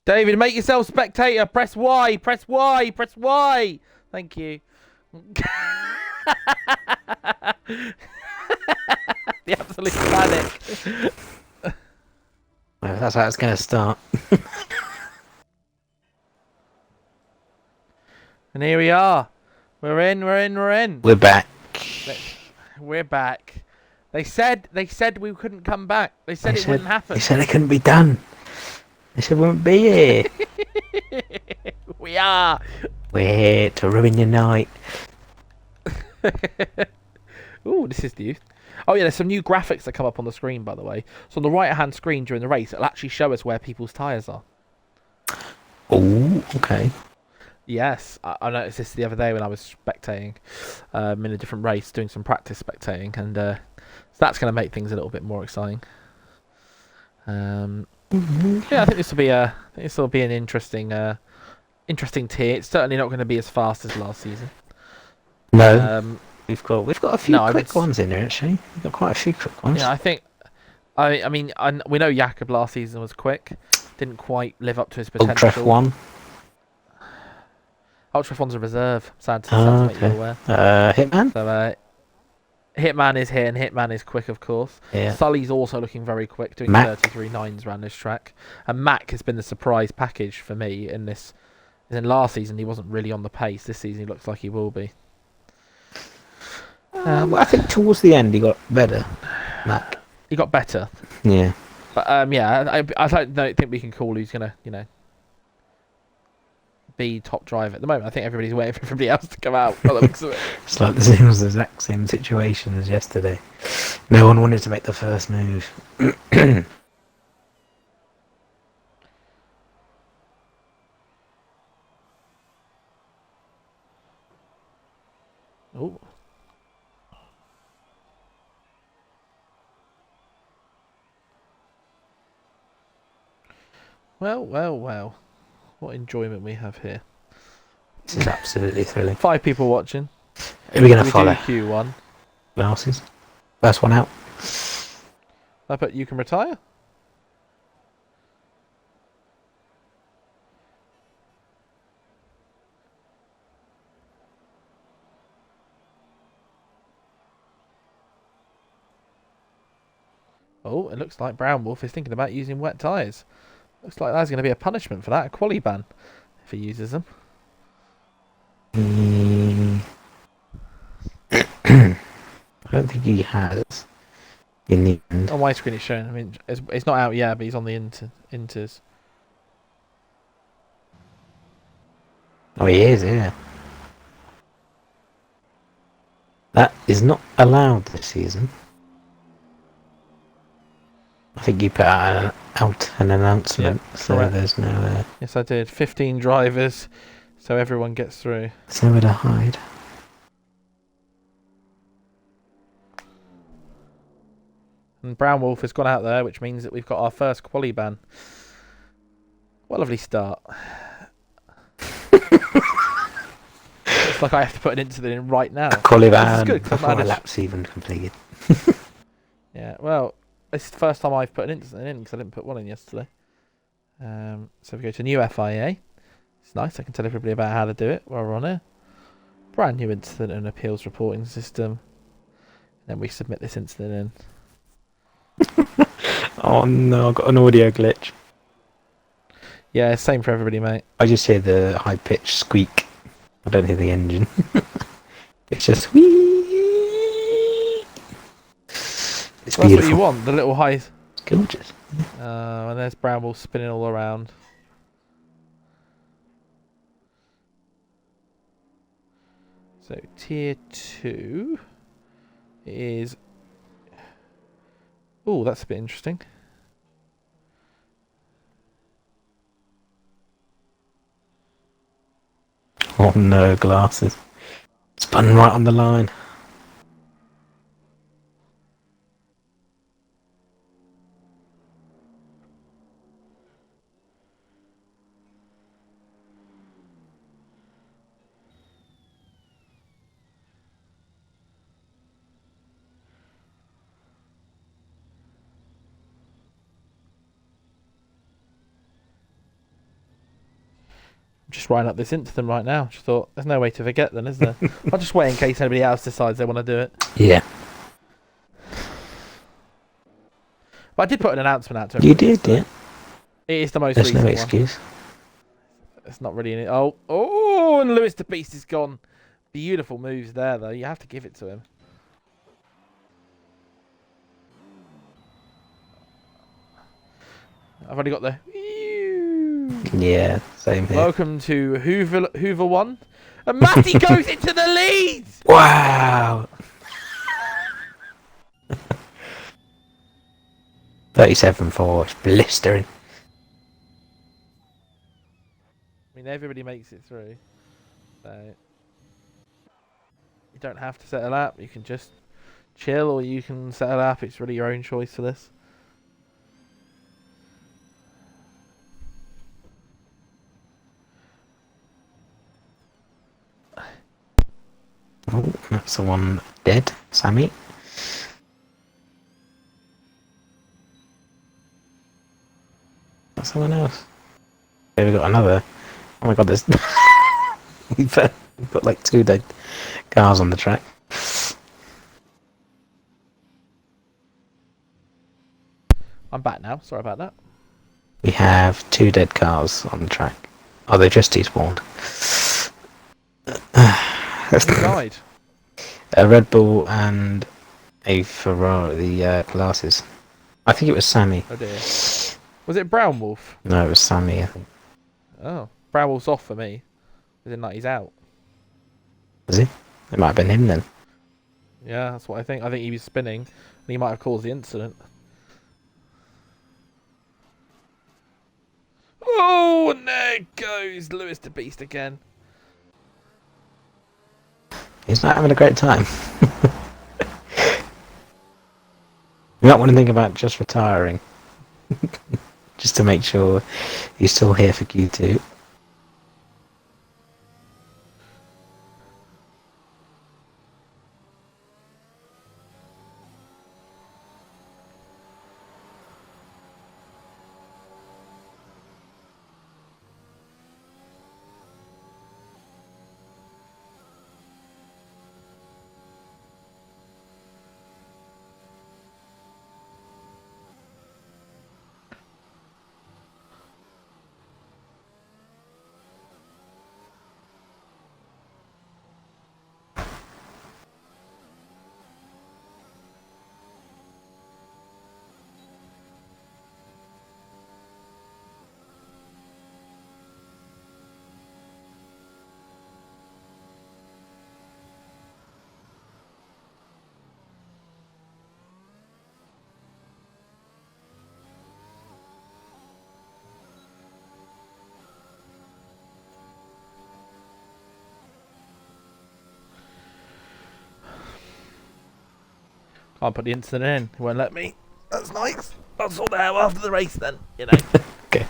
David, make yourself spectator. Press Y. Press Y. Press Y. Thank you. The absolute panic. Well, that's how it's going to start. And here we are. We're in. We're back. We're back. They said we couldn't come back. They said it wouldn't happen. They said it couldn't be done. They said we wouldn't be here. We are. We're here to ruin your night. Ooh, this is new. Oh yeah, there's some new graphics that come up on the screen, by the way. So on the right-hand screen during the race, it'll actually show us where people's tyres are. Oh, okay. Yes, I noticed this the other day when I was spectating in a different race, doing some practice spectating, and so that's going to make things a little bit more exciting. Yeah, I think this will be an interesting tier. It's certainly not going to be as fast as last season. No, we've got a few quick ones in there actually. We've got quite a few quick ones. Yeah, I think. I mean, we know Jakob last season was quick, didn't quite live up to his potential. Ultra F1. Ultra F1's a reserve. Sad to make you aware. Hitman. So Hitman is here, and Hitman is quick, of course. Yeah. Sully's also looking very quick, doing 33.9s around this track. And Mac has been the surprise package for me in this. In last season, he wasn't really on the pace. This season, he looks like he will be. I think towards the end he got better. Mac. He got better. Yeah. But yeah, I don't think we can call who's gonna, be top driver at the moment. I think everybody's waiting for everybody else to come out. By the looks of it. It's like the exact same situation as yesterday. No one wanted to make the first move. Oh. Well. What enjoyment we have here. This is absolutely thrilling. 5 people watching. Who are we going to follow? Q1. Glasses. First one out. I bet you can retire. Oh, it looks like Brown Wolf is thinking about using wet tyres. Looks like there's going to be a punishment for that, a quali ban, if he uses them. I don't think he has. In the end. On my screen it's showing. I mean, it's not out yet, but he's on the inters. Oh, he is, yeah. That is not allowed this season. I think you put out an announcement, yep, so correct. There's no... Yes, I did. 15 drivers, so everyone gets through. There's nowhere to hide. And Brown Wolf has gone out there, which means that we've got our first quali ban. What a lovely start. It's like I have to put an incident in right now. A quali ban before a lap's even completed. Yeah, well... This is the first time I've put an incident in because I didn't put one in yesterday. So we go to new FIA. It's nice. I can tell everybody about how to do it while we're on here. Brand new incident and appeals reporting system. And then we submit this incident in. Oh no, I've got an audio glitch. Yeah, same for everybody, mate. I just hear the high-pitched squeak. I don't hear the engine. It's just whee. It's well, beautiful. That's what you want, the little high... It's gorgeous. And there's Brown Wolf spinning all around. So, tier 2 is... Oh, that's a bit interesting. Oh no, glasses. Spun right on the line. just writing up this into them right now. Just thought, there's no way to forget them, is there? I'll just wait in case anybody else decides they want to do it. Yeah. But I did put an announcement out to You everybody. did, yeah. It is the most There's recent no one. excuse. It's not really any... Oh, and Lewis the Beast is gone. Beautiful moves there, though. You have to give it to him. I've already got the... Yeah, same here. Welcome to Hoover 1. And Matty goes into the lead! Wow! 37-4, it's blistering. I mean, everybody makes it through. So... You don't have to set a lap. You can just chill, or you can set a lap. It's really your own choice for this. Oh, that's the one dead, Sammy. That's someone else. Okay, we got another. Oh my god, there's... we've got like 2 dead cars on the track. I'm back now. Sorry about that. We have 2 dead cars on the track. Oh, they just despawned. Who died? A Red Bull and a Ferrari, the glasses. I think it was Sammy. Oh dear. Was it Brown Wolf? No, it was Sammy, I think. Oh. Brown Wolf's off for me. As in, like, he's out. Was he? It might have been him then. Yeah, that's what I think. I think he was spinning, and he might have caused the incident. Oh, and there goes Lewis the Beast again. He's not having a great time. You might want to think about just retiring. Just to make sure he's still here for Q2. Can't put the incident in. He won't let me. That's nice. I'll sort that out after the race then, you know. Okay.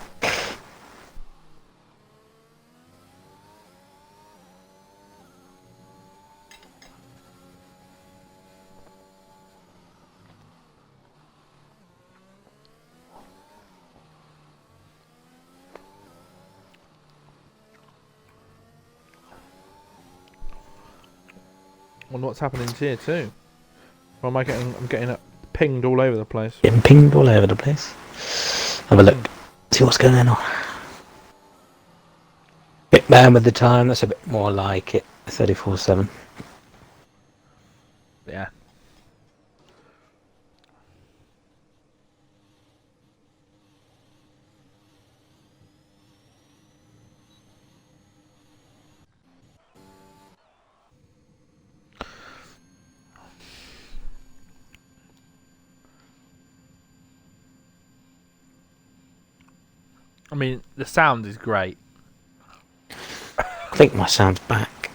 Wonder what's happening here too. Or am I getting? I'm getting it pinged all over the place. Getting pinged all over the place. Have a look. See what's going on. Bit down with the time. That's a bit more like it. 34-7. Yeah. I mean, the sound is great. I think my sound's back.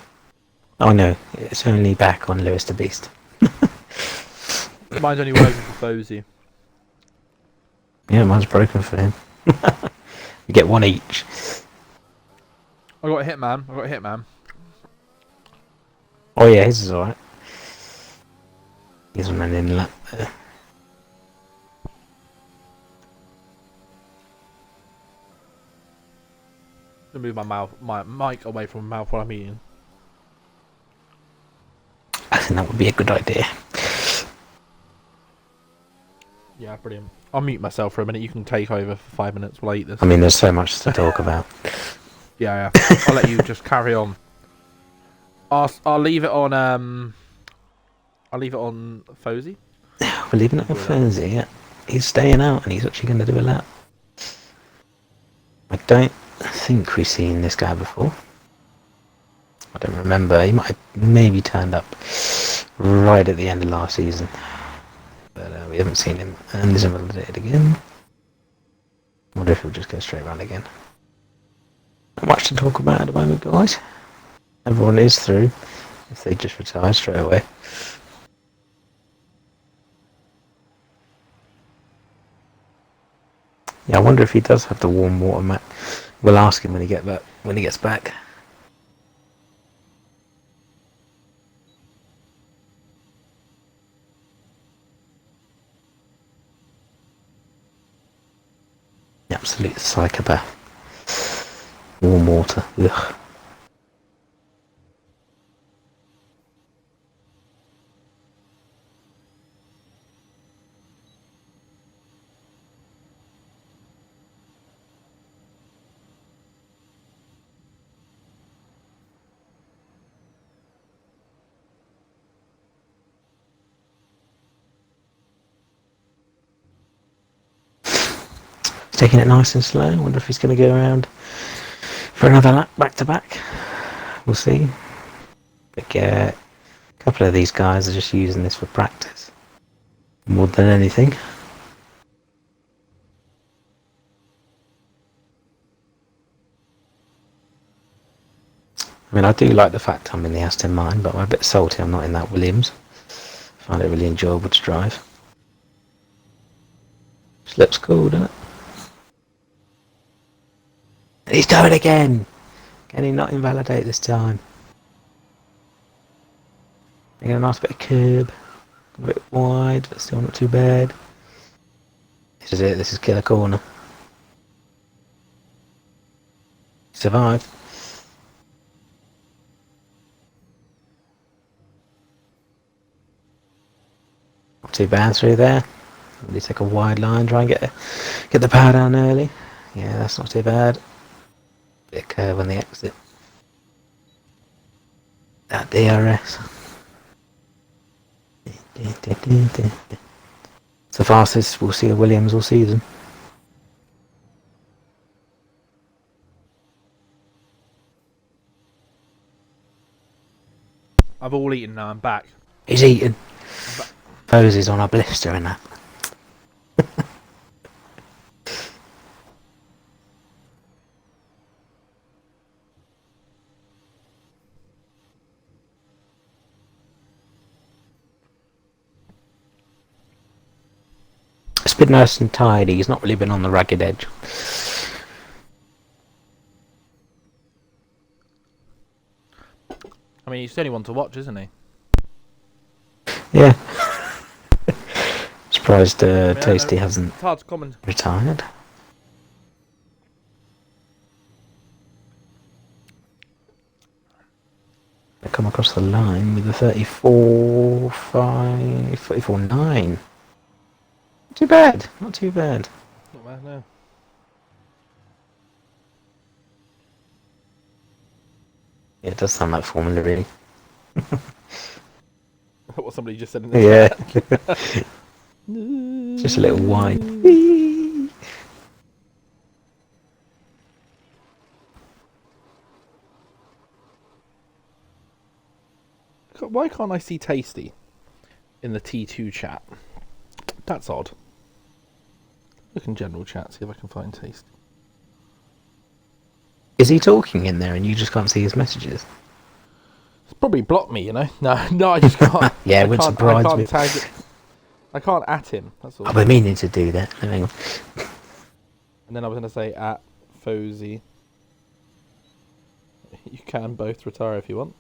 Oh no, it's only back on Lewis the Beast. Mine's only working for Fozy. Yeah, mine's broken for him. We get one each. I got a Hitman. I got a Hitman. Oh yeah, his is alright. He's on an inlet there. To move my mic away from my mouth while I'm eating. I think that would be a good idea. Yeah, brilliant. I'll mute myself for a minute. You can take over for 5 minutes while I eat this. I mean, there's so much to talk about. Yeah. I'll let you just carry on. I'll leave it on. I'll leave it on Fozy. We're leaving it on Thursday, yeah. He's staying out and he's actually going to do a lap. I don't think we've seen this guy before. I don't remember. He might have maybe turned up right at the end of last season. But we haven't seen him. And he's invalidated again. I wonder if he'll just go straight round again. Not much to talk about at the moment, guys. Everyone is through. If they just retire straight away. Yeah, I wonder if he does have the warm water mat. We'll ask him when he gets back. Absolute psychopath. Warm water. Ugh. Taking it nice and slow. I wonder if he's going to go around for another lap back to back. We'll see. But yeah, a couple of these guys are just using this for practice more than anything. I mean, I do like the fact I'm in the Aston Martin, but I'm a bit salty I'm not in that Williams. I find it really enjoyable to drive. Just looks cool, doesn't it? And he's going again! Can he not invalidate this time? Making a nice bit of curb. A bit wide, but still not too bad. This is it, this is killer corner. Survived. Not too bad through there. Really take a wide line, try and get the power down early. Yeah, that's not too bad. Bit of curve on the exit. That DRS. It's the fastest we'll see a Williams all season. I've all eaten now. I'm back. He's eating. Fozy's on a blister in that. It's been nice and tidy. He's not really been on the ragged edge. I mean, he's the only one to watch, isn't he? Yeah. Surprised Tasty hasn't It's hard to comment. retired. They come across the line with a 34.5, 34.9. Not too bad, not too bad. Not bad, no. Yeah, it does sound like Formula really. What somebody just said in the Yeah. chat. Just a little whine. Why can't I see Tasty in the T2 chat? That's odd. Look in general chat, see if I can find Tasty. Is he talking in there and you just can't see his messages? It's probably blocked me, you know. No, I just can't. Yeah, it I wouldn't can't, surprise I can't me. tag it. I can't at him. That's all. I've been meaning to do that. Hang on. And then I was going to say at Fozy. You can both retire if you want.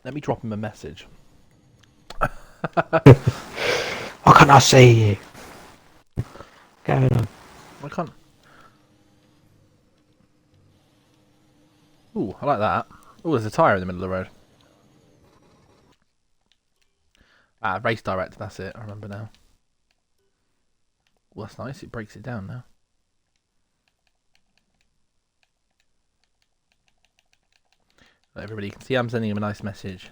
Let me drop him a message. Why can't I see you? Going on. I can't. Ooh, I like that. Ooh, there's a tyre in the middle of the road. Ah, race director, that's it. I remember now. Well, that's nice. It breaks it down now. Everybody can see I'm sending him a nice message.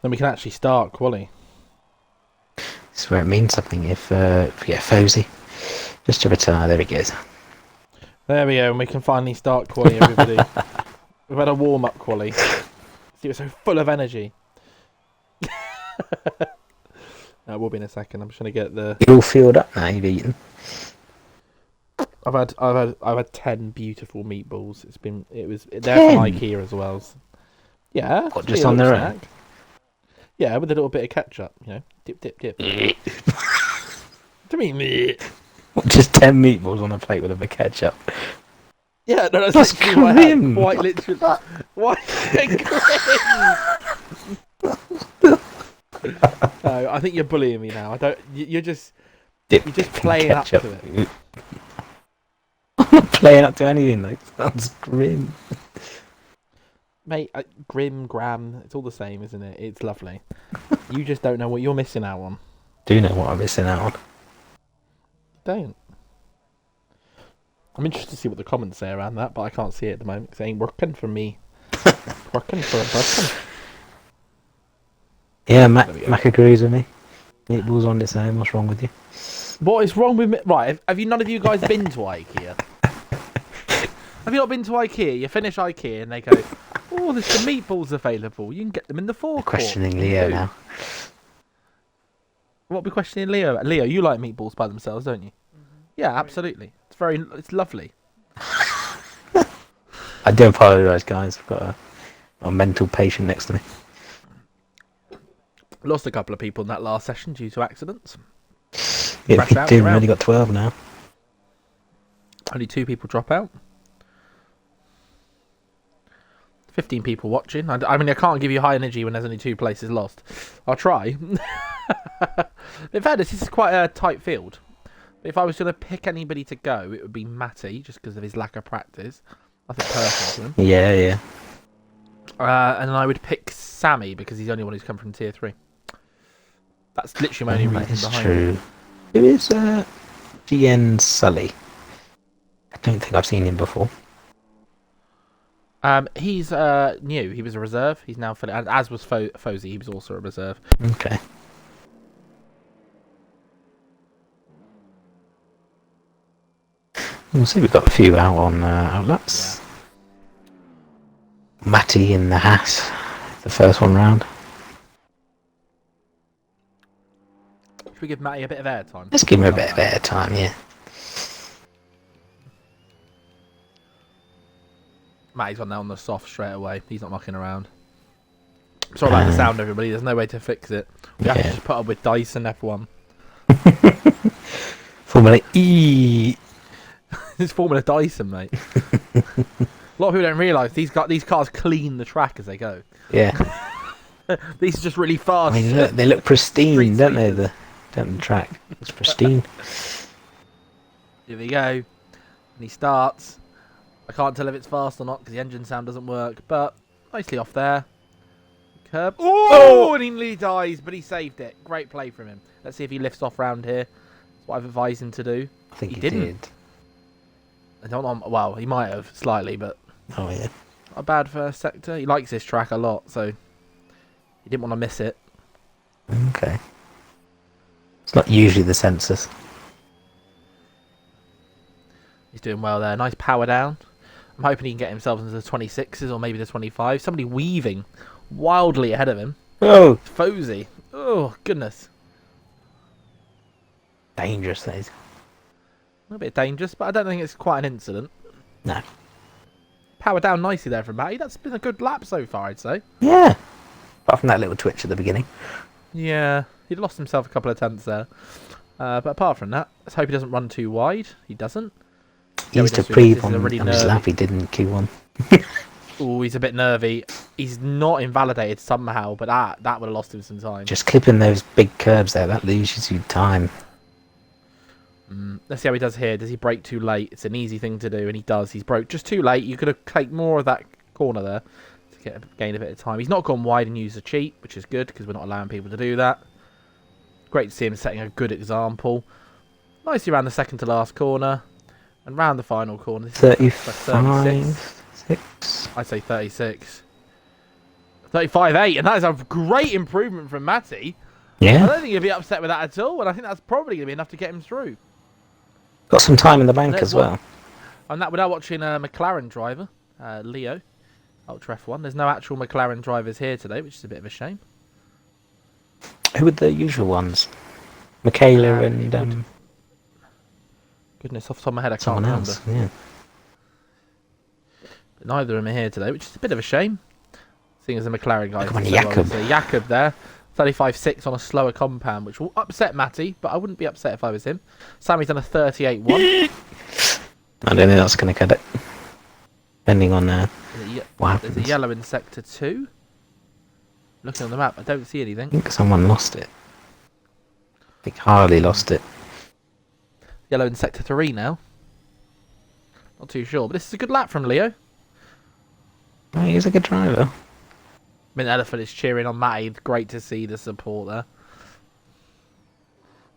Then we can actually start Quali. This is where it means something if we get F1ABEEZ. Just to retire, there he goes. There we go, and we can finally start Quali, everybody. We've had a warm-up Quali. See, we're so full of energy. We'll be in a second. I'm just going to get the... You're all filled up now, you've eaten. I've had 10 beautiful meatballs. They're from IKEA as well. So. Yeah. What, just on their own? Yeah, with a little bit of ketchup, you know. Dip, dip, dip. To me, just 10 meatballs on a plate with a bit of ketchup. Yeah, no, that's grim. Quite literally. Why? No, I think you're bullying me now. I don't. You're just playing up to it. I'm not playing up to anything. Like, sounds grim. Mate, grim, gram, it's all the same, isn't it? It's lovely. You just don't know what you're missing out on. Do know what I'm missing out on. Don't. I'm interested to see what the comments say around that, but I can't see it at the moment because it ain't working for me. Working for a person. Yeah, Mac agrees with me. Meatballs on its own, what's wrong with you? What is wrong with me? Right, have you none of you guys been to IKEA? Have you not been to IKEA? You finish IKEA and they go, oh, there's some meatballs available. You can get them in the forecourt. Questioning Leo now. What are we questioning Leo? Leo, you like meatballs by themselves, don't you? Mm-hmm. Yeah, absolutely. It's lovely. I do apologise, guys. I've got a mental patient next to me. Lost a couple of people in that last session due to accidents. Yeah, we've only got 12 now. Only 2 people drop out. 15 people watching. I mean, I can't give you high energy when there's only 2 places lost. I'll try. In fairness, this is quite a tight field. If I was going to pick anybody to go, it would be Matty, just because of his lack of practice. I think personal to him. Yeah, yeah. And I would pick Sammy, because he's the only one who's come from Tier 3. That's literally my only reason behind it. Who is GN Sully? I don't think I've seen him before. He's new. He was a reserve. He's now fully, as was F1ABEEZ. He was also a reserve. Okay. We'll see. We've got a few out on outlets. Yeah. Matty in the Haas, the first one round. Should we give Matty a bit of airtime? Let's give him a bit of airtime, yeah. Matty's on there on the soft straight away. He's not mucking around. Sorry about the sound, everybody. There's no way to fix it. We have to just put up with Dyson F1. Formula E. It's Formula Dyson, mate. A lot of people don't realise these cars clean the track as they go. Yeah. These are just really fast. I mean, they look pristine, don't they? The track. It's pristine. Here we go. And he starts. I can't tell if it's fast or not because the engine sound doesn't work, but nicely off there. Curb. Oh! And he nearly dies, but he saved it. Great play from him. Let's see if he lifts off round here. That's what I've advised him to do. I think he didn't. did. I don't know. Well, he might have slightly, but oh yeah, not a bad first sector. He likes this track a lot, so he didn't want to miss it. Okay. It's not usually the census. He's doing well there. Nice power down. I'm hoping he can get himself into the 26s or maybe the 25. Somebody weaving wildly ahead of him. Oh, F1ABEEZ. Oh goodness. Dangerous days. A little bit dangerous, but I don't think it's quite an incident. No. powered down nicely there from Matty. That's been a good lap so far, I'd say. Yeah. Apart from that little twitch at the beginning. Yeah, he'd lost himself a couple of tenths there. But apart from that, let's hope he doesn't run too wide. He doesn't. He used to breathe on his lap. He didn't Q1. Oh, he's a bit nervy. He's not invalidated somehow, but that would have lost him some time. Just clipping those big curbs there, that loses you time. Let's see how he does here. Does he brake too late? It's an easy thing to do, and he does. He's broke just too late. You could have taken more of that corner there to gain a bit of time. He's not gone wide and used a cheat, which is good because we're not allowing people to do that. Great to see him setting a good example. Nicely around the second to last corner. And round the final corner. This 35, 6. I'd say 36. 35.8, and that is a great improvement from Matty. Yeah. I don't think he'll be upset with that at all, and I think that's probably going to be enough to get him through. Got some time in the bank as well. And that we're now watching a McLaren driver, Leo, Ultra F1. There's no actual McLaren drivers here today, which is a bit of a shame. Who were the usual ones? Michaela and goodness, off the top of my head, I can't someone remember. else. Yeah. But neither of them are here today, which is a bit of a shame. Seeing as the McLaren guys. Come on, Jakob. Jakob there. 35.6 on a slower compound, which will upset Matty, but I wouldn't be upset if I was him. Sammy's done a 38.1. I don't think that's going to cut it. Depending on what happens. There's a yellow in Sector 2. Looking on the map, I don't see anything. I think someone lost it. I think Harley lost it. Yellow in Sector 3 now. Not too sure, but this is a good lap from Leo. Oh, he's a good driver. I mean, the Elephant is cheering on Matty. Great to see the support there.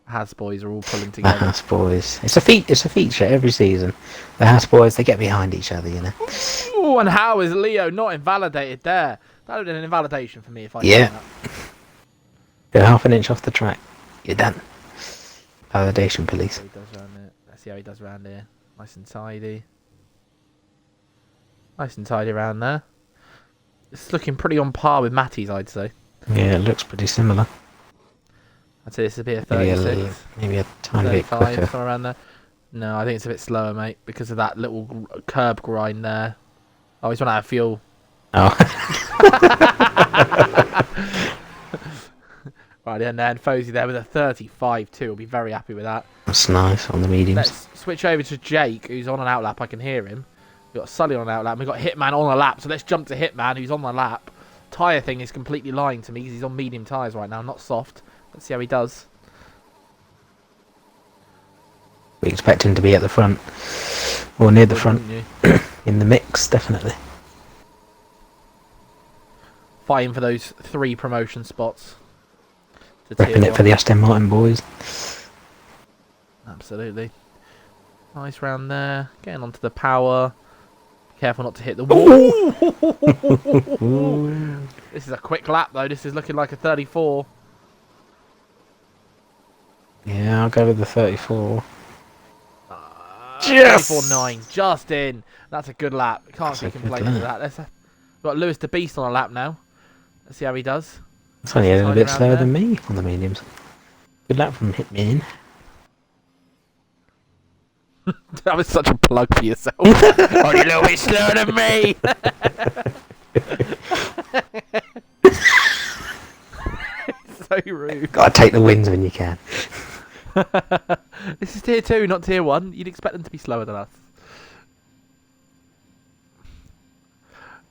Has boys are all pulling The together. Haas boys. It's a feature every season. The Haas boys, they get behind each other, you know. Ooh, and how is Leo not invalidated there? That would have been an invalidation for me if I did that. Go half an inch off the track. You're done. Validation police. He does round it. Let's see how he does round here. Nice and tidy. Nice and tidy around there. It's looking pretty on par with Matty's, I'd say. Yeah, it looks pretty similar. I'd say this would be a 36. Maybe a tiny bit 35, quicker. somewhere around there. No, I think it's a bit slower, mate, because of that little curb grind there. Oh, he's run out of fuel. Oh. Right, and then Fozy there with a 35.2. We'll be very happy with that. That's nice on the mediums. Let's switch over to Jake, who's on an outlap. I can hear him. We've got Sully on an outlap. We've got Hitman on a lap. So let's jump to Hitman, who's on the lap. Tyre thing is completely lying to me because he's on medium tyres right now, not soft. Let's see how he does. We expect him to be at the front. Or near the front. You? In the mix, definitely. Fighting for those 3 promotion spots. Repping it for the Aston Martin boys. Absolutely. Nice round there. Getting onto the power. Careful not to hit the wall. This is a quick lap though. This is looking like a 34. Yeah, I'll go with the 34. Yes! 34.9. Just in. That's a good lap. Can't be That's a good complaining with lap. that. We've got Lewis the Beast on a lap now. Let's see how he does. It's only a little bit Around slower there. than me on the mediums. Good luck from Hitman. That was such a plug for yourself. Only a little bit slower than me. So rude. Gotta take the wins when you can. This is tier 2, not tier 1. You'd expect them to be slower than us.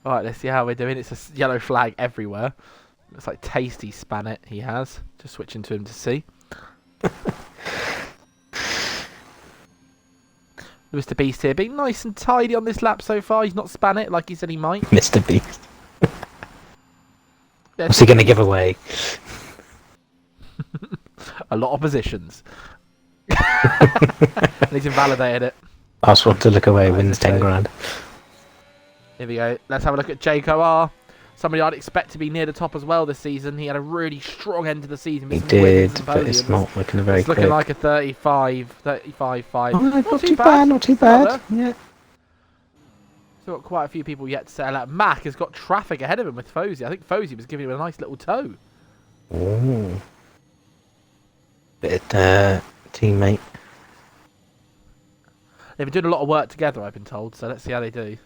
Alright, let's see how we're doing. It's a yellow flag everywhere. Looks like Tasty span it he has. Just switching to him to see. Mr. Beast here being nice and tidy on this lap so far. He's not span it like he said he might. Mr. Beast. What's he going to give away? A lot of positions. And he's invalidated it. Last one to look away Right, wins let's 10 go. grand. Here we go. Let's have a look at Jake OR. Somebody I'd expect to be near the top as well this season. He had a really strong end to the season. He With some wins did, and but it's podiums. not looking very It's quick. looking like a 35.5. Oh, not too bad, not too bad. Yeah. Still got quite a few people yet to settle out. Mac has got traffic ahead of him with Fozy. I think Fozy was giving him a nice little tow. Ooh. Bit teammate. They've been doing a lot of work together, I've been told, so let's see how they do.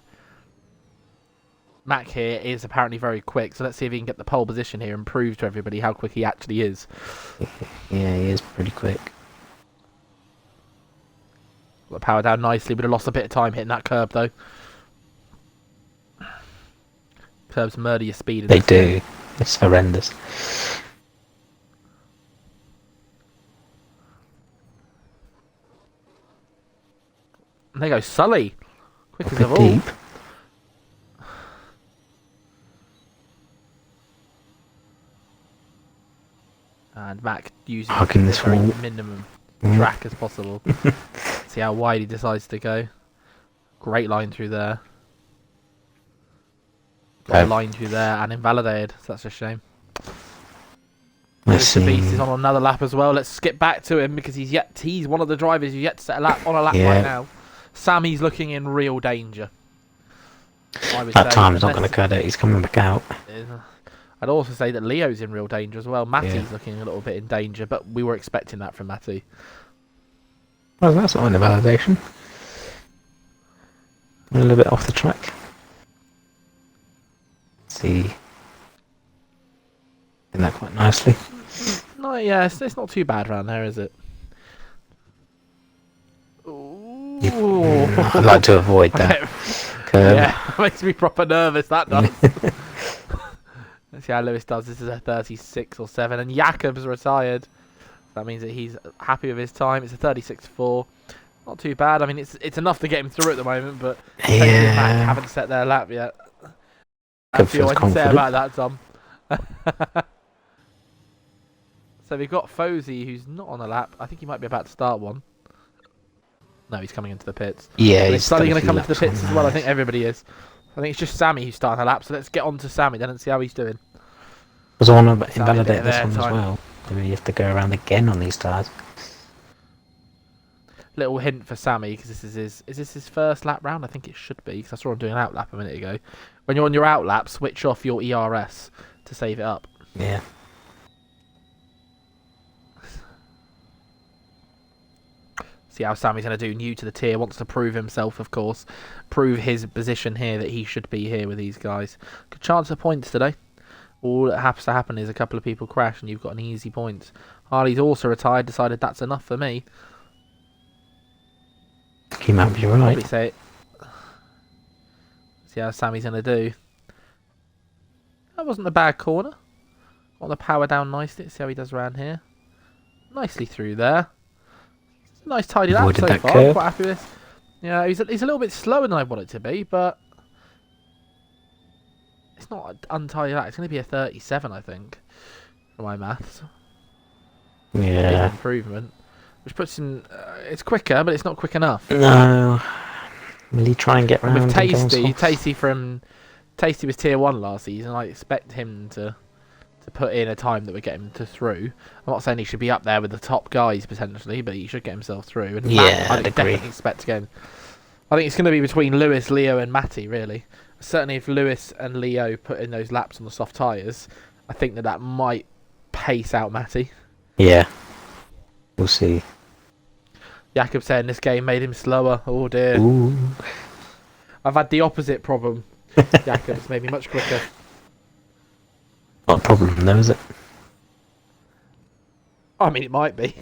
Mac here is apparently very quick, so let's see if he can get the pole position here and prove to everybody how quick he actually is. Yeah, he is pretty quick. Got the power down nicely, but have lost a bit of time hitting that curb though. Curbs murder your speed. They do. It's horrendous. And there goes Sully. Quickest of all. Deep. And Mac using Hugging the this very wall. minimum track as possible. See how wide he decides to go. Great line through there. Got a line through there and invalidated. So that's a shame. Let's F1ABEEZ see. is on another lap as well. Let's skip back to him because he's one of the drivers who's yet to set a lap on a lap right now. Sammy's looking in real danger. That time's not going to cut it. He's coming back out. I'd also say that Leo's in real danger as well. Matty's looking a little bit in danger, but we were expecting that from Matty. Well, that's not an invalidation. A little bit off the track. Let's see. Doing that quite nicely. No, yeah, it's not too bad around there, is it? I'd like to avoid that curve. Yeah, makes me proper nervous, that does. Let's see how Lewis does. This is a 36 or 7, and Jakob's retired. That means that he's happy with his time. It's a 36.4. Not too bad. I mean, it's enough to get him through at the moment, but Tasty and Mac haven't set their lap yet. That's all I can say about that, Tom. So we've got Fozy, who's not on a lap. I think he might be about to start one. No, he's coming into the pits. Yeah, he's suddenly going to come into the pits as well. I think everybody is. I think it's just Sammy who's starting a lap, so let's get on to Sammy then and see how he's doing. Because I want to invalidate this one as well. Do we have to go around again on these tyres? Little hint for Sammy, because is this his first lap round? I think it should be, because I saw him doing an out lap a minute ago. When you're on your out lap, switch off your ERS to save it up. Yeah. See how Sammy's going to do. New to the tier, wants to prove himself, of course. Prove his position here, that he should be here with these guys. Good chance of points today. All that has to happen is a couple of people crash and you've got an easy point. Harley's also retired, decided that's enough for me. He might be right. Probably say it. See how Sammy's going to do. That wasn't a bad corner. Got the power down nicely. See how he does around here. Nicely through there. Nice tidy lap so far. I'm quite happy with this. Yeah, he's a little bit slower than I want it to be, but it's not an untidy lap. It's going to be a 37, I think, for my maths. Yeah. Big improvement, which puts him. It's quicker, but it's not quick enough. No. Will he try and get round? With Tasty was tier 1 last season. I expect him to put in a time that would get him through. I'm not saying he should be up there with the top guys potentially, but he should get himself through. And yeah, I'd definitely expect again. I think it's going to be between Lewis, Leo, and Matty. Really, certainly if Lewis and Leo put in those laps on the soft tyres, I think that might pace out Matty. Yeah, we'll see. Jakob saying this game made him slower. Oh dear. Ooh. I've had the opposite problem. Jakob's made me much quicker. Not a problem though, is it? I mean, it might be.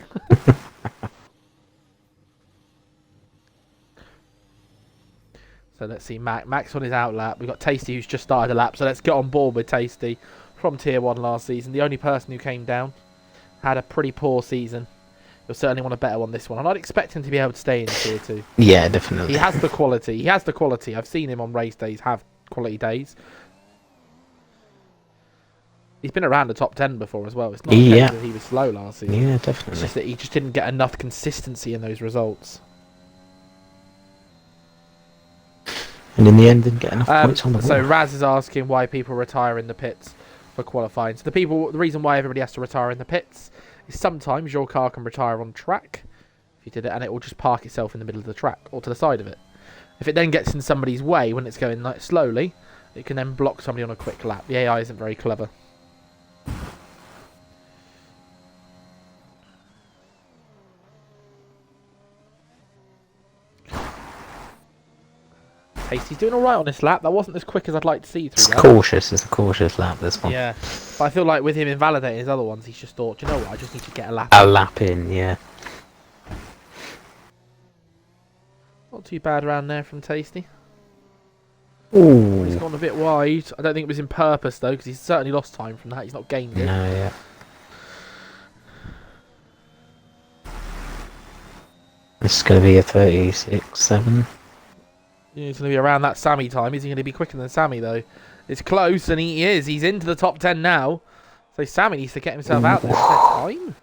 So let's see, Max on his out lap. We've got Tasty who's just started a lap, so let's get on board with Tasty from tier 1 last season. The only person who came down. Had a pretty poor season. You'll certainly want a better one this one. And I'd expect him to be able to stay in tier 2. Yeah, definitely. He has the quality. He has the quality. I've seen him on race days have quality days. He's been around the top 10 before as well. It's not the case that he was slow last season. Yeah, definitely. It's just that he just didn't get enough consistency in those results. And in the end, didn't get enough points on the board. So Raz is asking why people retire in the pits for qualifying. So the reason why everybody has to retire in the pits is sometimes your car can retire on track if you did it, and it will just park itself in the middle of the track or to the side of it. If it then gets in somebody's way when it's going like slowly, it can then block somebody on a quick lap. The AI isn't very clever. Tasty's doing all right on this lap. That wasn't as quick as I'd like to see through It's that. cautious. It's a cautious lap, this one. Yeah, but I feel like with him invalidating his other ones, he's just thought, do you know what? I just need to get a lap. A lap in, yeah. Not too bad around there from Tasty. Ooh. He's gone a bit wide. I don't think it was in purpose though, because he's certainly lost time from that. He's not gained it. No, yeah. This is going to be a 36-7. Yeah, he's going to be around that Sammy time. Is he going to be quicker than Sammy though? It's close, and he is. He's into the top 10 now. So Sammy needs to get himself out there. Is there time?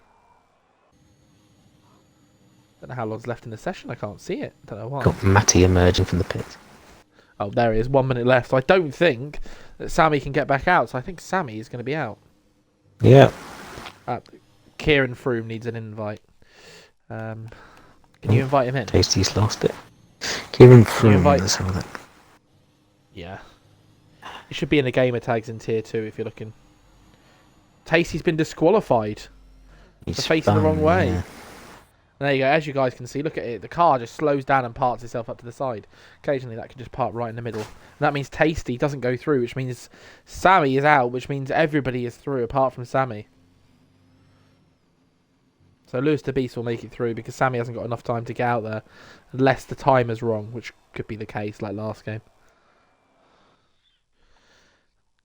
Don't know how long's left in the session. I can't see it. Don't know why. Got Matty emerging from the pits. Oh, there he is. 1 minute left. So I don't think that Sammy can get back out. So I think Sammy is going to be out. Yeah. Kieran Froome needs an invite. Can you invite him in? Tasty's lost it. Kieran Froome. invite- Let's have a look. Yeah. He should be in the gamer tags in tier 2 if you're looking. Tasty's been disqualified. He's For facing the wrong way. Yeah. There you go. As you guys can see, look at it. The car just slows down and parts itself up to the side. Occasionally, that can just part right in the middle. And that means Tasty doesn't go through, which means Sammy is out, which means everybody is through apart from Sammy. So Lewis the Beast will make it through because Sammy hasn't got enough time to get out there, unless the timer's wrong, which could be the case, like last game.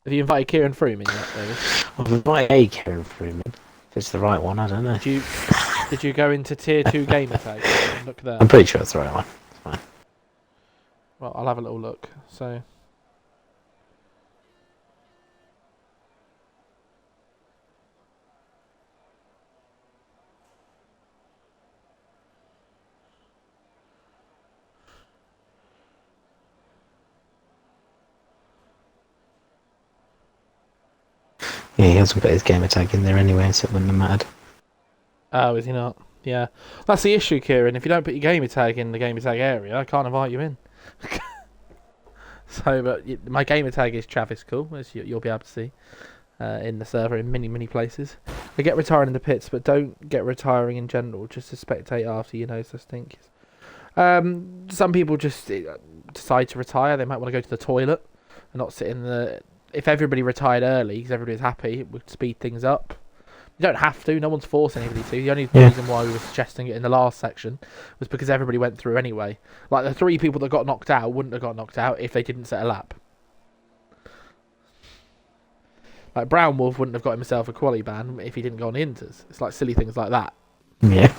Have you invited Kieran Froome in yet, David? I've invited a Kieran Froome in. If it's the right one, I don't know. Did you go into tier 2 gamer tag? Look there. I'm pretty sure it's the right one. It's fine. Well, I'll have a little look. So. Yeah, he hasn't put his gamer tag in there anyway, so it wouldn't have mattered. Oh, is he not? Yeah. That's the issue, Kieran. If you don't put your gamer tag in the gamer tag area, I can't invite you in. So, but my gamer tag is Travis Cool, as you'll be able to see in the server in many places. I get retiring in the pits, but don't get retiring in general, just to spectate after, you know, such things. Some people just decide to retire. They might want to go to the toilet and not sit in the... If everybody retired early, because everybody's happy, it would speed things up. You don't have to. No one's forcing anybody to. The only reason why we were suggesting it in the last section was because everybody went through anyway. Like, the 3 people that got knocked out wouldn't have got knocked out if they didn't set a lap. Like, Brown Wolf wouldn't have got himself a quali ban if he didn't go on the inters. It's like silly things like that. Yeah.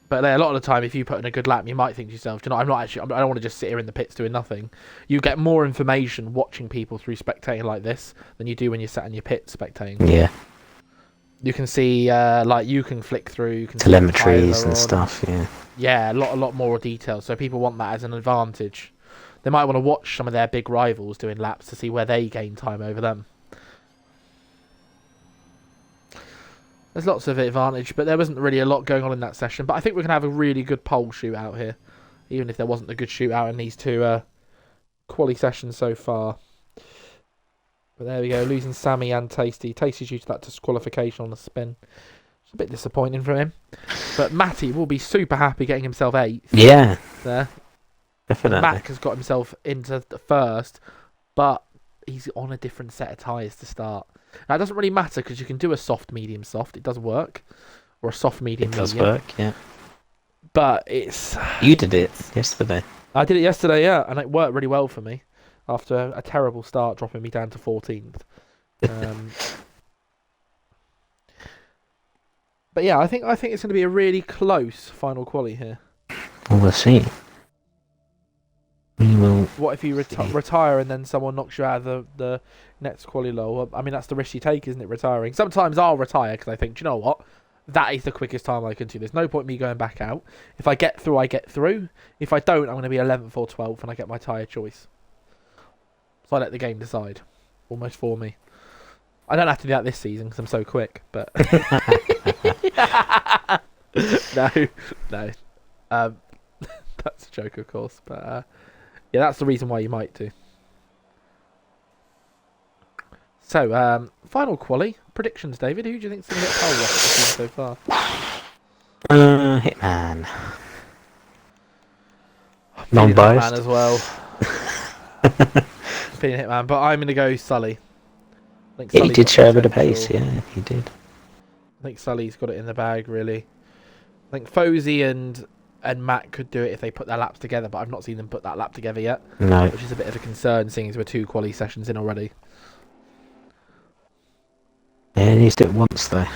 But a lot of the time, if you put in a good lap, you might think to yourself, do you know, I don't want to just sit here in the pits doing nothing. You get more information watching people through spectating like this than you do when you're sat in your pit spectating. Yeah. You can see, like, you can flick through, you can Telemetries see and stuff, yeah. Yeah, a lot more detail. So people want that as an advantage. They might want to watch some of their big rivals doing laps to see where they gain time over them. There's lots of advantage, but there wasn't really a lot going on in that session. But I think we're going to have a really good pole shootout here, even if there wasn't a good shootout in these 2 quali sessions so far. But there we go, losing Sammy and Tasty. Tasty's due to that disqualification on the spin. It's a bit disappointing for him. But Matty will be super happy getting himself 8th. Yeah. There. Definitely. Mac has got himself into the first, but he's on a different set of tyres to start. Now, it doesn't really matter because you can do a soft, medium, soft. It does work. Or a soft, medium, medium. It does work, yeah. But it's... You did it yesterday. I did it yesterday, yeah, and it worked really well for me after a terrible start, dropping me down to 14th. But yeah, I think it's going to be a really close final quali here. Well, we'll see. We will. What if you retire and then someone knocks you out of the next quali low? Well, I mean, that's the risk you take, isn't it, retiring? Sometimes I'll retire because I think, do you know what? That is the quickest time I can do. There's no point me going back out. If I get through, I get through. If I don't, I'm going to be 11th or 12th and I get my tyre choice. So I let the game decide. Almost for me. I don't have to do that this season because I'm so quick, but... No. That's a joke, of course, but... yeah, that's the reason why you might do. So, final quali. Predictions, David. Who do you think's going to get pole off the team so far? Hitman. Feeling Non-biased. Hitman as well. Feeling Hitman, but I'm going to go Sully. I think Yeah, he Sully's did got show a bit of potential. pace. Yeah, he did. I think Sully's got it in the bag, really. I think Fozy and Matt could do it if they put their laps together, but I've not seen them put that lap together yet, No. which is a bit of a concern, seeing as we're 2 quali sessions in already. Yeah, he needs to do it once though.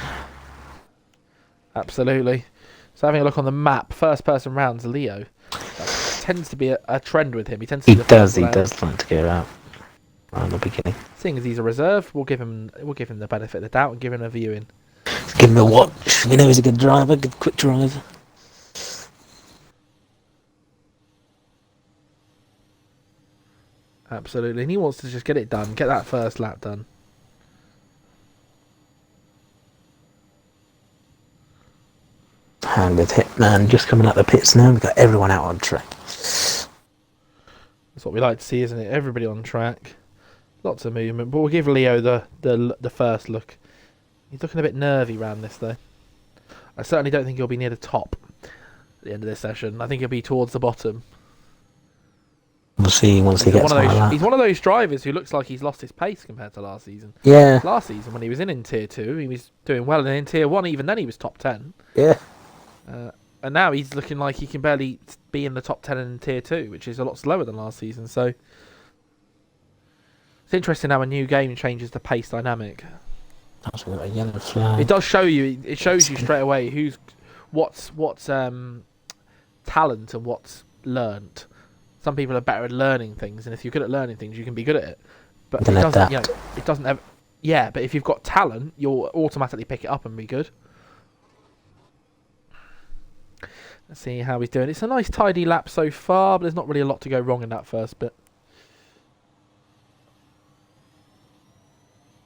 Absolutely. So having a look on the map, first person rounds Leo. That tends to be a trend with him. He tends to He be the does. first He lap. does like to go out right at the beginning. Seeing as he's a reserve, we'll give him the benefit of the doubt and give him a viewing. Give him a watch. We know he's a good driver, good quick driver. Absolutely, and he wants to just get it done, get that first lap done. And with Hitman just coming out the pits now, we've got everyone out on track. That's what we like to see, isn't it? Everybody on track, lots of movement. But we'll give Leo the first look. He's looking a bit nervy around this though. I certainly don't think he'll be near the top at the end of this session. I think he'll be towards the bottom. We'll see once he He's gets one of like those. that. He's one of those drivers who looks like he's lost his pace compared to last season. Yeah, Last season, when he was in Tier 2, he was doing well, and in Tier 1, even then, he was top 10. yeah. And now he's looking like he can barely be in the top 10 in Tier 2, which is a lot slower than last season. So it's interesting how a new game changes the pace dynamic. That's got a yellow flag. It does show you. It shows you straight away what's talent and what's learnt. Some people are better at learning things, and if you're good at learning things, you can be good at it. But it Then doesn't. adapt. It doesn't have. Yeah, but if you've got talent, you'll automatically pick it up and be good. Let's see how he's doing. It's a nice tidy lap so far, but there's not really a lot to go wrong in that first bit.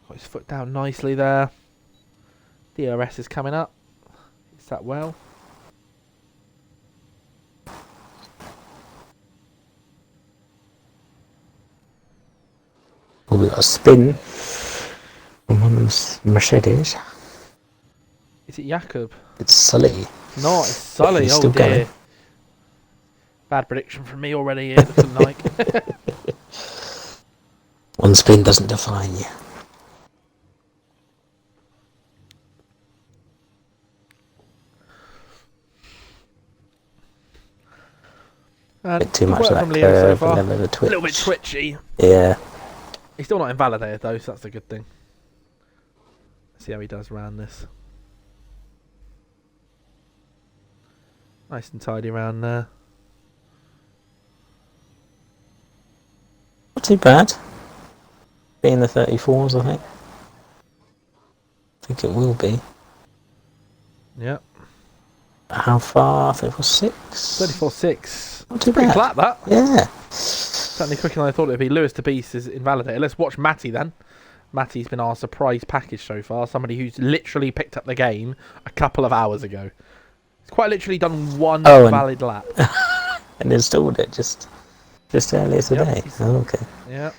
Got his foot down nicely there. DRS is coming up. Is that well? Well, we got a spin from one of the Mercedes. Is it Jakob? It's Sully. No, it's Sully. he's Oh still dear. going. Bad prediction from me already here, looking like. One spin doesn't define you. And Bit too good much work of that from Leo so curve, far. a little bit of A twitch. little bit twitchy. Yeah. He's still not invalidated though, so that's a good thing. Let's see how he does around this. Nice and tidy around there. Not too bad. Be in the 34s, I think. I think it will be. Yep. How far? 34.6? 34.6. Not too Pretty bad. flat that. Yeah. Certainly quicker than I thought it would be. Lewis to Beast is invalidated. Let's watch Matty then. Matty's been our surprise package so far. Somebody who's literally picked up the game a couple of hours ago. He's quite literally done one valid lap. And installed it just earlier today. he's- Oh, okay. Yeah.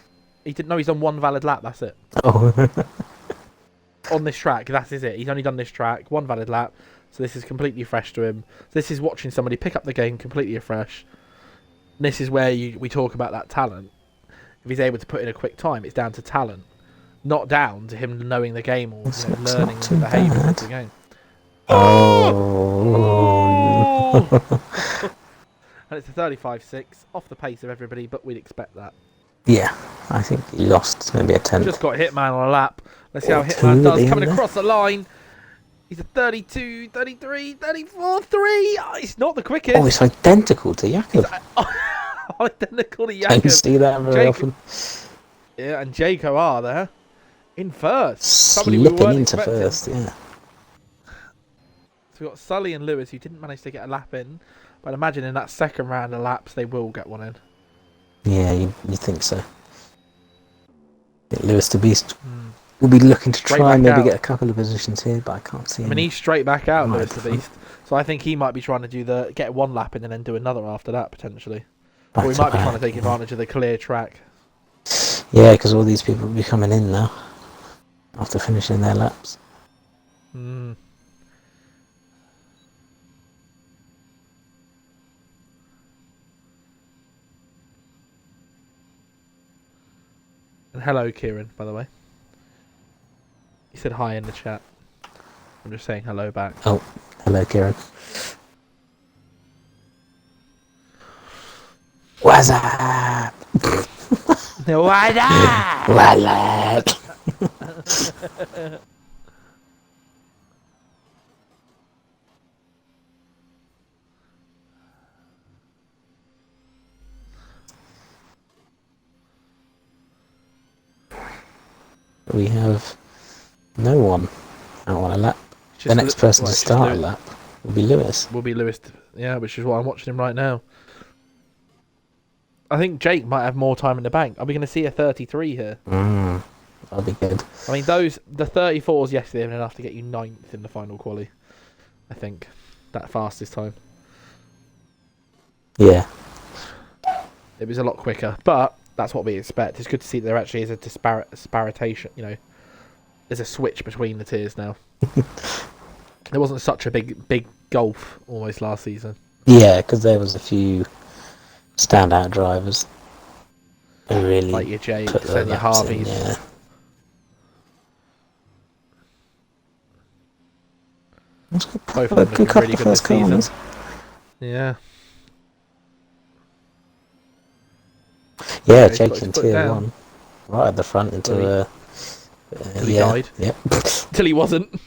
He didn't know he's done one valid lap, that's it. Oh. On this track, that is it. He's only done this track, one valid lap. So this is completely fresh to him. This is watching somebody pick up the game completely afresh. And this is where we talk about that talent. If he's able to put in a quick time, it's down to talent. Not down to him knowing the game or It's learning not the too behaviours bad. of the game. Oh. And it's a 35.6, off the pace of everybody, but we'd expect that. Yeah, I think he lost maybe a tenth. Just got Hitman on a lap. Let's see how Or two Hitman at does. the end Coming there. across the line. He's a 32, 33, 34, 3. Oh, it's not the quickest. Oh, it's identical to Jakob. Identical to Don't Jakob. see that very Jacob. often. Yeah, and Jaco are there. In first. Somebody we Slipping weren't into expecting. first, yeah. So we've got Sully and Lewis who didn't manage to get a lap in. But I imagine in that second round of laps, they will get one in. Yeah, you think so. I think Lewis the Beast will be looking to Straight try and back maybe out. get a couple of positions here, but I can't see I him. mean, he's straight back out, Right Lewis at the the front. Beast. So I think he might be trying to get one lap in and then do another after that, potentially. Back Or we to might be trying to back, take yeah. advantage of the clear track. Yeah, because all these people will be coming in now after finishing their laps. Mm. And hello, Kieran, by the way. He said hi in the chat. I'm just saying hello back. Oh, hello, Kieran. What's up? Why not? Wallet. We have no one out on a lap. The next person to start a lap will be Lewis. Will be Lewis, yeah, which is why I'm watching him right now. I think Jake might have more time in the bank. Are we going to see a 33 here? That'll be good. I mean, the 34s yesterday have been enough to get you 9th in the final quali. I think that fastest time. Yeah. It was a lot quicker, but that's what we expect. It's good to see that there actually is a disparitation. You know, there's a switch between the tiers now. There wasn't such a big gulf almost last season. Yeah, because there was a few standout drivers who really like your Jakes put their and your laps Harveys. in, yeah. Both of them have been really good this season. Yeah. Yeah, Jake in tier 1. Right at the front into Until he died. Yep. Until he wasn't.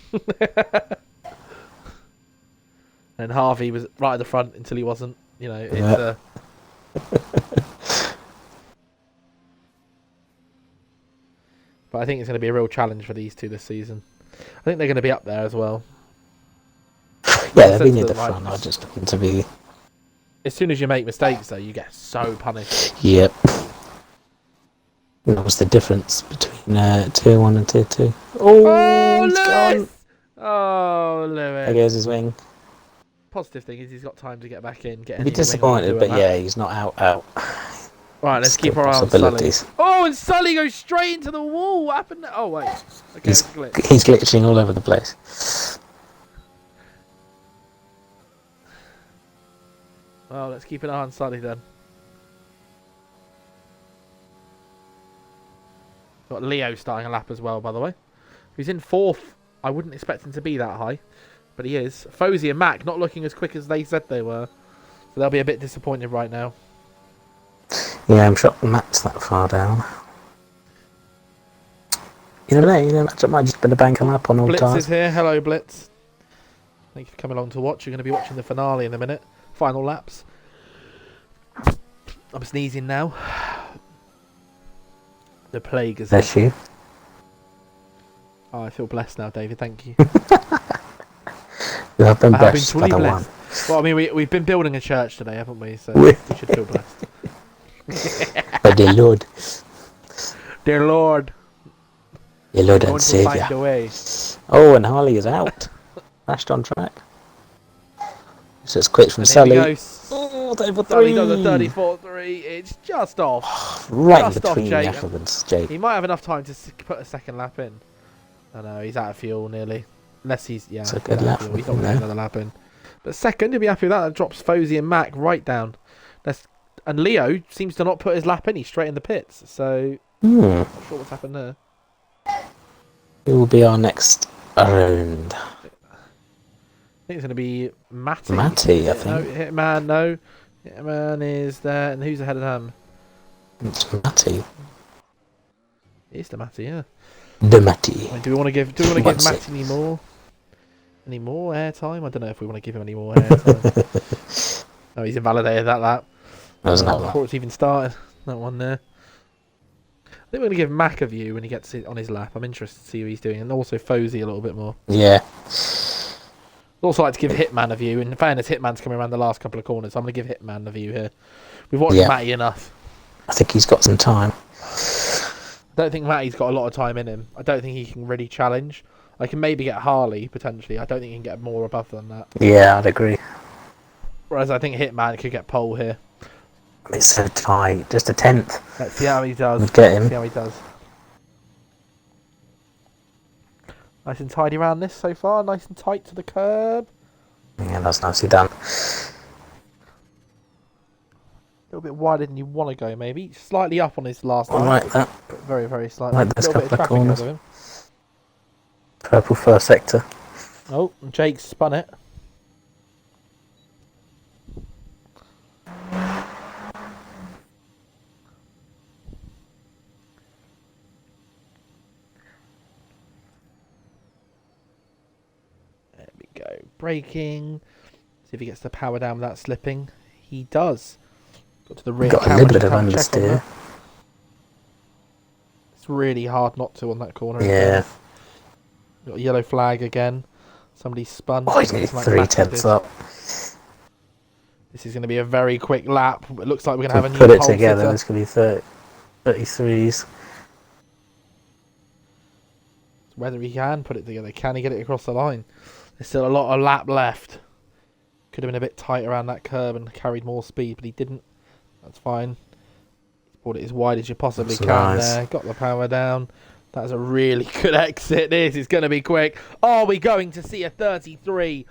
And Harvey was right at the front until he wasn't. You know, it's But I think it's going to be a real challenge for these two this season. I think they're going to be up there as well. Yeah, they'll be near the front. I just want them to be. As soon as you make mistakes, though, you get so punished. Yep. That was the difference between tier 1 and tier 2. Oh, he's gone. Oh, Lewis. There goes his wing. Positive thing is he's got time to get back in. He'll be disappointed, but yeah, he's not out. Right, let's keep our eye on Sully. Oh, and Sully goes straight into the wall. What happened? Oh, wait. Okay, he's glitching all over the place. Well, let's keep an eye on Sully then. Got Leo starting a lap as well, by the way. He's in 4th. I wouldn't expect him to be that high, but he is. Fozy and Mac not looking as quick as they said they were, so they'll be a bit disappointed right now. Yeah, I'm shocked Matt's that far down. You never know, Matt might just been a bank lap on all Blitz cars. is here. Hello, Blitz. Thank you for coming along to watch. You're going to be watching the finale in a minute. Final laps. I'm sneezing now. The plague is there. Bless you. Oh, I feel blessed now, David. Thank you. You have been blessed by the one. Well, I mean, we've been building a church today, haven't we? So we should feel blessed. By the Lord. Dear Lord. Your Lord and Saviour. Find a way. Oh, and Harley is out. Lashed on track. So it's quick from Sully. Oh, over 3. Sully does a 34.3. It's just off. Right just in between the Jake. F1ABEEZ, Jake. He might have enough time to put a second lap in. I know, he's out of fuel nearly. Unless he's, yeah. It's a good lap. He's not going to get another lap in. But second, he'll be happy with that. That drops Fozy and Mac right down. And Leo seems to not put his lap in. He's straight in the pits. So, not sure what's happened there. Who will be our next round? I think it's going to be Matty. Matty, I think. No, Hitman, no. Hitman is there. And who's ahead of him? It's Matty. It's the Matty, yeah. The Matty. I mean, do we want to give Matty any more airtime? I don't know if we want to give him any more airtime. Oh, he's invalidated that lap. That was not before it's even started. That one there. I think we're going to give Mac a view when he gets it on his lap. I'm interested to see what he's doing. And also Fozy a little bit more. Yeah. I'd also like to give Hitman a view. In fairness, Hitman's coming around the last couple of corners. So I'm going to give Hitman a view here. We've watched Matty enough. I think he's got some time. I don't think Matty's got a lot of time in him. I don't think he can really challenge. I can maybe get Harley, potentially. I don't think he can get more above than that. Yeah, I'd agree. Whereas I think Hitman could get pole here. It's so tight. Just a 10th. Let's see how he does. Get him. See how he does. Nice and tidy around this so far. Nice and tight to the curb. Yeah, that's nicely done. Little little bit wider than you want to go, maybe. Slightly up on his last I lap. like that. But very, very slightly. Like those a little bit of couple of traffic ahead corners. of him. Purple first sector. Oh, Jake spun it. There we go. Braking. See if he gets the power down without slipping. He does. Got to the rear. Got a little bit of understeer. It's really hard not to on that corner. Yeah. Got a yellow flag again. Somebody spun. Oh, he's nearly 3/10 up. This is going to be a very quick lap. It looks like we're going to have a new put it pole together. sitter. It's going to be 33s. Whether he can put it together. Can he get it across the line? There's still a lot of lap left. Could have been a bit tight around that curb and carried more speed, but he didn't. That's fine. He's brought it as wide as you possibly can nice. there. Got the power down. That's a really good exit. This is going to be quick. Are we going to see a 33?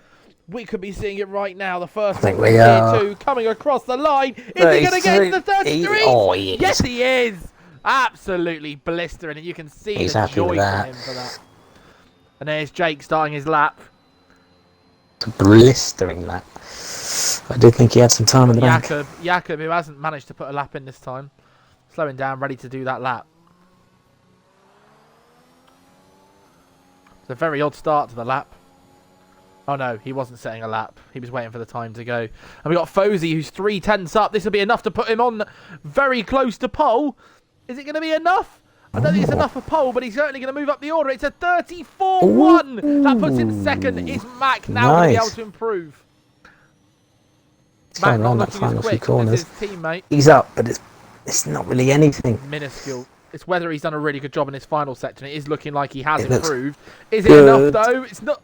We could be seeing it right now. The first I think we are. Tier 2 coming across the line. Is he going to get into the 33? Oh, he is. Yes, he is. Absolutely blistering, and you can see He's the happy joy with from that. him for that. And there's Jake starting his lap. It's a blistering lap. I did think he had some time in the bank. Jakob, who hasn't managed to put a lap in this time, slowing down, ready to do that lap. It's a very odd start to the lap. Oh no, he wasn't setting a lap. He was waiting for the time to go. And we got Fosey, who's 3/10 up. This will be enough to put him on very close to pole. Is it going to be enough? I don't think it's enough for pole, but he's certainly going to move up the order. It's a 34-1. That puts him second. Is Mac now going to be able to improve? He's going around that final few corners. His teammate. He's up, but it's not really anything. Minuscule. It's whether he's done a really good job in his final sector, and it is looking like he has It looks improved. Is it good. enough, though? It's not.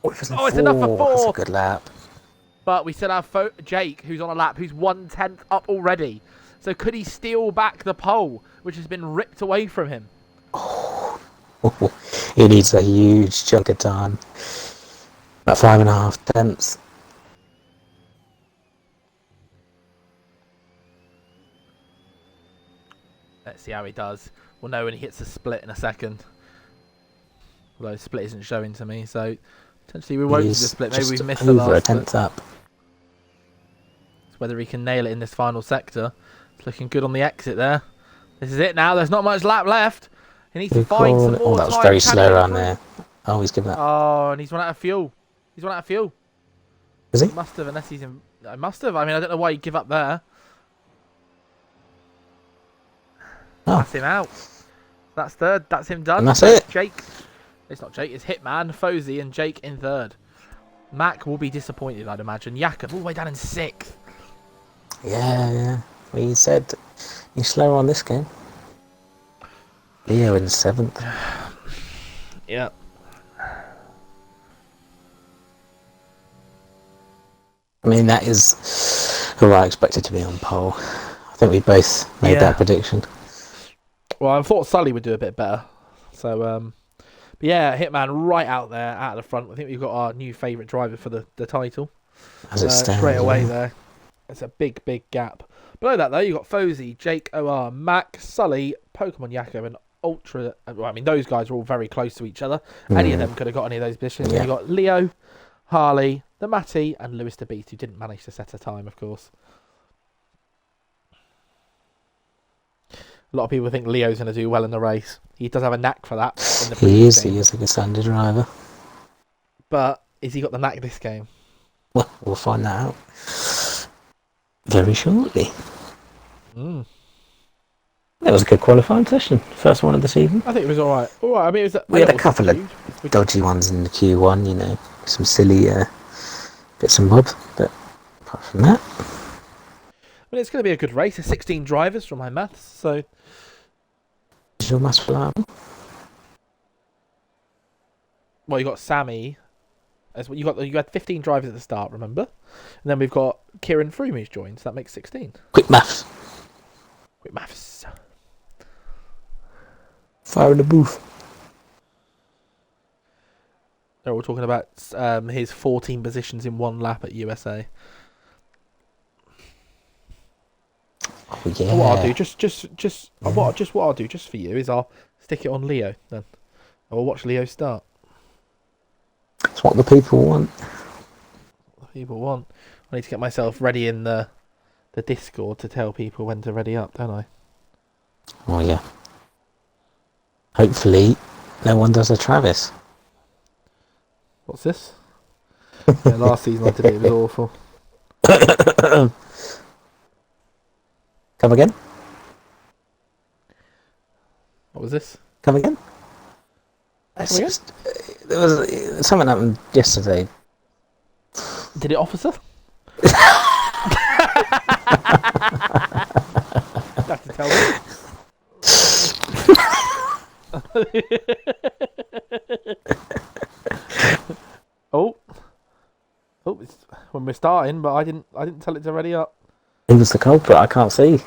Oh, it's enough for 4. That's a good lap. But we still have Jake, who's on a lap, who's 1/10 up already. So could he steal back the pole, which has been ripped away from him? Oh, he needs a huge chunk of time. About 5.5 tenths. Let's see how he does. We'll know when he hits the split in a second. Although the split isn't showing to me, so potentially we won't see the split. Maybe we missed the last over a split. tenth up. It's whether he can nail it in this final sector. It's looking good on the exit there. This is it now. There's not much lap left. He needs to find some more Oh, that was time. very Can slow he around improve? there. Oh, he's given that. Oh, and he's run out of fuel. He's run out of fuel. Is he? He must have, unless he's in. I must have. I mean, I don't know why he'd give up there. Oh. That's him out. That's third. That's him done. And that's it. Jake. It's not Jake. It's Hitman, Fosey, and Jake in third. Mac will be disappointed, I'd imagine. Jakob all the way down in 6th. Yeah. Well, he said he's slower on this game. Leo in 7th. Yeah. I mean, that is who I expected to be on pole. I think we both made that prediction. Well, I thought Sully would do a bit better. So, but yeah, Hitman right out there, out of the front. I think we've got our new favourite driver for the title. As it stands. Straight away there. It's a big, big gap. Below that, though, you've got Fosey, Jake OR, Mac, Sully, Pokemon Jakob, and Ultra. Well, I mean, those guys are all very close to each other. Any of them could have got any of those positions. Yeah. You've got Leo, Harley, the Matty, and Lewis the Beast, who didn't manage to set a time, of course. A lot of people think Leo's going to do well in the race. He does have a knack for that. In the He is games. a good Sunday driver. But is he got the knack this game? Well, we'll find that out very shortly. That was a good qualifying session. First one of the season. I think it was all right. All right. I mean, it was. We had a couple of dodgy ones in the Q1, you know, some silly bits and bobs. But apart from that, I mean, it's going to be a good race. There's 16 drivers from my maths, so. is your maths reliable? Well, you got Sammy. As well. You had 15 drivers at the start, remember? And then we've got Kieran Froome who's joined, so that makes 16. Quick maths. Quick maths. Fire in the booth. They're all talking about his 14 positions in one lap at USA. Oh But what I'll do, yeah. what I'll do just for you is I'll stick it on Leo then. I'll watch Leo start. That's what the people want. People want. I need to get myself ready in the Discord to tell people when to ready up, don't I? Oh yeah. Hopefully, no one does a Travis. What's this? Yeah, last season I did it. It was awful. Come again? What was this? Come again? Come again? There was something happened yesterday. Did it, officer? You have to tell me. oh, it's when we're starting, but I didn't tell it to ready up. Who was the culprit? I can't see.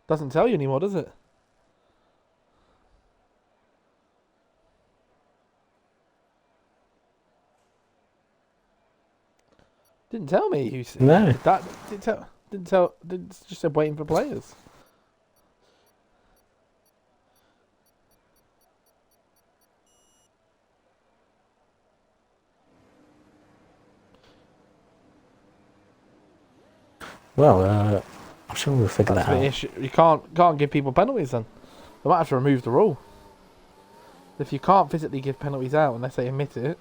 Doesn't tell you anymore, does it? Didn't tell me who's No. that. Didn't tell. Just said waiting for players. Well, I'm sure we'll figure That's that the out. issue. You can't give people penalties then. They might have to remove the rule. If you can't physically give penalties out unless they admit it,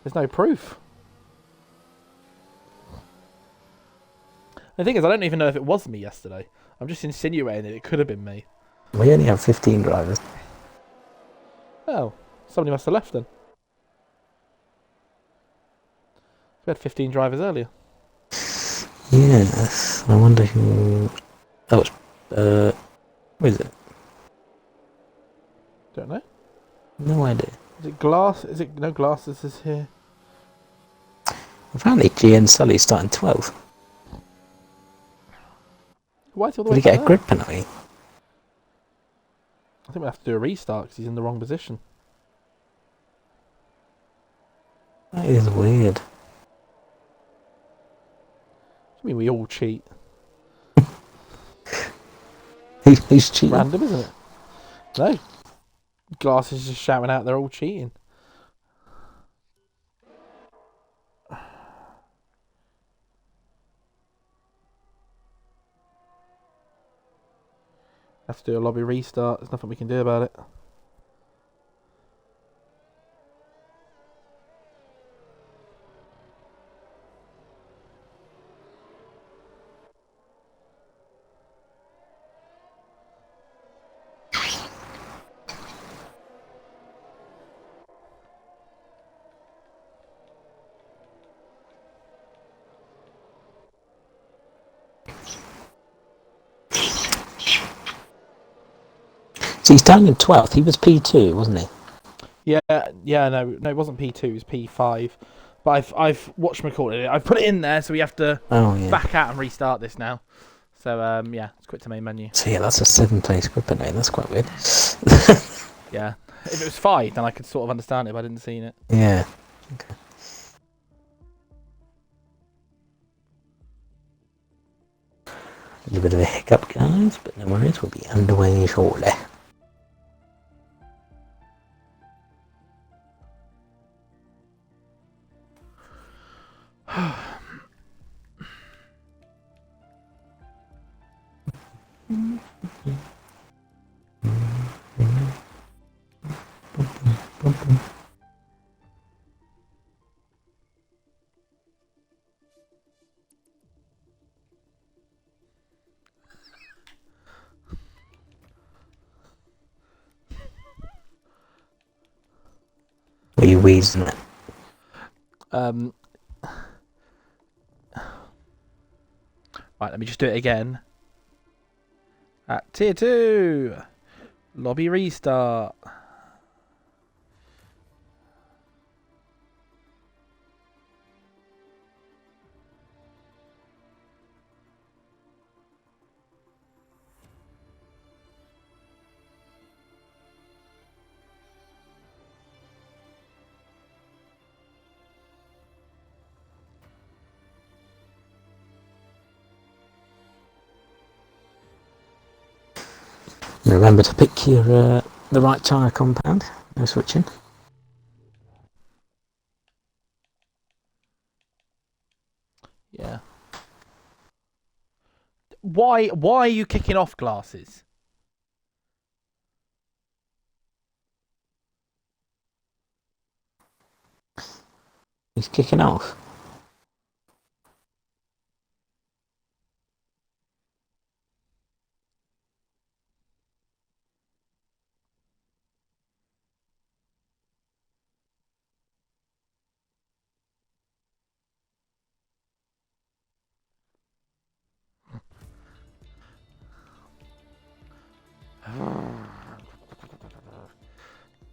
there's no proof. The thing is, I don't even know if it was me yesterday. I'm just insinuating that it could have been me. We only have 15 drivers. Oh, somebody must have left then. We had 15 drivers earlier. Yes. I wonder who. That was. Who is it? Don't know. No idea. Is it Glass? Is it no Glasses is here? Apparently, GN Sully's starting 12th. Why is he all the Did way he get back a there? grid penalty? I think we have to do a restart because he's in the wrong position. That is weird. I mean, we all cheat. Who's cheating? Random, isn't it? No. Glasses is just shouting out they're all cheating. Have to do a lobby restart. There's nothing we can do about it. So he's down in 12th. He was P2, wasn't he? Yeah, no, it wasn't P2, it was P5. But I've whatchamacallit it. I've put it in there, so we have to back out and restart this now. So yeah, let's quit to main menu. So yeah, that's a 7-place grid penalty. That's quite weird. Yeah, if it was 5, then I could sort of understand it, but I didn't see it. Yeah. Okay. A little bit of a hiccup, guys, but no worries. We'll be underway shortly. Are you wheezing it? Right, let me just do it again. At tier 2, lobby restart. Remember to pick your the right tyre compound. No switching. Yeah. Why are you kicking off glasses? He's kicking off.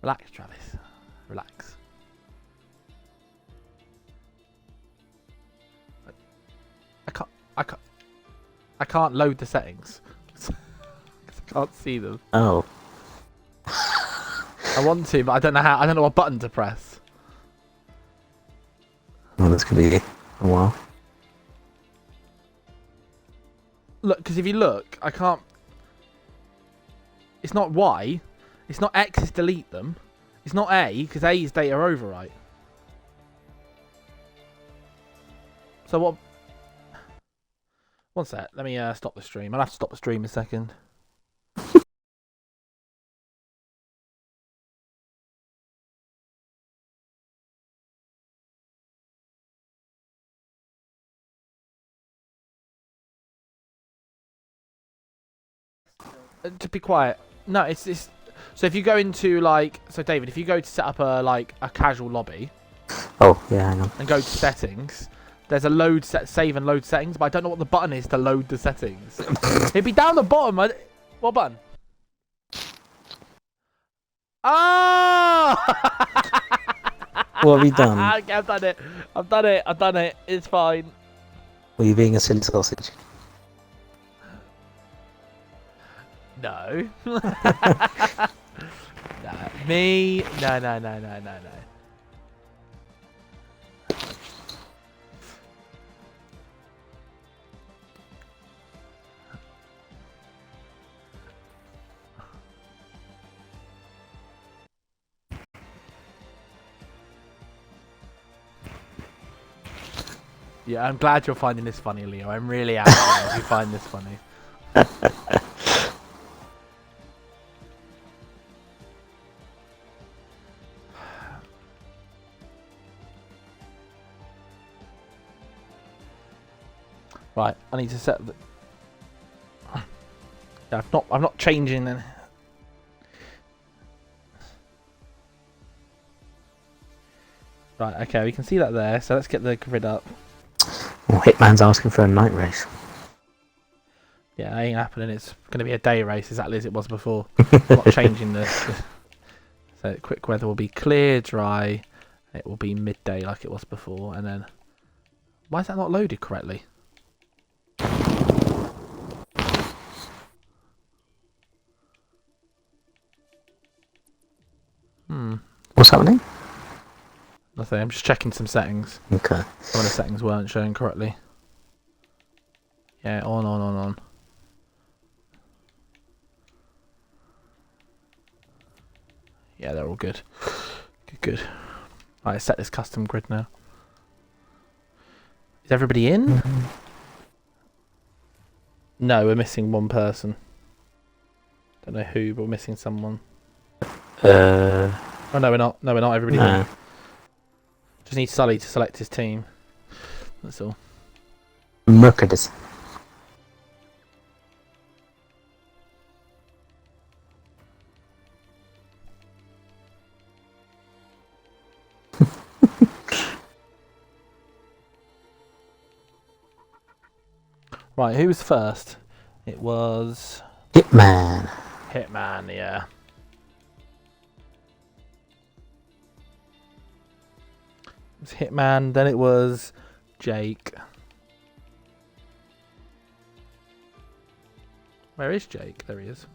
Relax, Travis. Relax. I can't load the settings. I can't see them. Oh. I want to, but I don't know how. I don't know what button to press. Well, this could be a while. Look, because if you look, I can't. It's not Y. It's not X is delete them. It's not A, because A is data overwrite. So what? One sec. Let me stop the stream. I'll have to stop the stream a second. To be quiet. No, it's this. So if you go into so David, if you go to set up a casual lobby. Oh yeah, hang on. And go to settings. There's a save and load settings, but I don't know what the button is to load the settings. It'd be down the bottom. What button? Oh! What have you done? Okay, I've done it. I've done it. It's fine. Were you being a silly sausage? No. No. Me? No. Yeah, I'm glad you're finding this funny, Leo. I'm really happy if you find this funny. Right, I need to set the. Yeah, I'm not changing then. Right, okay, we can see that there. So let's get the grid up. Well, Hitman's asking for a night race. Yeah, it ain't happening. It's going to be a day race, exactly as it was before. Not changing the. So quick weather will be clear, dry. It will be midday like it was before, and then. Why is that not loaded correctly? What's happening? Nothing. I'm just checking some settings. Okay. Some of the settings weren't showing correctly. Yeah, on. Yeah, they're all good. Good. Right, set this custom grid now. Is everybody in? No, we're missing one person. Don't know who, but we're missing someone. Oh no, we're not. No, we're not. Everybody's in. Just need Sully to select his team. That's all. Mercadis. Right, who was first? It was Hitman. Hitman, yeah. It was Hitman, then it was Jake. Where is Jake? There he is.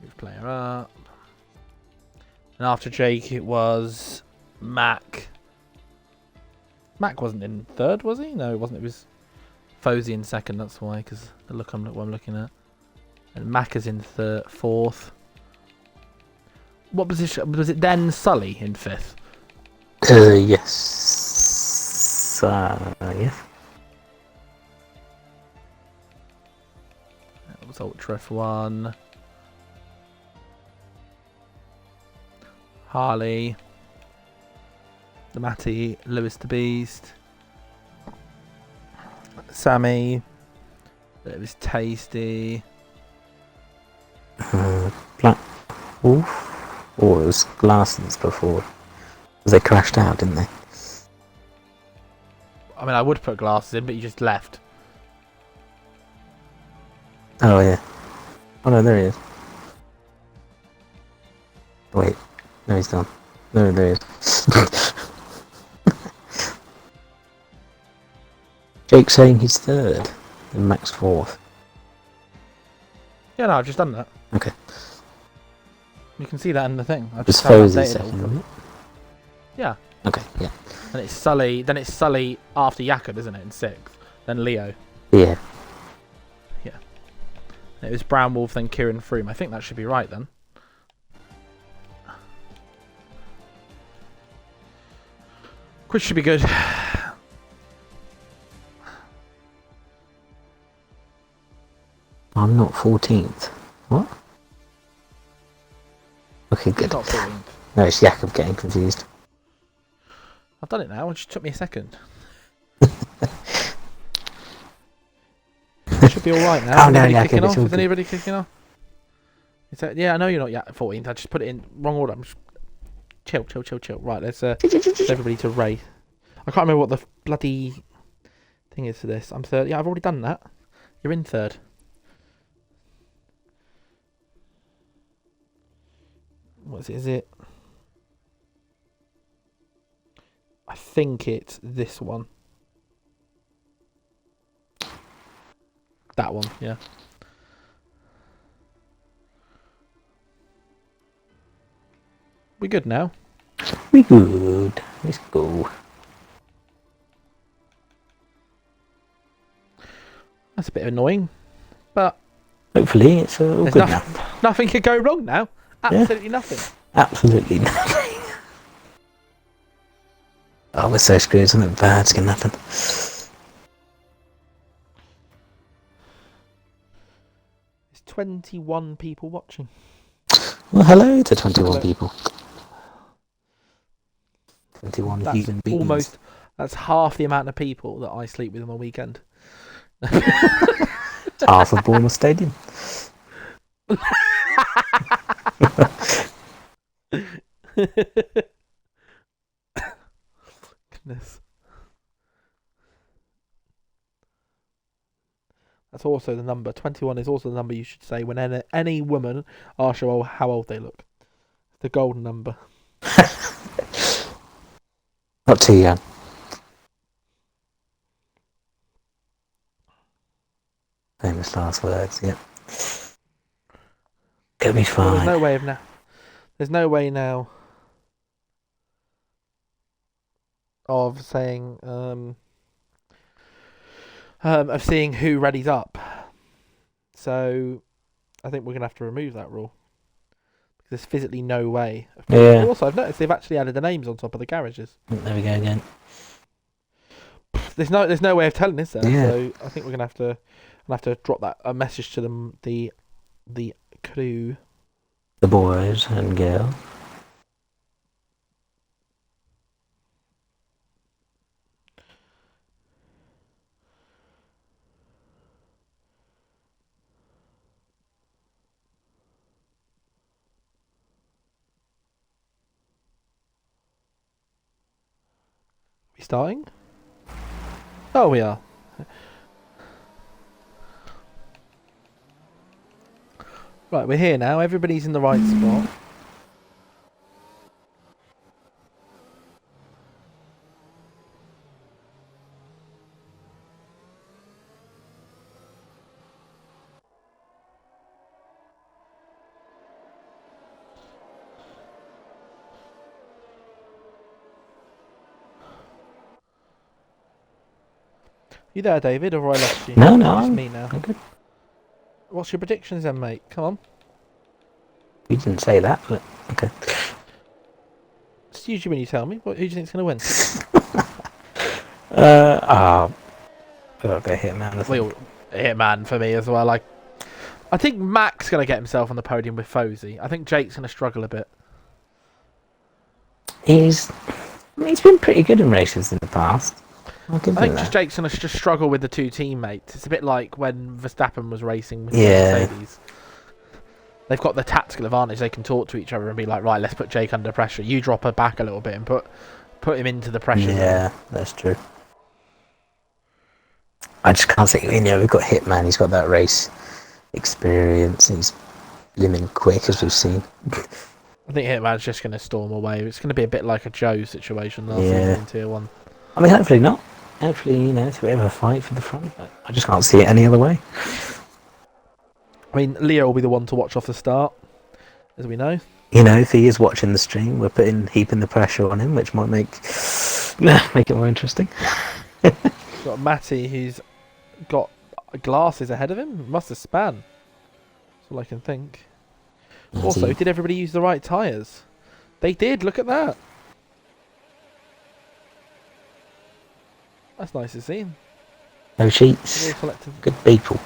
Move player up. And after Jake, it was Mac. Mac wasn't in third, was he? No, it wasn't. It was Fozy in second. That's why, because the look what I'm looking at. And Macca's in fourth. What position was it then? Sully in fifth. Yes. Yes. That was Ultra F1. Harley. The Matty. Lewis the Beast. Sammy. It was Tasty. Black Wolf. Or it was Glassons before. They crashed out, didn't they? I mean, I would put Glasses in, but you just left. Oh, yeah. Oh, no, there he is. Wait. No, he's gone. No, there he is. Jake's saying he's third. And Max fourth. Yeah, no, I've just done that. Okay. You can see that in the thing. I've Just just haven't Fozzie updated it second, all. isn't it? Yeah. Okay, yeah. And it's Sully. Then it's Sully after Jakob, isn't it? In sixth. Then Leo. Yeah. And it was Brown Wolf, then Kieran Froome. I think that should be right then. Which should be good. I'm not 14th. What? Okay, good. Not 14th. No, it's Jakob getting confused. I've done it now. It just took me a second. Should be all right now. Oh, no, Anybody Jakob, kicking it's off? all Is good. anybody kicking off? Is that, yeah, I know you're not 14th. I just put it in wrong order. I'm just chill. Right, let's everybody to race. I can't remember what the bloody thing is for this. I'm third. Yeah, I've already done that. You're in third. What is it? Is it? I think it's this one. That one, yeah. We good now? We good. Let's go. That's a bit annoying, but Hopefully it's all there's good now. nothing could go wrong now. Absolutely nothing. Absolutely nothing. Oh, we're so screwed. Something bad's gonna happen. There's 21 people watching. Well, hello to 21 people. 21 That's human beings. that's half the amount of people that I sleep with on a weekend. Half of Bournemouth Stadium. Goodness. That's also the number. 21 is also the number you should say when any woman asks you how old they look. The golden number. Not too young. Famous last words, yep. It'll be Well, fine. there's no way of now. There's no way now of saying of seeing who readies up. So I think we're gonna have to remove that rule. There's physically no way. Yeah. Also, I've noticed they've actually added the names on top of the garages. There we go again. There's no way of telling this there. Yeah. So I think we're gonna have to drop that a message to them, the crew. The boys and girls. We starting? Oh, we are. Right, we're here now. Everybody's in the right spot. You there, David, or have I lost you? No, It's no. just me now. I'm good. What's your predictions then, mate? Come on. You didn't say that, but okay. It's usually when you tell me. Who do you think's going to win? I'll go Hitman. Hitman for me as well. I think Mac's going to get himself on the podium with Fozy. I think Jake's going to struggle a bit. He's been pretty good in races in the past. I think just Jake's going to just struggle with the two teammates. It's a bit like when Verstappen was racing with Mercedes. They've got the tactical advantage. They can talk to each other and be like, right, let's put Jake under pressure. You drop her back a little bit and put him into the pressure. Yeah, that's true. I just can't think. We've got Hitman. He's got that race experience. He's blimmin' quick, as we've seen. I think Hitman's just going to storm away. It's going to be a bit like a Joe situation last season in Tier 1. I mean, hopefully not. Hopefully, it's a bit of a fight for the front. But I just can't see it any other way. I mean, Leo will be the one to watch off the start, as we know. If he is watching the stream, we're heaping the pressure on him, which might make it more interesting. Got Matty, who's got glasses ahead of him. Must have span. That's all I can think. Also, did everybody use the right tyres? They did. Look at that. That's nice to see. No cheats. Good people.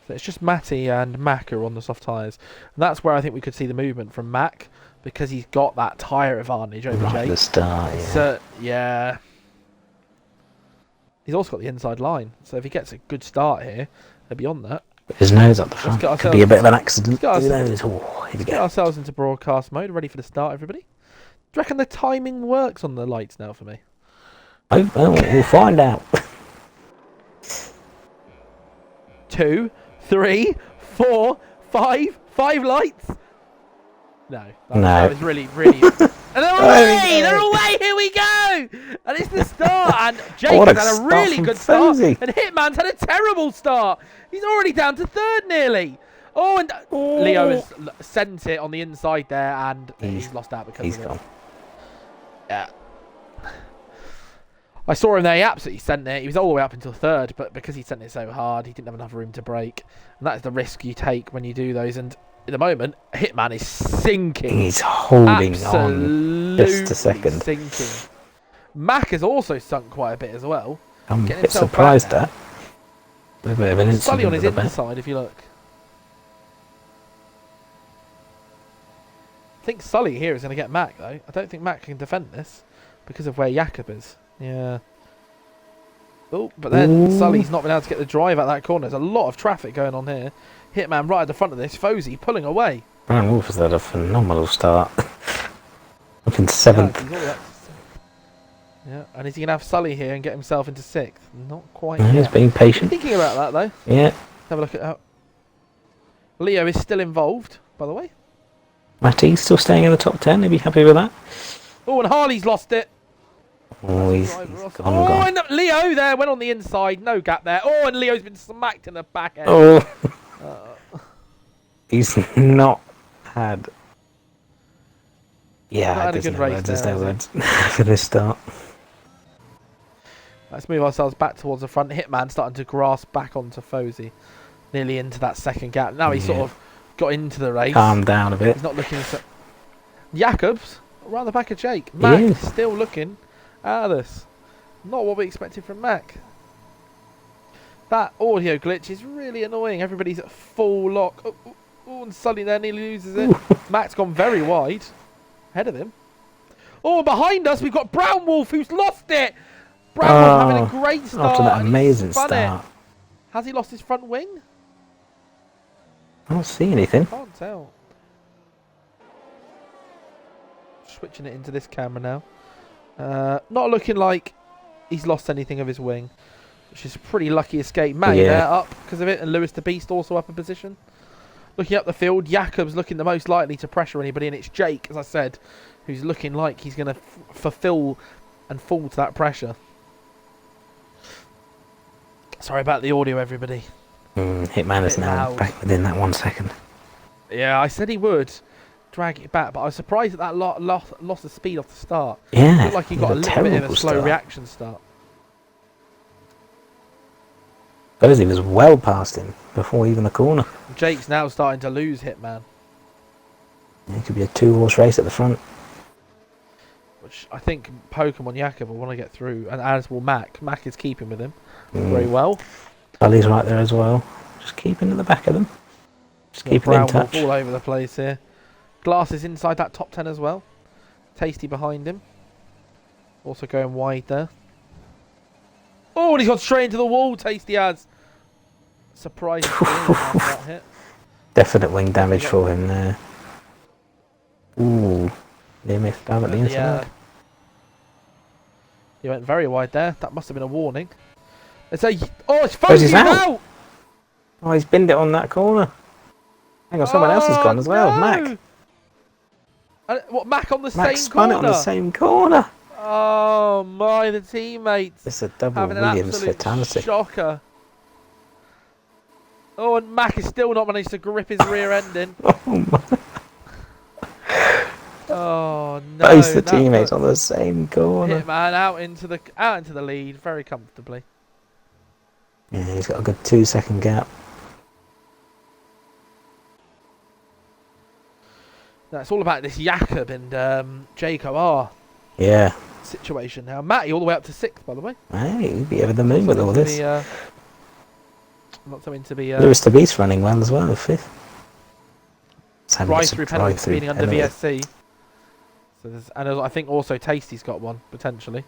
So it's just Matty and Mac are on the soft tyres. And that's where I think we could see the movement from Mac, because he's got that tyre advantage over Jake. At the start, yeah. So, yeah. He's also got the inside line. So if he gets a good start here, they'll be on that. But his nose up the front could be a bit of an accident. Here we get ourselves into broadcast mode, ready for the start, everybody. Do you reckon the timing works on the lights now for me? Oh, well, we'll find out. 2, 3, 4, 5 lights. No, that was really. And they're away! They're away! Here we go! And it's the start. And Jake has had a really good start. And Hitman's had a terrible start. He's already down to third nearly. Oh, and Leo has sent it on the inside there, and he's lost out because he's of it. gone. Yeah. I saw him there. He absolutely sent it. He was all the way up until third, but because he sent it so hard, he didn't have enough room to brake. And that is the risk you take when you do those. And at the moment, Hitman is sinking. He's holding on just a second. Sinking. Mac has also sunk quite a bit as well. I'm a bit surprised at. A bit of an Sully on his inside, if you look. I think Sully here is going to get Mac, though. I don't think Mac can defend this because of where Jakob is. Yeah. Oh, but then Sully's not been able to get the drive out that corner. There's a lot of traffic going on here. Hitman right at the front of this. Fozy pulling away. Brian Wolf has had a phenomenal start. Up in 7th. Yeah, and is he going to have Sully here and get himself into 6th? Not quite yet. He's being patient. Thinking about that, though. Yeah. Have a look at how... Leo is still involved, by the way. Matty's still staying in the top 10. Are you happy with that? Oh, and Harley's lost it. Oh, he's gone. And Leo there went on the inside. No gap there. Oh, and Leo's been smacked in the back end. Oh. He's not had... Yeah, there's no words for this start. Let's move ourselves back towards the front. Hitman starting to grasp back onto Fozy. Nearly into that second gap. Now he's sort of got into the race. Calm down a bit. He's not looking so... Jakobs around the back of Jake. Mac still looking out of this. Not what we expected from Mac. That audio glitch is really annoying. Everybody's at full lock. Oh, and Sully there nearly loses it. Mac's gone very wide. Ahead of him. Oh, behind us we've got Brown Wolf who's lost it. Brown Wolf having a great start. After that amazing start. Has he lost his front wing? I don't see anything. Can't tell. Switching it into this camera now. Not looking like he's lost anything of his wing, which is a pretty lucky escape. Matty there up because of it, and Lewis the Beast also up in position. Looking up the field, Jakob's looking the most likely to pressure anybody, and it's Jake, as I said, who's looking like he's going to fulfill and fall to that pressure. Sorry about the audio, everybody. Hitman is now back within that 1 second. Yeah, I said he would drag it back, but I was surprised at that loss of speed off the start. Yeah, it looked like he got a little bit of a slow reaction start. Posey was well past him before even the corner. Jake's now starting to lose Hitman. It could be a 2-horse race at the front. Which I think Pokemon Jakob will want to get through, and as will Mac. Mac is keeping with him very well. Tully's right there as well. Just keeping at the back of them. Just keeping in touch. All over the place here. Glass is inside that top 10 as well. Tasty behind him. Also going wide there. Oh, and he's gone straight into the wall. Tasty has. Surprising that hit. Definite wing damage for him there. Ooh. Near missed down at the inside. He went very wide there. That must have been a warning. It's Fozie's out! Oh, he's binned it on that corner. Hang on, someone else has gone as well. No! Mac. What, Mac on the Mac same spun corner? it on the same corner. Oh my, the teammates. It's a double having Williams an absolute fatality. shocker. Oh, and Mac has still not managed to grip his rear end in. Oh my. Oh no! Both the teammates on the same corner. Hitman out into the lead very comfortably. Yeah, he's got a good 2-second gap. That's all about this Jakob and Jaco R. Yeah. Situation now. Matty all the way up to 6th, by the way. Hey, he'd be over the moon with all this. Not something to be. Lewis the Beast running well as well, 5th. Drive-through penalty speeding under VSC. So and I think also Tasty's got one potentially.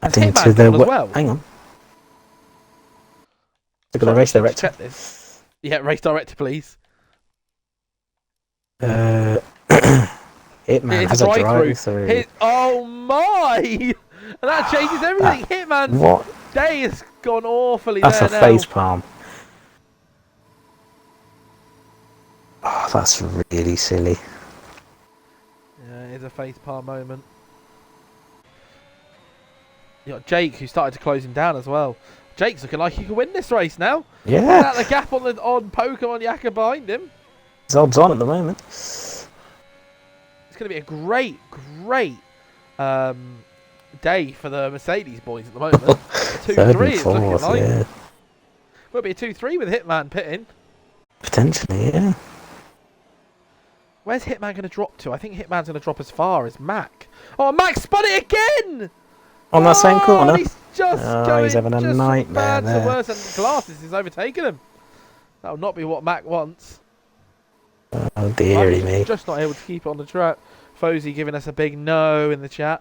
Add into the as well. Hang on. They've got a race director. Check this. Yeah, race director, please. Hitman has a drive-through. Oh my! And that changes everything. Hitman's day has gone awfully. That's there a now. face palm. Oh, that's really silly. Yeah, it is a face palm moment. You got Jake, who started to close him down as well. Jake's looking like he could win this race now. Yeah. Out the gap on Pokemon Jakob behind him. His odds on at the moment. It's going to be a great day for the Mercedes boys at the moment. 2-3 is looking like. Yeah. Will be a 2-3 with Hitman pitting. Potentially, yeah. Where's Hitman going to drop to? I think Hitman's going to drop as far as Mac. Oh, Mac spun it again! On that same corner. He's just going he's having a nightmare bad there. to worse, and Glasses is overtaking him. That will not be what Mac wants. Oh dearie me. Just not able to keep it on the track. Fozy giving us a big no in the chat.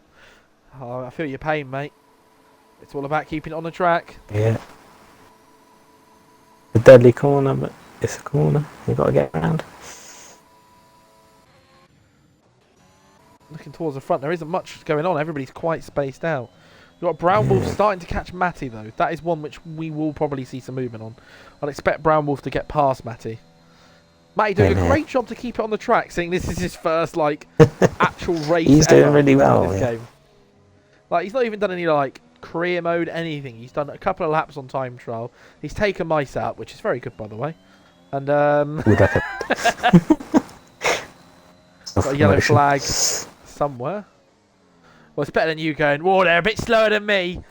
Oh, I feel your pain, mate. It's all about keeping it on the track. Yeah. The deadly corner, but it's a corner. You've got to get around. Looking towards the front, there isn't much going on. Everybody's quite spaced out. You've got Brown Wolf starting to catch Matty, though. That is one which we will probably see some movement on. I'd expect Brown Wolf to get past Matty. Matty doing a great job to keep it on the track, seeing this is his first, actual race He's doing really well in this game. He's not even done any, career mode, anything. He's done a couple of laps on time trial. He's taken mice out, which is very good, by the way. And, got a yellow flag somewhere. Well, it's better than you going, whoa, they're a bit slower than me.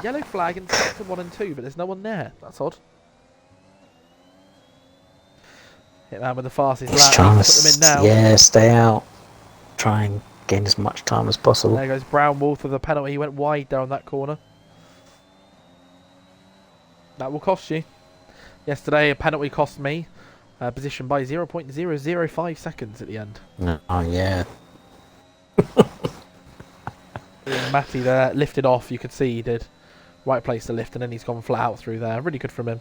Yellow flag in sector 1 and 2, but there's no one there. That's odd. Hitman with the fastest lap. Trying Put them in now. Yeah, stay out. Try and gain as much time as possible. There goes Brown Wolf with the penalty. He went wide there on that corner. That will cost you. Yesterday, a penalty cost me. Position by 0.005 seconds at the end. Oh, yeah. Matty there, lifted off. You could see he did. Right place to lift, and then he's gone flat out through there. Really good from him.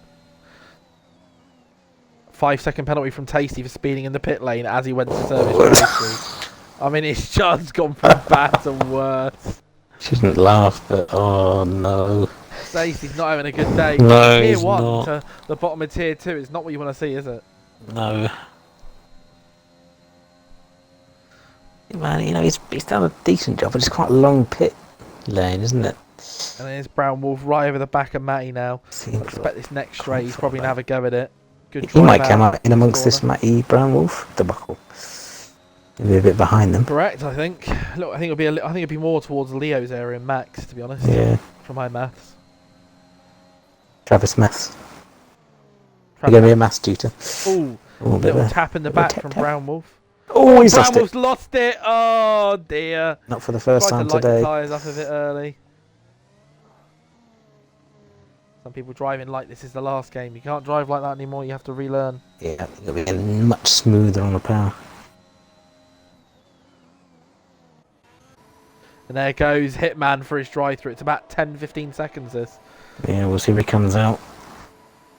5-second penalty from Tasty for speeding in the pit lane as he went to service. I mean, it's just gone from bad to worse. Shouldn't laugh, but oh no. Tasty's not having a good day. No, Tier he's 1 not. to the bottom of Tier 2 is not what you want to see, is it? No. Man, he's done a decent job, but it's quite a long pit lane, isn't it? And there's Brown Wolf right over the back of Matty now. I expect this next straight he's probably going to have a go at it. Good he might come out in amongst this Matty Brown Wolf debacle. He'll be a bit behind them. Correct, I think. Look, I think it'll be more towards Leo's area and Max, to be honest. Yeah. From my maths. Travis Maths. You're going to be a maths tutor. Ooh, Oh, little tap in the back from Brown Wolf. Oh, he's Brown lost it. Wolf's lost it. Oh dear. Not for the first Tried time to light today. the tyres up a bit early. Some people driving like this is the last game. You can't drive like that anymore. You have to relearn. Yeah, you'll be getting much smoother on the power. And there goes Hitman for his drive-through. It's about 10-15 seconds this. Yeah, we'll see if he comes out.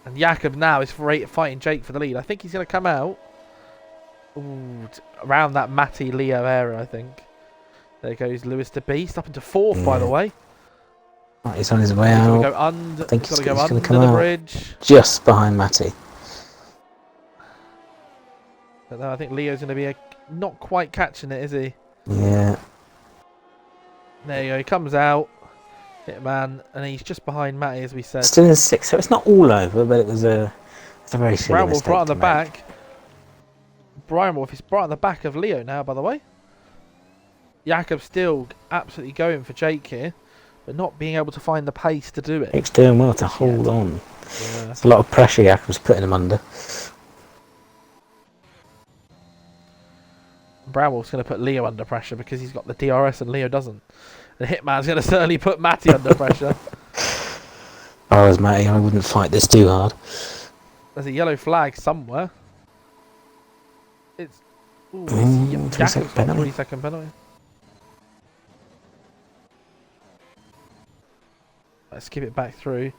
And Jakob now is fighting Jake for the lead. I think he's going to come out. Ooh, around that Matty Leo area, I think. There goes Lewis the Beast up into fourth, by the way. Right, he's on his way He's out. going to go under, I think he's go going to under come the out bridge. just behind Matty. But no, I think Leo's going to be not quite catching it, is he? Yeah. There you go. He comes out. Hitman, and he's just behind Matty, as we said. Still in sixth, so it's not all over, but it's a very silly Brown Wolf mistake right on to the make. back. Brian Wolf is right on the back of Leo now, by the way. Jakob still absolutely going for Jake here, but not being able to find the pace to do it. Jake's doing well to hold on. Yeah. There's a lot of pressure Jakob's putting him under. Brown Wolf's going to put Leo under pressure because he's got the DRS and Leo doesn't. And Hitman's going to certainly put Matty under pressure. If I was Matty, I wouldn't fight this too hard. There's a yellow flag somewhere. It's... Ooh, Ooh, it's 3 Jakob's second got penalty. 3-second penalty. Let's skip it back through.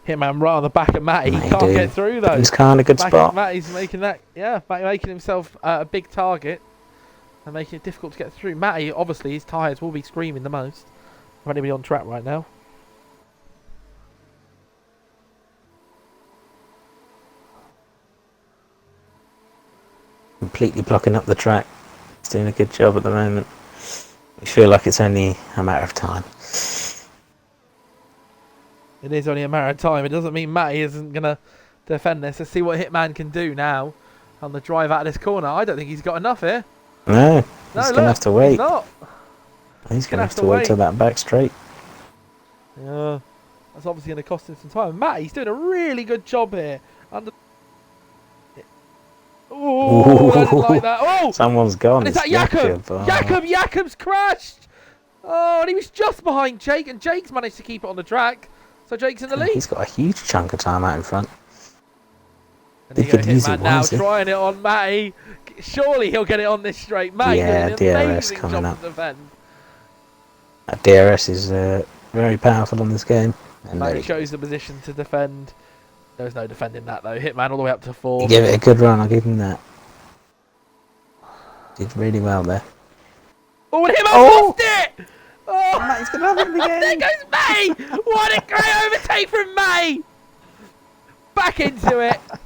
Hitman right on the back of Matty. He can't get through though. He's kind of good Back spot. Matty's making that, making himself a big target and making it difficult to get through. Matty, obviously, his tyres will be screaming the most of anybody on track right now. Completely blocking up the track. He's doing a good job at the moment. We feel like it's only a matter of time. It is only a matter of time. It doesn't mean Matty isn't going to defend this. Let's see what Hitman can do now on the drive out of this corner. I don't think he's got enough here. No, he's going to have to wait. He's not. He's going to have to wait till that back straight. Yeah, that's obviously going to cost him some time. Matty's doing a really good job here. Oh, I didn't like that. Oh, someone's gone. and is that Jakob? Jakob's crashed. Oh, and he was just behind Jake, and Jake's managed to keep it on the track. So Jake's in the lead. He's got a huge chunk of time out in front. And he could use it now, trying it on Matty. Surely he'll get it on this straight. Matty doing an amazing job to defend. That DRS is very powerful on this game. And Matty shows the position to defend. There's no defending that though. Hitman all the way up to 4. He gave it a good run, I'll give him that. Did really well there. Oh, and Hitman lost it! Oh, Matty's going to have it again. There goes Matty! What a great overtake from Matty! Back into it. I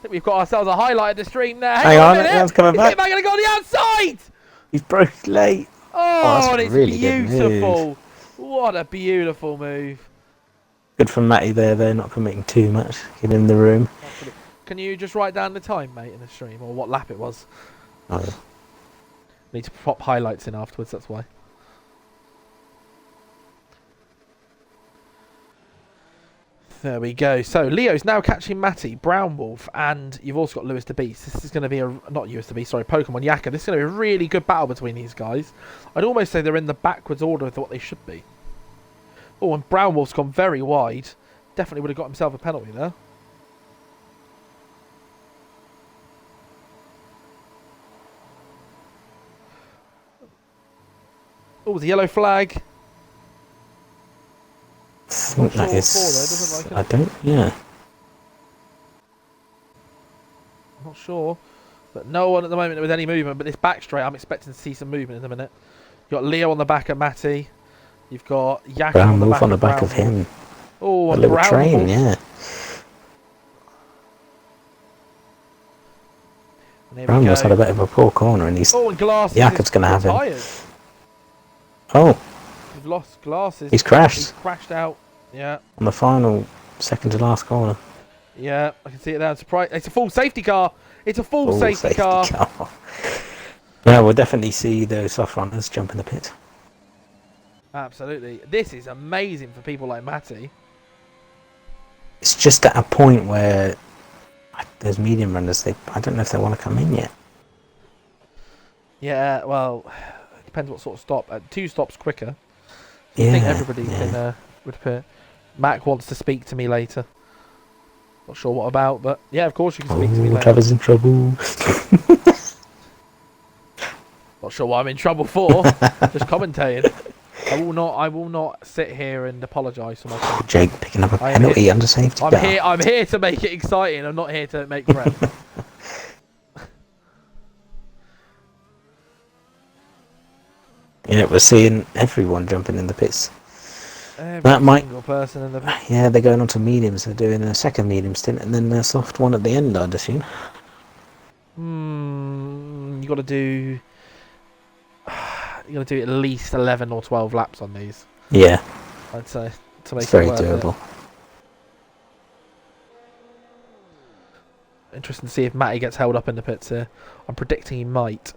think we've got ourselves a highlight of the stream there. Hang on, Hitman's coming back. Hitman going to go on the outside! He's broke late. Oh, and it's really good beautiful. move. What a beautiful move. Good from Matty there, not committing too much. Get in the room. Can you just write down the time, mate, in the stream, or what lap it was? Oh, yeah. Need to pop highlights in afterwards, that's why. There we go. So Leo's now catching Matty, Brown Wolf, and you've also got Lewis the Beast. This is going to be not Lewis the Beast, sorry, Pokemon Jakob. This is going to be a really good battle between these guys. I'd almost say they're in the backwards order of what they should be. Oh, and Brown Wolf's gone very wide. Definitely would have got himself a penalty there. Oh, the yellow flag. I think that is... I don't... Yeah. I'm not sure. But no one at the moment with any movement. But this back straight, I'm expecting to see some movement in a minute. You've got Leo on the back of Matty. You've got Jakob on the back of him. Oh, a little train, yeah. Brown must had a bit of a poor corner, and he's... Oh, and Glasses. Jakob's going to have tired. him. Oh. We've lost Glasses. He's crashed. He's crashed out. Yeah. On the final second to last corner. Yeah, I can see it there. I'm surprised. It's a full safety car. It's a full safety car. Yeah, we'll definitely see those soft runners jump in the pit. Absolutely. This is amazing for people like Matty. It's just at a point where those medium runners, I don't know if they want to come in yet. Yeah, well, it depends what sort of stop. 2 stops quicker. So you Yeah, think everybody yeah. would appear. Mac wants to speak to me later. Not sure what about, but yeah, of course you can speak to me Oh, later. Trevor's in trouble. Not sure what I'm in trouble for. Just commentating. I will not sit here and apologise for my commentating. Jake picking up a I am here. penalty under safety car. I'm here to make it exciting. I'm not here to make friends. Yeah, we're seeing everyone jumping in the pits. Every single person in the pit. Yeah, they're going on to mediums. They're doing a second medium stint and then a soft one at the end, I'd assume. You got to do. You got to do at least 11 or 12 laps on these. Yeah, I'd say to make it's very it worth doable. It. Interesting to see if Matty gets held up in the pits here. I'm predicting he might.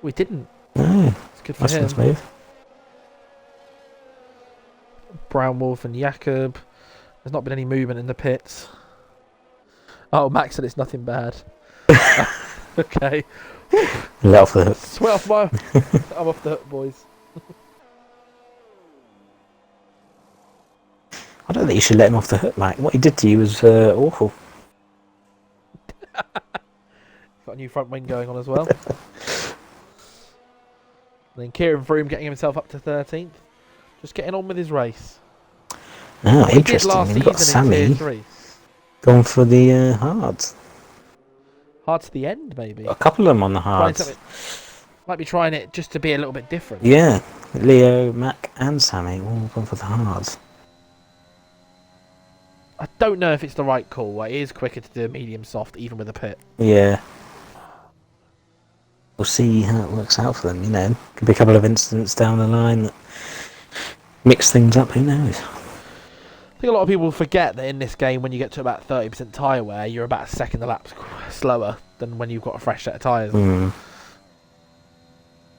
We didn't. No, It's good for him. nice move. Brown Wolf and Jakob. There's not been any movement in the pits. Oh, Max said it's nothing bad. Okay. Let off the hook. Sweat off my... I'm off the hook, boys. I don't think you should let him off the hook, Mike. What he did to you was awful. Got a new front wing going on as well. And then Kieran Froome getting himself up to 13th. Just getting on with his race. Oh, He did interesting. last You've got season in Tier Sammy 3. going for the hards. Hard to the end, maybe. A couple of them on the hards. Might be trying it just to be a little bit different. Yeah, Leo, Mac and Sammy all gone for the hards. I don't know if it's the right call. It is quicker to do a medium soft, even with a pit. Yeah. We'll see how it works out for them, you know. Could be a couple of incidents down the line that mix things up, who knows? I think a lot of people forget that in this game, when you get to about 30% tyre wear, you're about a second a lap slower than when you've got a fresh set of tyres. Mm.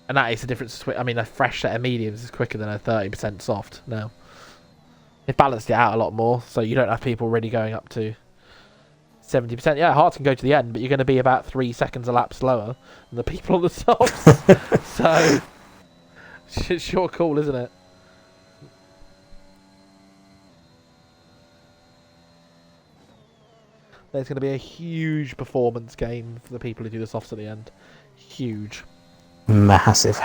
And that is the difference. I mean, a fresh set of mediums is quicker than a 30% soft now. They've balanced it out a lot more, so you don't have people really going up to 70%. Yeah, hard can go to the end, but you're going to be about 3 seconds a lap slower than the people on the softs. So, it's sure cool, isn't it? There's going to be a huge performance gain for the people who do the softs at the end. Huge. Massive.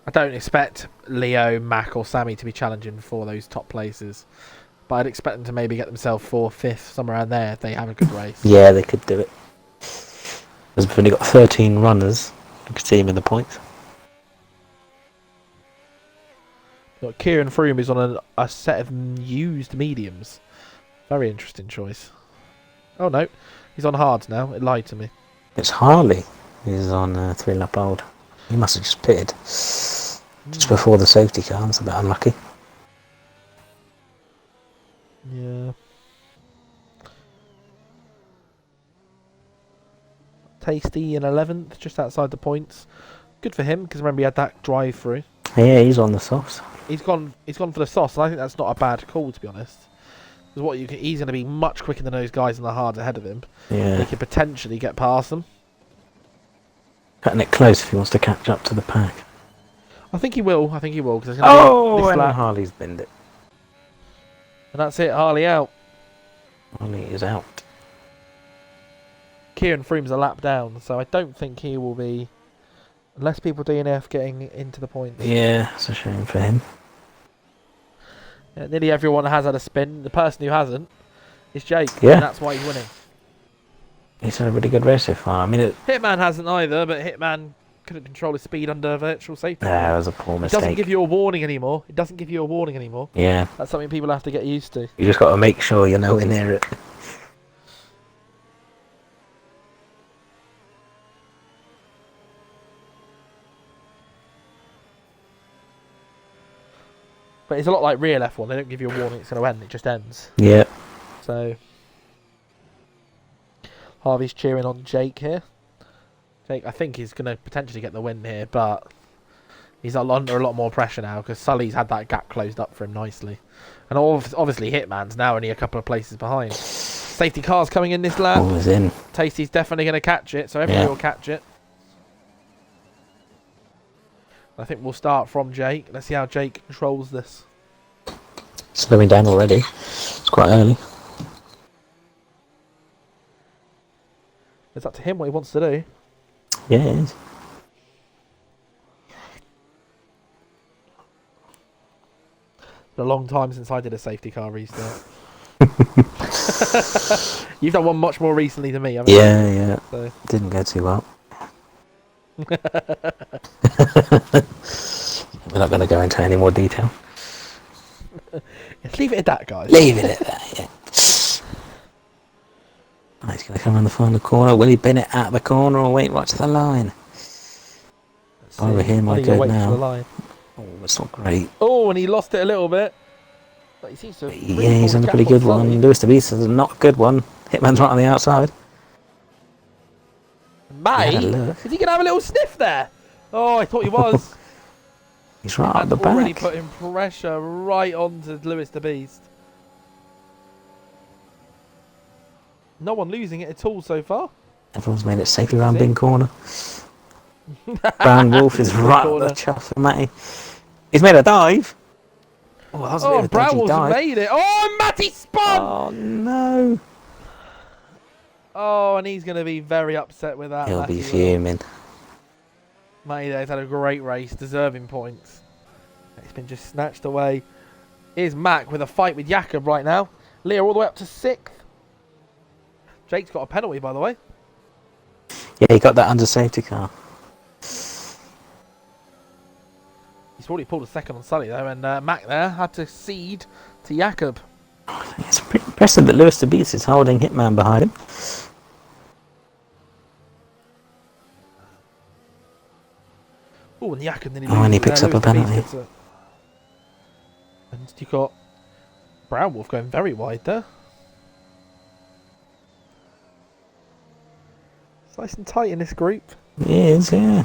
I don't expect Leo, Mac or Sammy to be challenging for those top places. But I'd expect them to maybe get themselves 4th, 5th, somewhere around there if they have a good race. Yeah, they could do it. We've only got 13 runners. You could see him in the points. Look, Kieran Froome is on a set of used mediums. Very interesting choice. Oh no, he's on hards now. It lied to me. It's Harley. He's on 3-lap old. He must have just pitted just before the safety car. That's a bit unlucky. Yeah. Tasty in 11th, just outside the points. Good for him, because remember he had that drive through. Yeah, he's on the softs. He's gone for the sauce, and I think that's not a bad call, to be honest. Because he's going to be much quicker than those guys in the hards ahead of him. Yeah. He could potentially get past them. Cutting it close if he wants to catch up to the pack. I think he will. Because there's going to be Oh, this and lap. Harley's binned it. And that's it. Harley out. Harley is out. Kieran Froome's a lap down, so I don't think he will be. Unless people DNF getting into the points. Yeah, it's a shame for him. Yeah, nearly everyone has had a spin. The person who hasn't is Jake. Yeah. And that's why he's winning. He's had a really good race so far. I mean, Hitman hasn't either, but Hitman couldn't control his speed under virtual safety. that was a poor It mistake. doesn't give you a warning anymore. Yeah, That's something people have to get used to. you just got to make sure you're nowhere near it. But it's a lot like real F1. They don't give you a warning it's going to end. It just ends. Yeah. So Harvey's cheering on Jake here. Jake, I think he's going to potentially get the win here, but He's under a lot more pressure now because Sully's had that gap closed up for him nicely. And obviously Hitman's now only a couple of places behind. Safety car's coming in this lap. Always in. Tasty's definitely going to catch it, so everybody will catch it. I think we'll start from Jake. Let's see how Jake controls this. Slowing down already. It's quite early. It's up to him what he wants to do. Yeah, it is. It's been a long time since I did a safety car restart. You've done one much more recently than me, haven't you? Yeah. So. Didn't go too well. We're not going to go into any more detail. Leave it at that, guys. Leave it at that, yeah. Oh, he's going to come around the final corner. Will he bin it at the corner or wait right to the line? Over here might go now. Oh, that's not great. Oh, and he lost it a little bit. But he seems to have he's on a pretty good one. F1ABEEZ is not a good one. Hitman's right on the outside. Mate, is he going to have a little sniff there? Oh, I thought he was. He's right at the back. Already putting pressure right onto F1ABEEZ. No one losing it at all so far. Everyone's made it safely around bin corner. Brown Wolf is right at the chuff, Matty. He's made a dive. Oh, that was a bit of a Brown Wolf's dive. made it. Oh, Matty spun! Oh, no. Oh, and he's going to be very upset with that. He'll be fuming. Matty there's had a great race, deserving points. It's been just snatched away. Here's Mac with a fight with Jakob right now. Leo all the way up to 6th. Jake's got a penalty, by the way. Yeah, he got that under safety car. He's already pulled a second on Sully, though, and Mac there had to cede to Jakob. It's pretty impressive that F1ABEEZ is holding Hitman behind him. Oh, and Jakob nearly and he picks up a penalty. And you got Brown Wolf going very wide there. It's nice and tight in this group. It is, yeah.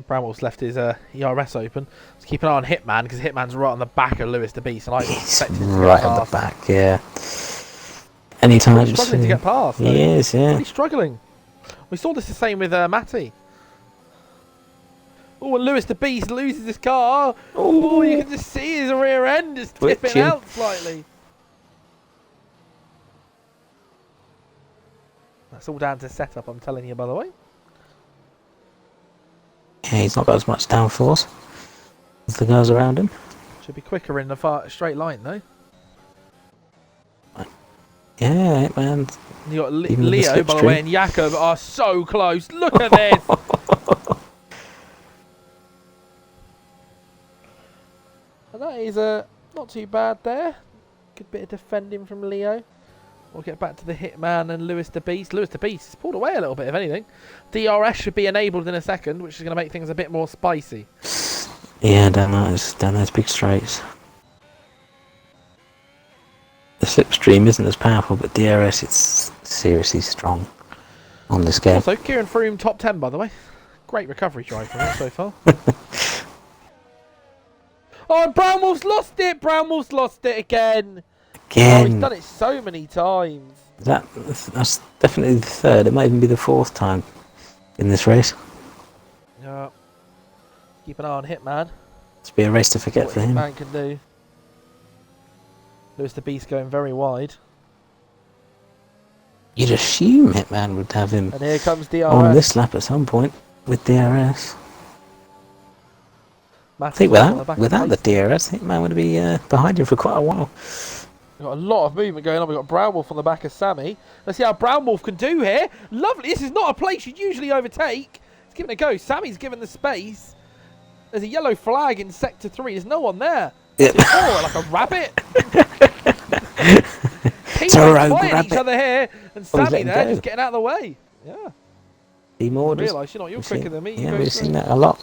Brown Wolf's left his ERS open. Let's keep an eye on Hitman because Hitman's right on the back of F1ABEEZ, and I expect him to right on the back, yeah. Anytime. He's struggling to get past. He is, yeah. He's struggling. We saw this the same with Matty. Oh, and F1ABEEZ loses his car. Oh, you can just see his rear end just tipping out slightly. That's all down to setup, I'm telling you, by the way. Yeah, he's not got as much downforce as the guys around him. Should be quicker in the straight line, though. Yeah, man. You got Leo, by the way, and Jakob are so close. Look at this. And that is not too bad there. Good bit of defending from Leo. We'll get back to the Hitman and F1ABEEZ. F1ABEEZ has pulled away a little bit, if anything. DRS should be enabled in a second, which is going to make things a bit more spicy. Yeah, down those big straights. The slipstream isn't as powerful, but DRS it's seriously strong on this game. Also, Kieran Froome top 10, by the way. Great recovery drive from him so far. Oh, Brown Wolf's lost it! Brown Wolf's lost it again! Oh, he's done it so many times. That's definitely the third. It might even be the fourth time in this race. Yeah. Keep an eye on Hitman. It's be a race to forget for him. Hitman can do. F1ABEEZ going very wide. You'd assume Hitman would have him and here comes DRS. On this lap at some point with DRS. I think without the DRS, Hitman would be behind him for quite a while. We've got a lot of movement going on. We've got Brown Wolf on the back of Sammy. Let's see how Brown Wolf can do here. Lovely. This is not a place you'd usually overtake. Let's give it a go. Sammy's given the space. There's a yellow flag in Sector 3. There's no one there. Yep. Oh, like a rabbit. It's a rogue rabbit. Each other here. And Sammy there just getting out of the way. Yeah. I realise you're quicker than me. Yeah, we've seen that a lot.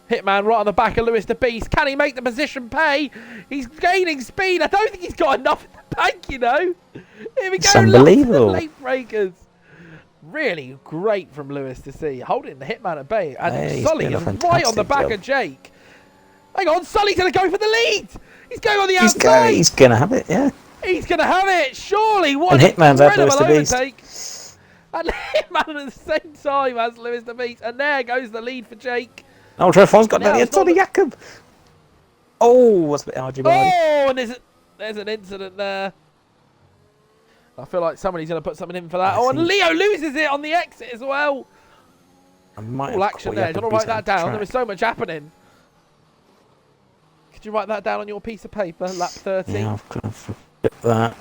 Hitman right on the back of Lewis the Beast. Can he make the position pay? He's gaining speed. I don't think he's got enough in the bank, you know. Here we It's go. unbelievable. Lots of late breakers. Really great from Lewis to see. Holding the Hitman at bay. And Hey, Sully he's is doing a right on the back fantastic of Jake. Hang on, Sully's going to go for the lead. He's going on the He's outside. he's gonna have it, yeah. He's going to have it. Surely. What And an Hitman's after Lewis incredible the Beast. overtake. And Hitman at the same time as Lewis the Beast. And there goes the lead for Jake. Ultra F1's got Now down the it's inside not of Jakob. Oh, what's a bit argy-bargy. Oh, and there's an incident there. I feel like somebody's going to put something in for that. Oh, and Leo loses it on the exit as well. I might All have action caught there. Do you Jakob want to write beat that down? track. There was so much happening. Could you write that down on your piece of paper? Lap 13. Yeah, I've got to forget that.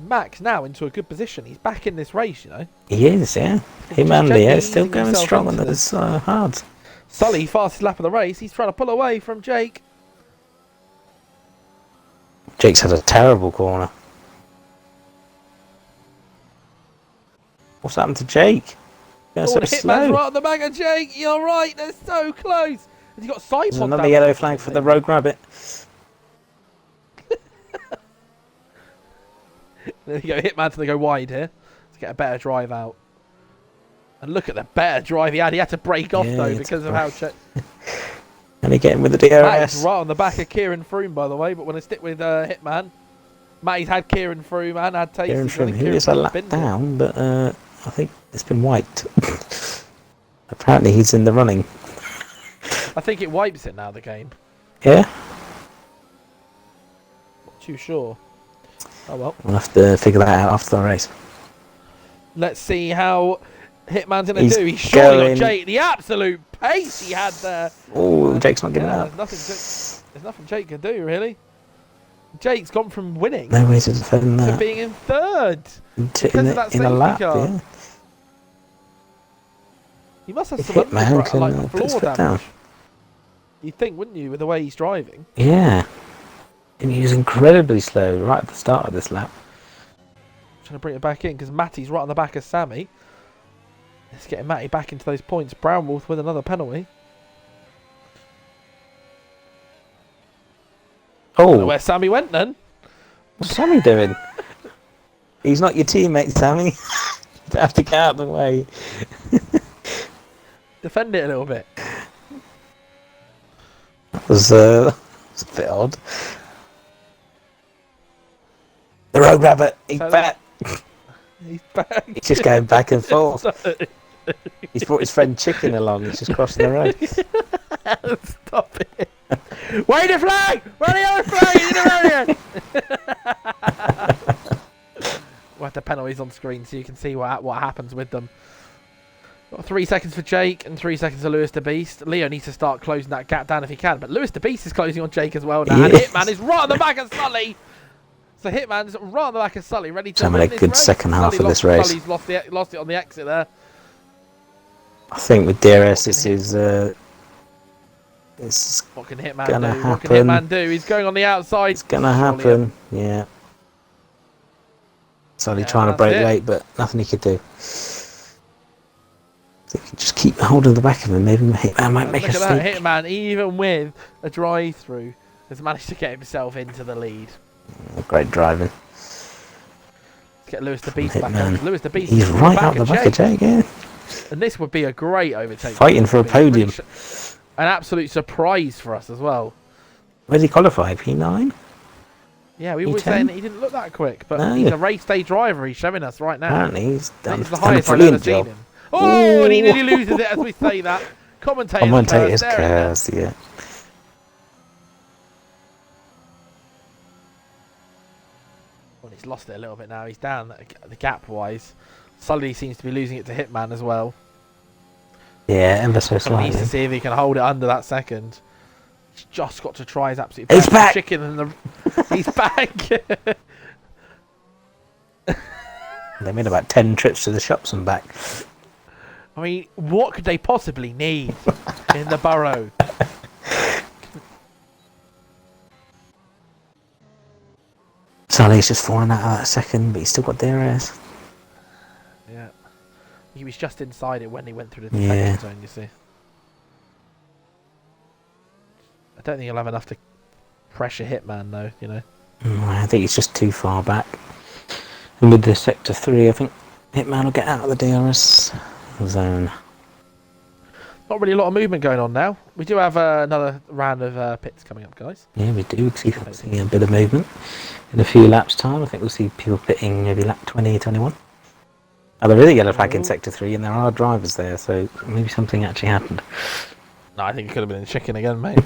Max now into a good position. He's back in this race, you know. He is, yeah. Him just and gently Leo still easing going himself strong into under this. this hard. Sully, fastest lap of the race. He's trying to pull away from Jake. Jake's had a terrible corner. What's happened to Jake? Going Oh, so the Hitman's slow. right on the back of Jake. You're right. They're so close. Has he got side There's pod another damage yellow or flag for the something? Rogue Rabbit. There you go. Hitman's going to go wide here to get a better drive out. And look at the better drive he had. He had to break off, Yeah, though, he had because to of how... And he getting with the Matty's DRS. right on the back of Kieran Froome, by the way, but when I stick with Hitman, Matty's had Kieran Froome and had Tasty. Kieran Froome, who is a lap down, but I think it's been wiped. Apparently he's in the running. I think it wipes it now, the game. Yeah? Not too sure. Oh well. We'll have to figure that out after the race. Let's see how Hitman's going He's to do. He's surely going- got Jake. The absolute pace he had there. Oh, Jake's not giving Yeah, up. there's nothing Jake can do, really. Jake's gone from winning No way to defend to that. being in third. In because of that a safety lap, car. yeah. He must have If some Hitman can like put his floor foot damage. down. You'd think, wouldn't you, with the way he's driving? Yeah. And he was incredibly slow right at the start of this lap. Trying to bring it back in because Matty's right on the back of Sammy. Let's get Matty back into those points. Brownwolf with another penalty. I don't know Oh, where Sammy went then. what's Sammy doing? He's not your teammate, Sammy. You have to get out of the way. Defend it a little bit. That was a bit odd. The Rogue Rabbit, he's So back. He's back. He's just going back and forth. He's brought his friend Chicken along. He's just crossing the road. Stop it. Wave the flag! Wave the other flag! He's in the area! We'll have the penalties on screen so you can see what happens with them. Got 3 seconds for Jake and 3 seconds for Lewis the Beast. Leo needs to start closing that gap down if he can, but Lewis the Beast is closing on Jake as well now. Yeah. And Hitman is right on the back of Sully. So Hitman's right on the back of Sully, ready to Having win a this good race. second half Sully of this race. Sully's lost it on the exit there. I think with DRS, this is it's What can Hitman gonna do? What can happen. Hitman do? He's going on the outside. gonna happen. Yeah. Sully Yeah, trying to that's break it. late, but nothing he could do. So if you just keep hold of the back of him, maybe Hitman might make Look a at that, sneak. Hitman, even with a drive-through, has managed to get himself into the lead. Great driving. Let's get Lewis the Beast back Hitman. on. Lewis the Beast He's is right up the back of Jake, yeah. And this would be a great overtake. Fighting for a podium. An absolute surprise for us as well. Where did he qualify? P9? Yeah, we P10? were saying that he didn't look that quick, but No. he's a race day driver. He's showing us right now. Apparently he's done, It's the done a highest I've ever brilliant seen job. him. Oh, and he Ooh. nearly loses it as we say that. Commentators there. curse, yeah. Well, he's lost it a little bit now. He's down the gap-wise. Sully seems to be losing it to Hitman as well. Yeah, ever so So he needs to slightly. see if he can hold it under that second. He's just got to try his absolute He's best. back! Chicken and he's back. They made about 10 trips to the shops and back. I mean, what could they possibly need in the borough? Sully's just falling out of that second, but he's still got DRS. Yeah. He was just inside it when he went through the Yeah. detection zone, you see. I don't think he'll have enough to pressure Hitman, though, you know. I think he's just too far back. And with the Sector 3, I think Hitman will get out of the DRS zone. Not really a lot of movement going on now. We do have another round of pits coming up, guys. Yeah, we do see a bit of movement. In a few laps' time, I think we'll see people pitting maybe lap 20, 21. Oh, there is a yellow flag in Sector 3, and there are drivers there, so maybe something actually happened. No, I think it could have been in chicken again, mate.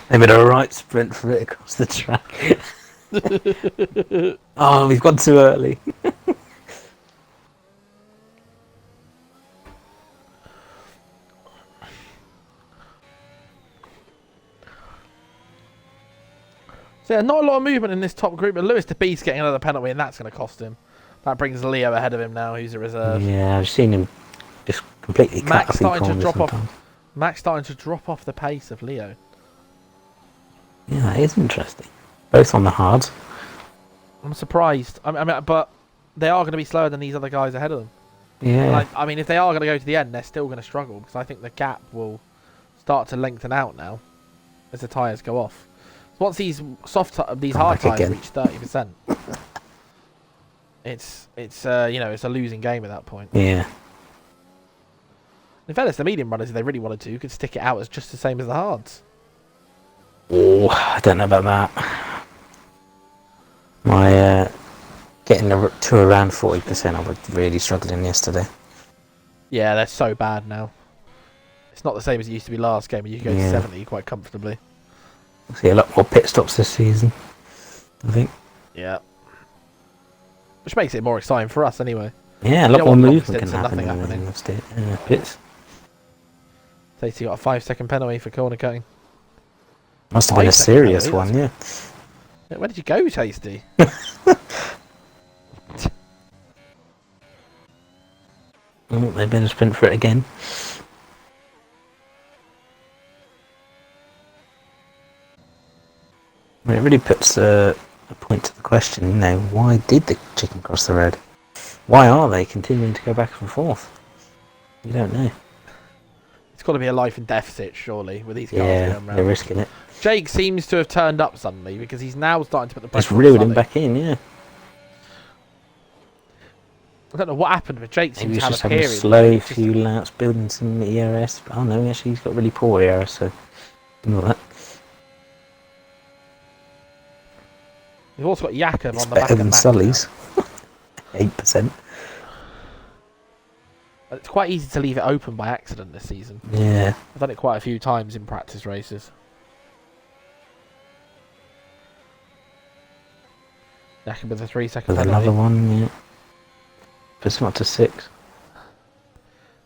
They made a right sprint for it across the track. Oh, we've gone too early. So yeah, not a lot of movement in this top group, but Lewis de Beast getting another penalty, and that's going to cost him. That brings Leo ahead of him now, who's a reserve. Yeah, I've seen him just completely cut a few corners sometimes. Max starting to drop off the pace of Leo. Yeah, that is interesting. Both on the hards. I'm surprised. I mean, but they are going to be slower than these other guys ahead of them. Yeah. I mean, if they are going to go to the end, they're still going to struggle, because I think the gap will start to lengthen out now as the tyres go off. Once these hard tyres reach 30%, it's you know, it's a losing game at that point. Yeah. In fairness, the medium runners, if they really wanted to, could stick it out as just the same as the hards. Oh, I don't know about that. My getting to around 40%, I was really struggling yesterday. Yeah, they're so bad now. It's not the same as it used to be last game, where you could go to 70 quite comfortably. We'll see a lot more pit stops this season, I think. Yeah. Which makes it more exciting for us, anyway. Yeah, a lot more movement can happen in the pits. Tasty got a 5-second penalty for corner cutting. Must have been a serious one, yeah. Where did you go, Tasty? Oh, they've been a sprint for it again. It really puts a point to the question, you know, why did the chicken cross the road? Why are they continuing to go back and forth? You don't know. It's got to be a life and death sit, surely, with these cars Yeah, going around. they're risking it. Jake seems to have turned up suddenly, because he's now starting to put the pressure Just on reeled him Sully. back in, yeah. I don't know what happened, but Jake seems Maybe to he's have just a having a period. slow few laps, building some ERS. Oh no, actually he's got really poor ERS, so ignore that. We've also got Yakov It's on the back better of than Mac Sully's. 8%. now. It's quite easy to leave it open by accident this season. Yeah. I've done it quite a few times in practice races. Yakov with a 3-second With penalty. another one, yeah. Puts him up to 6.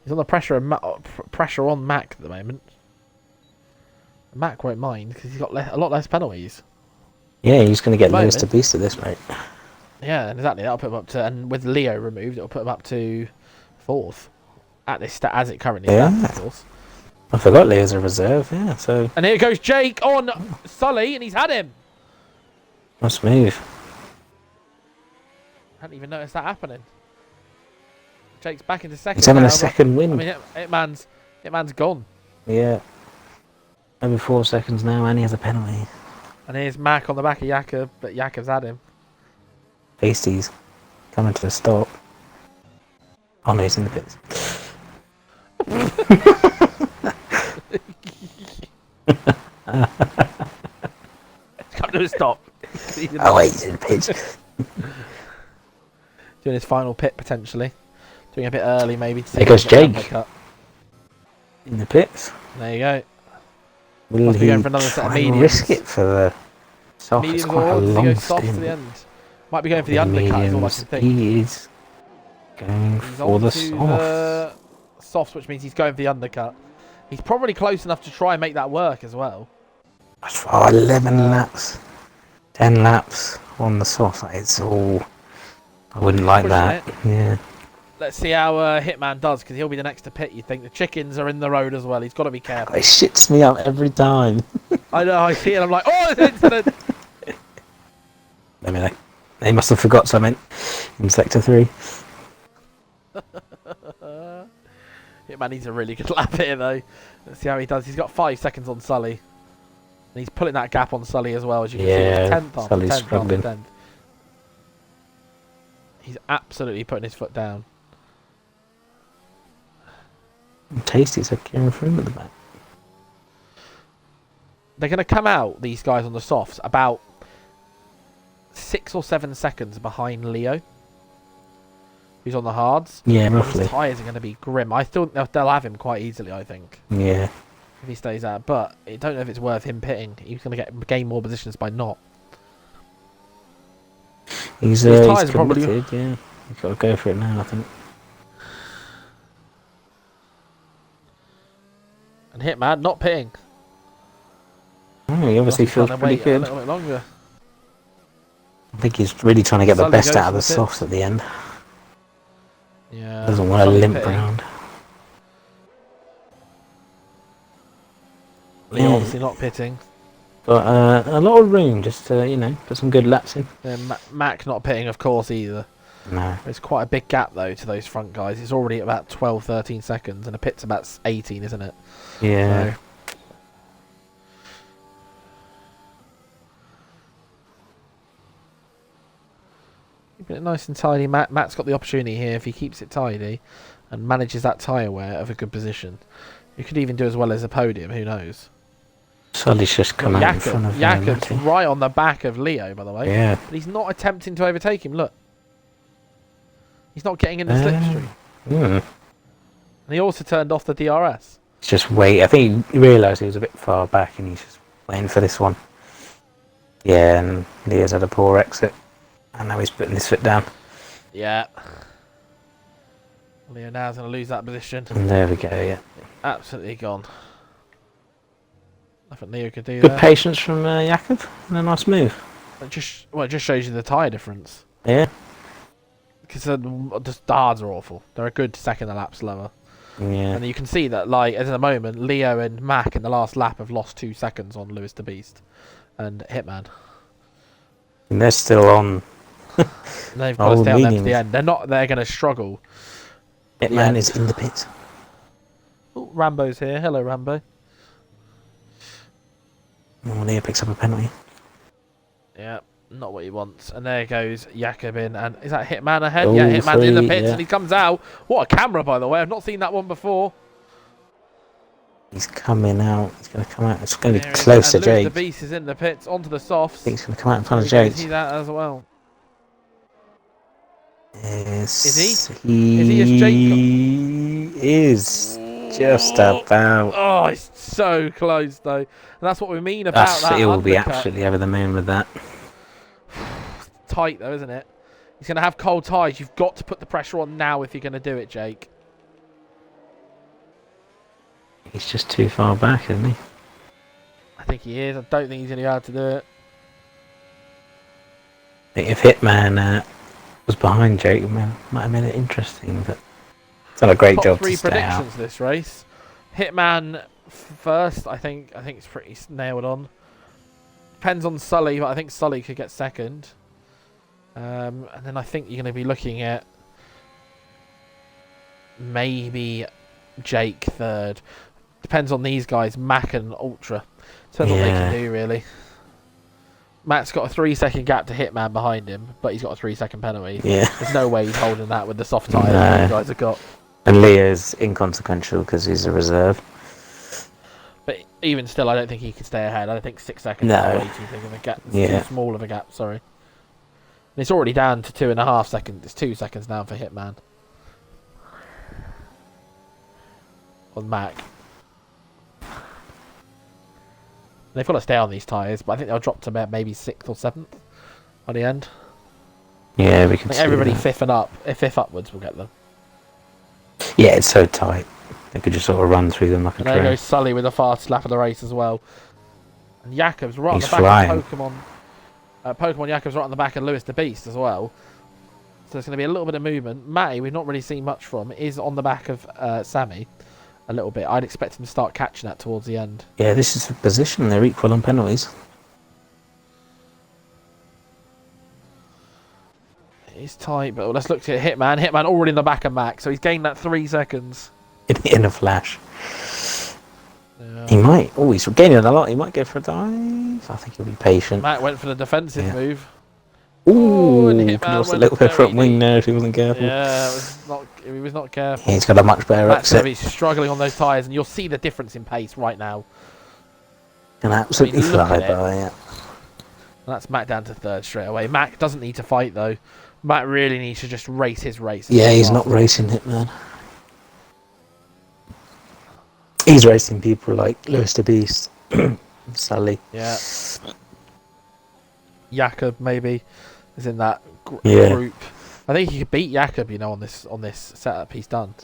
He's on the pressure on Mac at the moment. Mac won't mind because he's got a lot less penalties. Yeah, he's going to get Moment. Lewis to beast at this rate. Yeah, exactly. That'll put him up to, and with Leo removed, it'll put him up to 4th at this as it currently stands, of course. I forgot Leo's a reserve, yeah, so... And here goes Jake on Sully, and he's had him! Must move. I hadn't even noticed that happening. Jake's back into second. He's having now, a second win. I mean, Hitman's gone. Yeah. Over 4 seconds now, and he has a penalty. And here's Mac on the back of Yakov, but Yakov's had him. Beasties coming to a stop. Oh no, he's in the pits. Come to a stop. Oh wait, he's in the pits. Doing his final pit potentially. Doing a bit early maybe. To There goes Jake. In the pits. There you go. Will Must be he going for another set of try and mediums. risk it for the soft? It's Mediums quite a or does he go long soft to stint. the end? Might be going for the undercut is all I can think. He is going He's for the onto soft. the softs, which means he's going for the undercut. He's probably close enough to try and make that work as well. Oh, 11 laps. 10 laps on the soft. It's all... I wouldn't like that. Yeah. Let's see how Hitman does, because he'll be the next to pit, you think. The chickens are in the road as well. He's got to be careful. It shits me up every time. I know, I see it. I'm like, oh, it's an incident. I mean, they must have forgot something in Sector 3. Hitman needs a really good lap here, though. Let's see how he does. He's got 5 seconds on Sully. And he's pulling that gap on Sully as well, as you can see. It's 10th after Sully's 10th struggling. after 10th. He's absolutely putting his foot down. Tasty's okay for him at the back. They're going to come out, these guys on the softs, about 6 or 7 seconds behind Leo, who's on the hards. Yeah, And roughly. his tyres are going to be grim. I still they'll have him quite easily, I think, Yeah. if he stays out. But I don't know if it's worth him pitting. He's going to gain more positions by not. He's tyres are probably- committed, yeah. He's got to go for it now, I think. And Hitman not pitting. Oh, he obviously Must be trying feels to pretty wait a good. little bit longer. I think he's really trying to get the Sully best goes out of for the the pits. softs at the end. Yeah. Doesn't want to Sully's limp pitting. around. Leo Yeah. obviously not pitting. But a lot of room just to, put some good laps in. And Mac not pitting, of course, either. No. There's quite a big gap, though, to those front guys. It's already about 12, 13 seconds, and a pit's about 18, isn't it? Yeah. So, keeping it nice and tidy. Matt's got the opportunity here, if he keeps it tidy and manages that tyre wear of a good position. You could even do as well as a podium, who knows? Sully's just come out in front of Jakob's Matty. right on the back of Leo, by the way. Yeah. But he's not attempting to overtake him, look. He's not getting in the slipstream. Mm. And he also turned off the DRS. He's just wait. I think he realised he was a bit far back and he's just waiting for this one. Yeah, and Leo's had a poor exit. And now he's putting his foot down. Yeah. Leo now's going to lose that position. And there we go, yeah. Absolutely gone. Nothing Leo could do Good there. patience from Jakob and a nice move. It just shows you the tyre difference. Yeah. Because the hards are awful. They're a good second a lap slower. Yeah. And you can see that, like, at the moment, Leo and Mac in the last lap have lost 2 seconds on Lewis the Beast and Hitman. And they're still on. And they've got to Oh, stay on them to mediums. the end. They're going to struggle. Hitman is in the pits. Oh, Rambo's here. Hello, Rambo. Oh, Leo picks up a penalty. Yeah, not what he wants. And there goes Jakob in. And is that Hitman ahead? Oh, Yeah, Hitman's in the free, pits yeah. and he comes out. What a camera, by the way. I've not seen that one before. He's coming out. He's going to come out. It's going to be There he is. close to And Lewis Jake. the Beast is in the pits onto the I softs. think he's going to come out in front of There he Jake. goes, he's out as well. Yes. Is he? Is he as Jake? He is. Just about. Oh, it's so close, though. And that's what we mean about that He will be undercut. absolutely over the moon with that. Tight, though, isn't it? He's going to have cold ties. You've got to put the pressure on now if you're going to do it, Jake. He's just too far back, isn't he? I think he is. I don't think he's going to be able to do it. I think if Hitman was behind Jake, it might have made it interesting, but it's not a great Top job 3 to stay out. predictions this race. Hitman first. I think it's pretty nailed on. Depends on Sully, but I think Sully could get second. And then I think you're going to be looking at maybe Jake third. Depends on these guys, Mac and Ultra. Depends what they can do, really. Matt's got a 3-second gap to Hitman behind him, but he's got a 3-second penalty. Yeah. There's no way he's holding that with the soft tyre No. that you guys have got. And Leo's inconsequential because he's a reserve. But even still, I don't think he could stay ahead. I don't think 6 seconds No. is way too big of a gap. It's Yeah. too small of a gap, sorry. And it's already down to 2.5 seconds. It's 2 seconds now for Hitman. On Mac. They've got to stay on these tyres, but I think they'll drop to maybe 6th or 7th by the end. Yeah, we I can think see everybody that. 5th and up. If 5th upwards, will get them. Yeah, it's so tight. They could just sort of run through them like a And there train. goes Sully with the fastest lap of the race as well. And Jakob's right He's on the back flying. of Pokemon. Pokemon Jakob's right on the back of Lewis the Beast as well. So there's going to be a little bit of movement. Matty, we've not really seen much from, is on the back of Sammy. A little bit. I'd expect him to start catching that towards the end. Yeah, this is the position. They're equal on penalties. It's tight, but let's look at Hitman. Hitman already in the back of Mac, so he's gained that 3 seconds. in a flash. Yeah. He might. Oh, he's gaining a lot. He might go for a dive. I think he'll be patient. Matt went for the defensive move. Ooh, and could Hitman have lost a went little bit front very wing deep. there if he wasn't careful. Yeah, he was not careful. He's got a much better Matt's going to exit. be struggling on those tyres, and you'll see the difference in pace right now. Can absolutely look fly at it. by. Yeah. And that's Matt down to third straight away. Matt doesn't need to fight, though. Matt really needs to just race his race. Yeah, he's not racing Hitman. He's racing people like Lewis the Beast, Sully. Yeah. Jakob maybe is in that group. I think he could beat Jakob, on this setup he's done.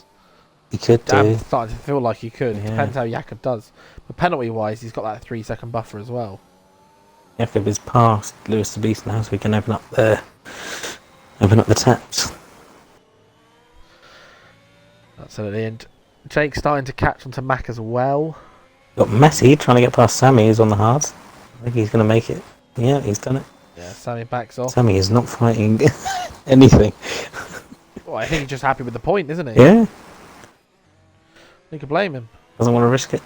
He could do. I'm starting to feel like he could. It Yeah. depends how Jakob does. But penalty-wise, he's got that 3-second buffer as well. Jakob is past Lewis the Beast now, so we can open up the taps. Absolutely. And Jake's starting to catch onto Mac as well. Got Messi trying to get past Sammy, who's on the hards. I think he's going to make it. Yeah, he's done it. Yeah, Sammy backs off. Sammy is not fighting anything. Well, I think he's just happy with the point, isn't he? Yeah, You could blame him. doesn't want to risk it.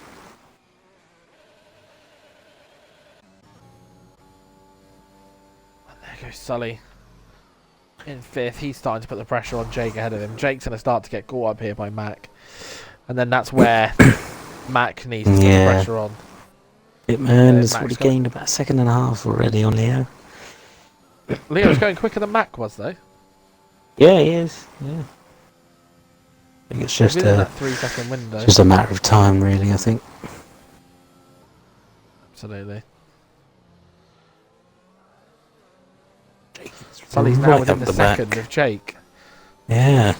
And there goes Sully. In fifth, he's starting to put the pressure on Jake ahead of him. Jake's going to start to get caught up here by Mac. And then that's where Mac needs to put the pressure on. Hitman has already gained about a second and a half already on Leo. Leo's going quicker than Mac was, though. Yeah, he is. Yeah. I think it's just Within that 3-second window. just a matter of time, really. I think. Absolutely. Sully's now Right within up the the second back. of Jake, Yeah,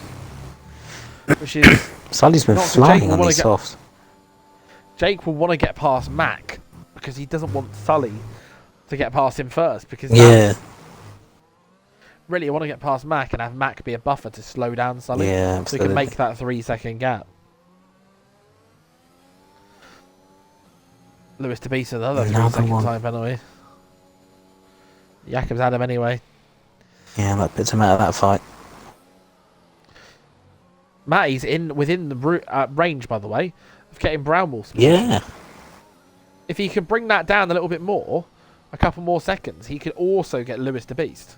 which is Sully's been Not so flying Jake will on wanna these get- softs. Jake will want to get past Mac because he doesn't want Sully to get past him first. Because Yeah, really, you want to get past Mac and have Mac be a buffer to slow down Sully, yeah, so he absolutely. can make that 3-second gap. Lewis to beat another Another 3-second one. time penalty. Jakob's had him anyway. Yeah, that puts him out of that fight. Matty's within the range, by the way, of getting Brownwolf's. Yeah, If he can bring that down a little bit more, a couple more seconds, he could also get Lewis the Beast.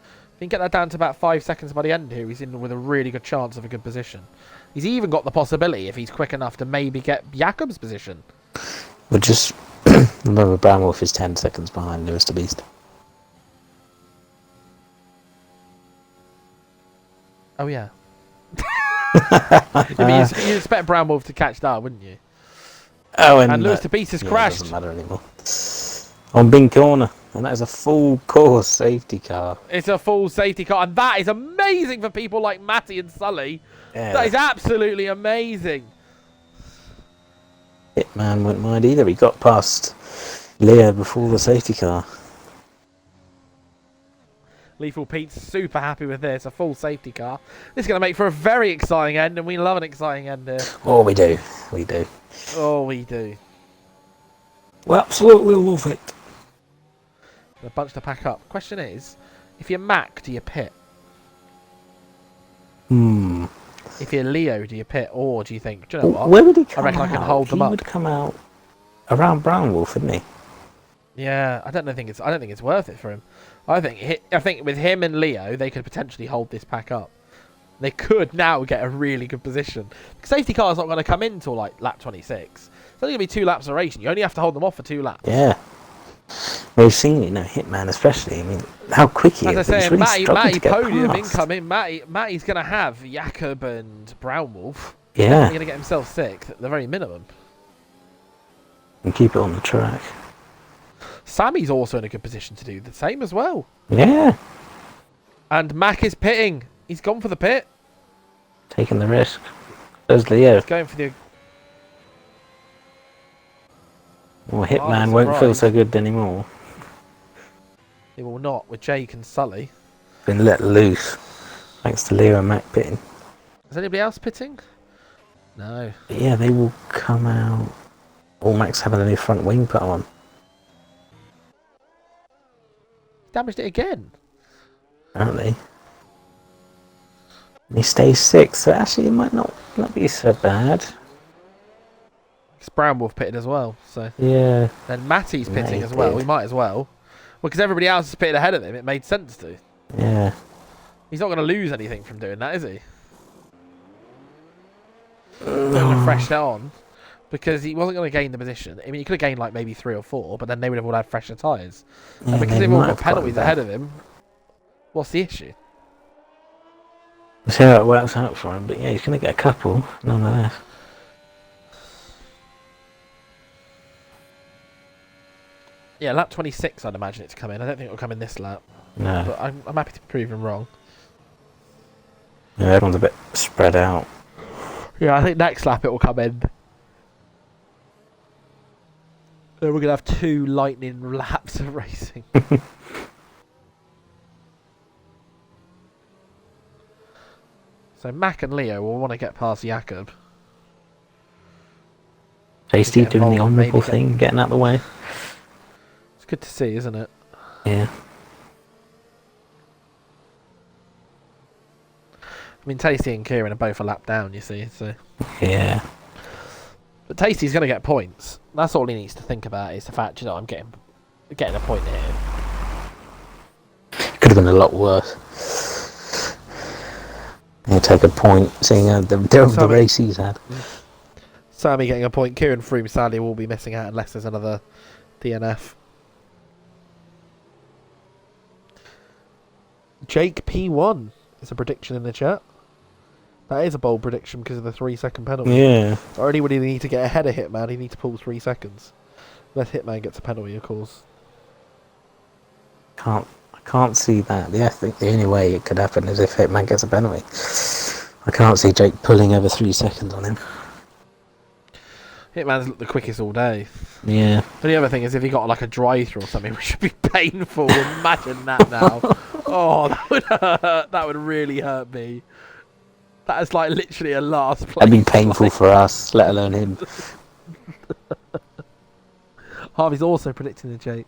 If he can get that down to about 5 seconds by the end here, he's in with a really good chance of a good position. He's even got the possibility, if he's quick enough, to maybe get Jakob's position. but just remember, Brownwolf is 10 seconds behind Lewis the Beast. Oh, yeah. You'd expect Brownwolf to catch that, wouldn't you? Oh, And Lewis the Beast has yeah, crashed. It doesn't matter anymore. On Bing Corner, and that is a full course safety car. It's a full safety car, and that is amazing for people like Matty and Sully. Yeah. That is absolutely amazing. Hitman wouldn't mind either. He got past Leo before the safety car. Lethal Pete's super happy with this. A full safety car. This is going to make for a very exciting end, and we love an exciting end here. Oh, we do. We do. Oh, we do. Well, absolutely love it. A bunch to pack up. Question is, if you're Mac, do you pit? If you're Leo, do you pit? Or do you think, do you know what? Where would he come I reckon out? I can hold them He up. would come out around Brownwolf, wouldn't he? Yeah, I don't think it's worth it for him. I think with him and Leo, they could potentially hold this pack up. They could now get a really good position. Safety car's not going to come in until like lap 26. It's only going to be 2 laps of racing. You only have to hold them off for 2 laps. Yeah. We've seen it, Hitman especially. I mean, how quick he As is. I say, He's really struggling Matty to get podium past. incoming. Matty's going to have Jakob and Brownwolf. Yeah. He's going to get himself 6th at the very minimum. And keep it on the track. Sammy's also in a good position to do the same as well. Yeah. And Mac is pitting. He's gone for the pit. Taking the risk. There's Leo. He's going for the... Well, Hitman won't feel so good anymore. He will not with Jake and Sully. Been let loose. Thanks to Leo and Mac pitting. Is anybody else pitting? No. But yeah, they will come out. All Mac's having a new front wing put on. Damaged it again. Apparently. He stays 6th, so actually it might not be so bad. It's Brown Wolf pitted as well, so. Yeah. Then Matty's Yeah, pitting he as well. did. We might as well. Well, because everybody else is pitted ahead of him, it made sense to. Yeah. He's not going to lose anything from doing that, is he? They're going to fresh that on. Because he wasn't going to gain the position. I mean, he could have gained like maybe 3 or 4, but then they would have all had fresher tyres. Yeah, And because they they've all might got have got penalties that. ahead of him, what's the issue? We'll see how it works out for him, but yeah, he's going to get a couple, nonetheless. Yeah, lap 26, I'd imagine it to come in. I don't think it'll come in this lap. No. But I'm happy to prove him wrong. Yeah, everyone's a bit spread out. Yeah, I think next lap it will come in. Then we're going to have 2 lightning laps of racing. So Mac and Leo will want to get past Jakob. Tasty Get doing the involved, honourable maybe thing, getting out of the way. It's good to see, isn't it? Yeah. I mean, Tasty and Kieran are both a lap down, you see. So, Yeah. but Tasty's going to get points. That's all he needs to think about is the fact, you know, I'm getting a point here. Could have been a lot worse. He'll take a point, seeing the race he's had. Sammy getting a point. Kieran Froome sadly will be missing out unless there's another DNF. Jake P1 is a prediction in the chat. That is a bold prediction because of the 3-second penalty. Yeah. Or anybody need to get ahead of Hitman, he needs to pull 3 seconds. Unless Hitman gets a penalty, of course. I can't see that. Yeah, I think the only way it could happen is if Hitman gets a penalty. I can't see Jake pulling over 3 seconds on him. Hitman's looked the quickest all day. Yeah. But the other thing is if he got like a drive-through or something, which would be painful. Imagine that now. Oh, that would hurt. That would really hurt me. That is like literally a last place. That'd be painful for us, let alone him. Harvey's also predicting the Jake.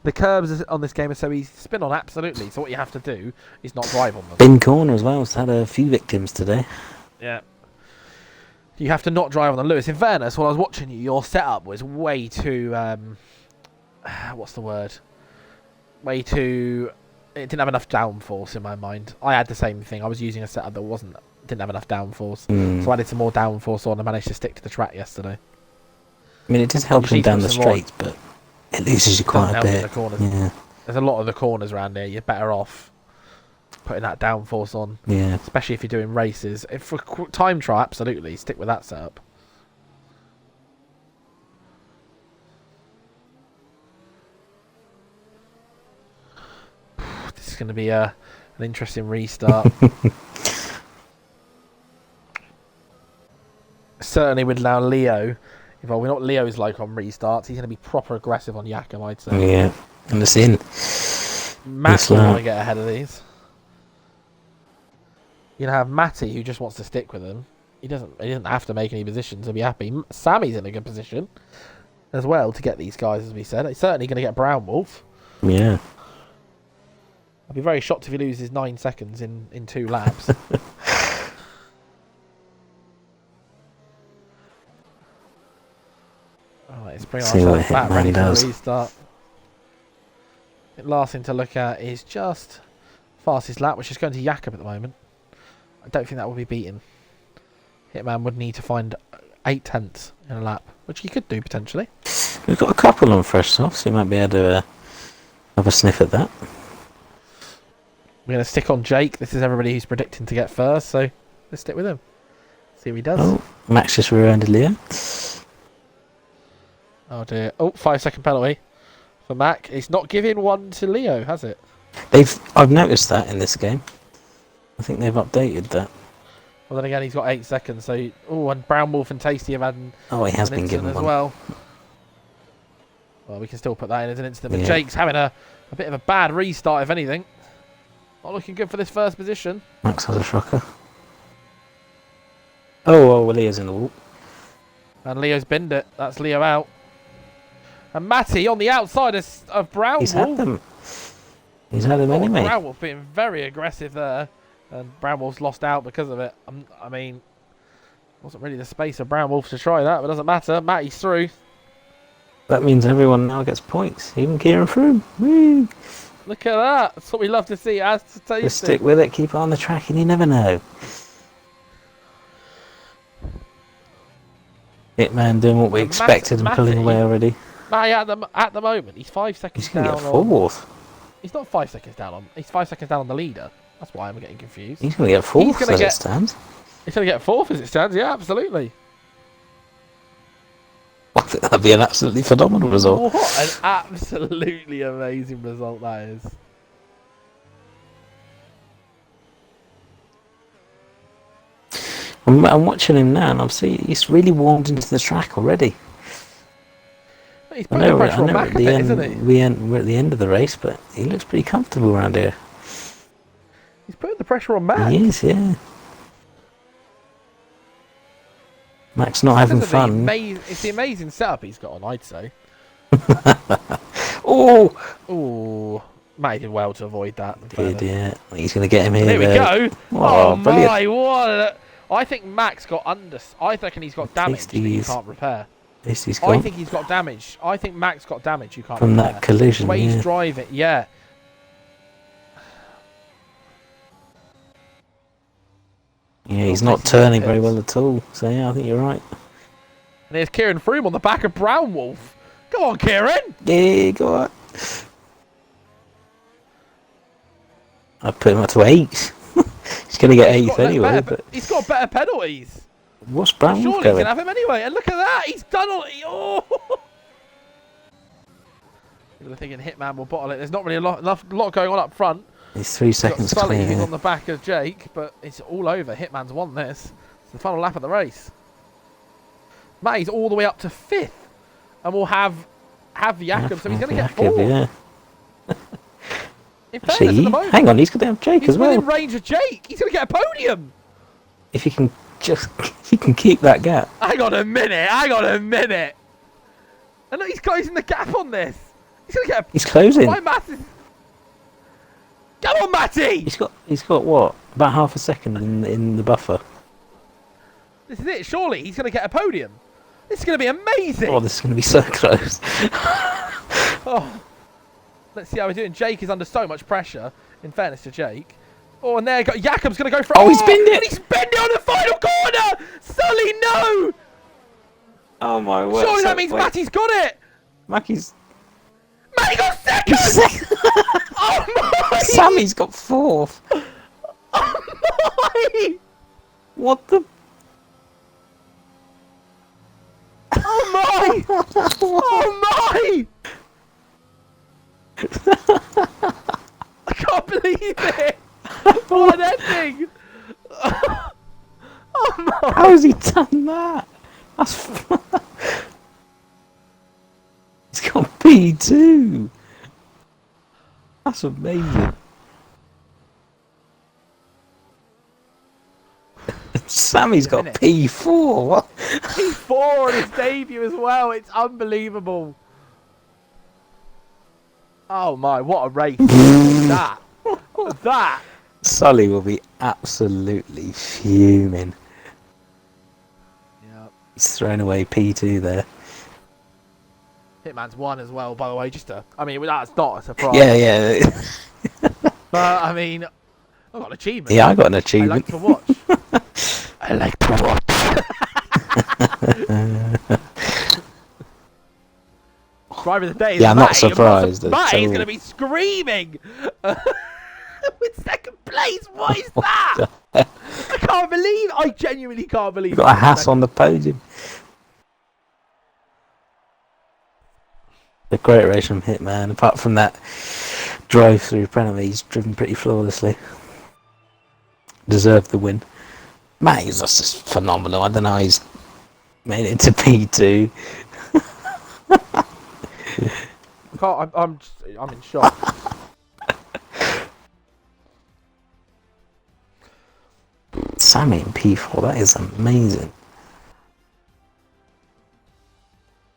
The curbs on this game are so easy to spin on, absolutely. So what you have to do is not drive on them. Bin corner as well. It's had a few victims today. Yeah. You have to not drive on them. Lewis, in fairness, while I was watching you, your setup was way too... what's the word? Way too... It didn't have enough downforce in my mind. I had the same thing. I was using a setup that didn't have enough downforce. So I added some more downforce on and managed to stick to the track yesterday. I mean, it does help You him need down to the put some more- straights, but it loses you quite a Doesn't help in bit. the corners. Yeah. There's a lot of the corners around here. You're better off putting that downforce on. Yeah. Especially if you're doing races. If for time trial, absolutely. Stick with that setup. This is going to be an interesting restart. Certainly with now Leo. Well, we're not Leo's like on restarts. He's going to be proper aggressive on Jakob, I'd say. Yeah. And it's in. Matt will lap. want to get ahead of these. You have Matty who just wants to stick with him. He doesn't have to make any positions to be happy. Sammy's in a good position as well to get these guys, as we said. He's certainly going to get Brown Wolf. Yeah. I'd be very shocked if he loses 9 seconds in 2 laps. Alright, let's bring See what ourselves back Hitman ready does. to restart. The last thing to look at is just fastest lap, which is going to Jakob at the moment. I don't think that will be beaten. Hitman would need to find 8 tenths in a lap, which he could do potentially. We've got a couple on fresh off, so you might be able to have a sniff at that. We're going to stick on Jake. This is everybody who's predicting to get first, so let's stick with him. See what he does. Oh, Max just rear-ended Leo. Oh dear. Oh, 5-second penalty for Mac. It's not giving one to Leo, has it? I've noticed that in this game. I think they've updated that. Well, then again, he's got 8 seconds. So, and Brown Wolf and Tasty have had Oh, he has an been incident given as one. well. Well, we can still put that in as an incident. But Yeah. Jake's having a bit of a bad restart, if anything. Not looking good for this first position. Max has a shocker. Oh, well, Leo's in the wall. And Leo's binned it. That's Leo out. And Matty on the outside of Brown He's Wolf. had them. He's had them anyway. Brown Wolf being very aggressive there. And Brown Wolf's lost out because of it. I mean, wasn't really the space of Brown Wolf to try that, but it doesn't matter. Matty's through. That means everyone now gets points, even Kieran Froome. Woo! Look at that. That's what we love to see. As to taste Just stick with it, keep it on the track, and you never know. Hitman doing what we expected and pulling away already. Matty at the moment, he's 5 seconds He's going down. to get fourth. He's not 5 seconds down on. He's 5 seconds down on the leader. That's why I'm getting confused. He's going to get fourth as it stands. He's going to get fourth as it stands. Yeah, absolutely. I think that'd be an absolutely phenomenal result. What an absolutely amazing result that is. I'm watching him now, and I'm seeing he's really warmed into the track already. He's putting the pressure on Mac a bit, isn't he? We're at the end of the race, but he looks pretty comfortable around here. He's putting the pressure on Mac. He is, yeah. Mac's not having fun. It's the amazing setup he's got on, I'd say. Oh, Matt did well to avoid that. yeah. He's going to get him here. There we go. Oh brilliant. my! What? I think Mac's got I reckon he's got damage that you can't repair. I think he's got damage. I think Mac's got damage you can't from repair. that collision. The way he's driving, yeah. Yeah, he's not turning very well at all. So yeah, I think you're right. And there's Kieran Froome on the back of Brown Wolf. Go on, Kieran. Yeah, go on. I put him up to 8. He's going to get 8th anyway. But he's got better penalties. What's Brown Wolf Surely going? he can have him anyway. And look at that. He's done all. Oh. People are thinking Hitman will bottle it. There's not really a lot going on up front. He's 3 seconds clear. He's on the back of Jake, but it's all over. Hitman's won this. It's the final lap of the race. Matty's all the way up to 5th, and we'll have Jakob, so he's going to get 4th. Yeah. In fairness, at the moment, hang on, he's going to have Jake as well. He's within range of Jake. He's going to get a podium. If he can keep that gap. Hang on a minute. And look, he's closing the gap on this. He's going to get. He's closing. Come on, Matty! He's got what? About half a second in the buffer. This is it. Surely he's going to get a podium. This is going to be amazing. Oh, this is going to be so close. Oh, let's see how we're doing. Jake is under so much pressure. In fairness to Jake. Oh, and there Jakob's going to go for. Oh, he's binned it. And he's binned it on the final corner. Sully, no! Oh my word! Surely that means Matty's got it. Matty got second. Oh my! Sammy's got 4th. Oh my! What the? Oh my! Oh my! I can't believe it! What an ending! Oh my! How has he done that? That's. He's got P2. That's amazing. Sammy's got P4. What? P4 on his debut as well. It's unbelievable. Oh my! What a race! That. Sully will be absolutely fuming. Yeah. He's thrown away P2 there. Hitman's won as well, by the way. I mean, that's not a surprise. Yeah. But I mean, I got an achievement. Yeah, I got an achievement. I like to watch. I like to watch. Driver of the day is I'm not surprised. Matty's going to be screaming with second place. What is that? I genuinely can't believe. Got a Haas on the podium. A great race from Hitman. Apart from that drive-through penalty, he's driven pretty flawlessly. Deserved the win. Matty's just phenomenal. I don't know how he's made it to P2. I'm in shock. Sammy in P4, that is amazing.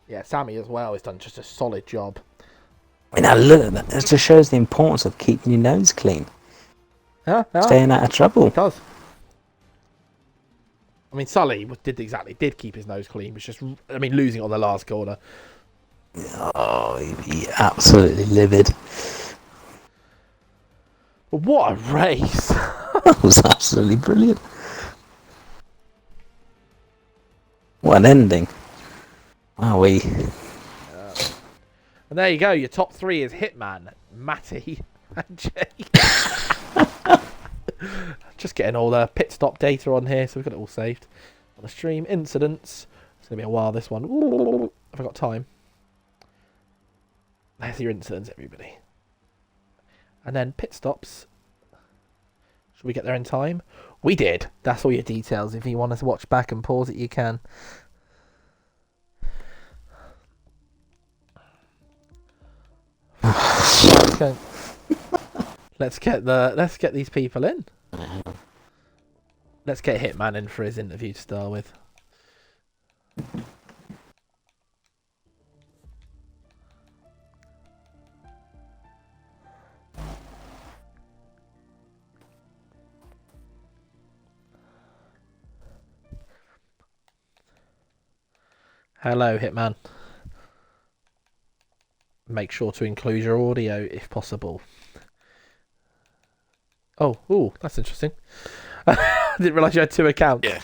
Yeah, Sammy as well has done just a solid job. I mean, now look at that. It just shows the importance of keeping your nose clean. Yeah, yeah. Staying out of trouble. It does. I mean, Sully did keep his nose clean. Was just, I mean, losing on the last corner. Oh, he'd be absolutely livid. But what a race! That was absolutely brilliant. What an ending. Wow, And there you go. Your top three is Hitman, Matty, and Jake. Just getting all the pit stop data on here, so we've got it all saved. On the stream, incidents. It's going to be a while, this one. Have I got time? There's your incidents, everybody. And then pit stops. Should we get there in time? We did. That's all your details. If you want to watch back and pause it, you can. Let's get these people in. Let's get Hitman in for his interview to start with. Hello, Hitman. Make sure to include your audio if possible. Oh, ooh, that's interesting. I didn't realise you had two accounts. Yeah.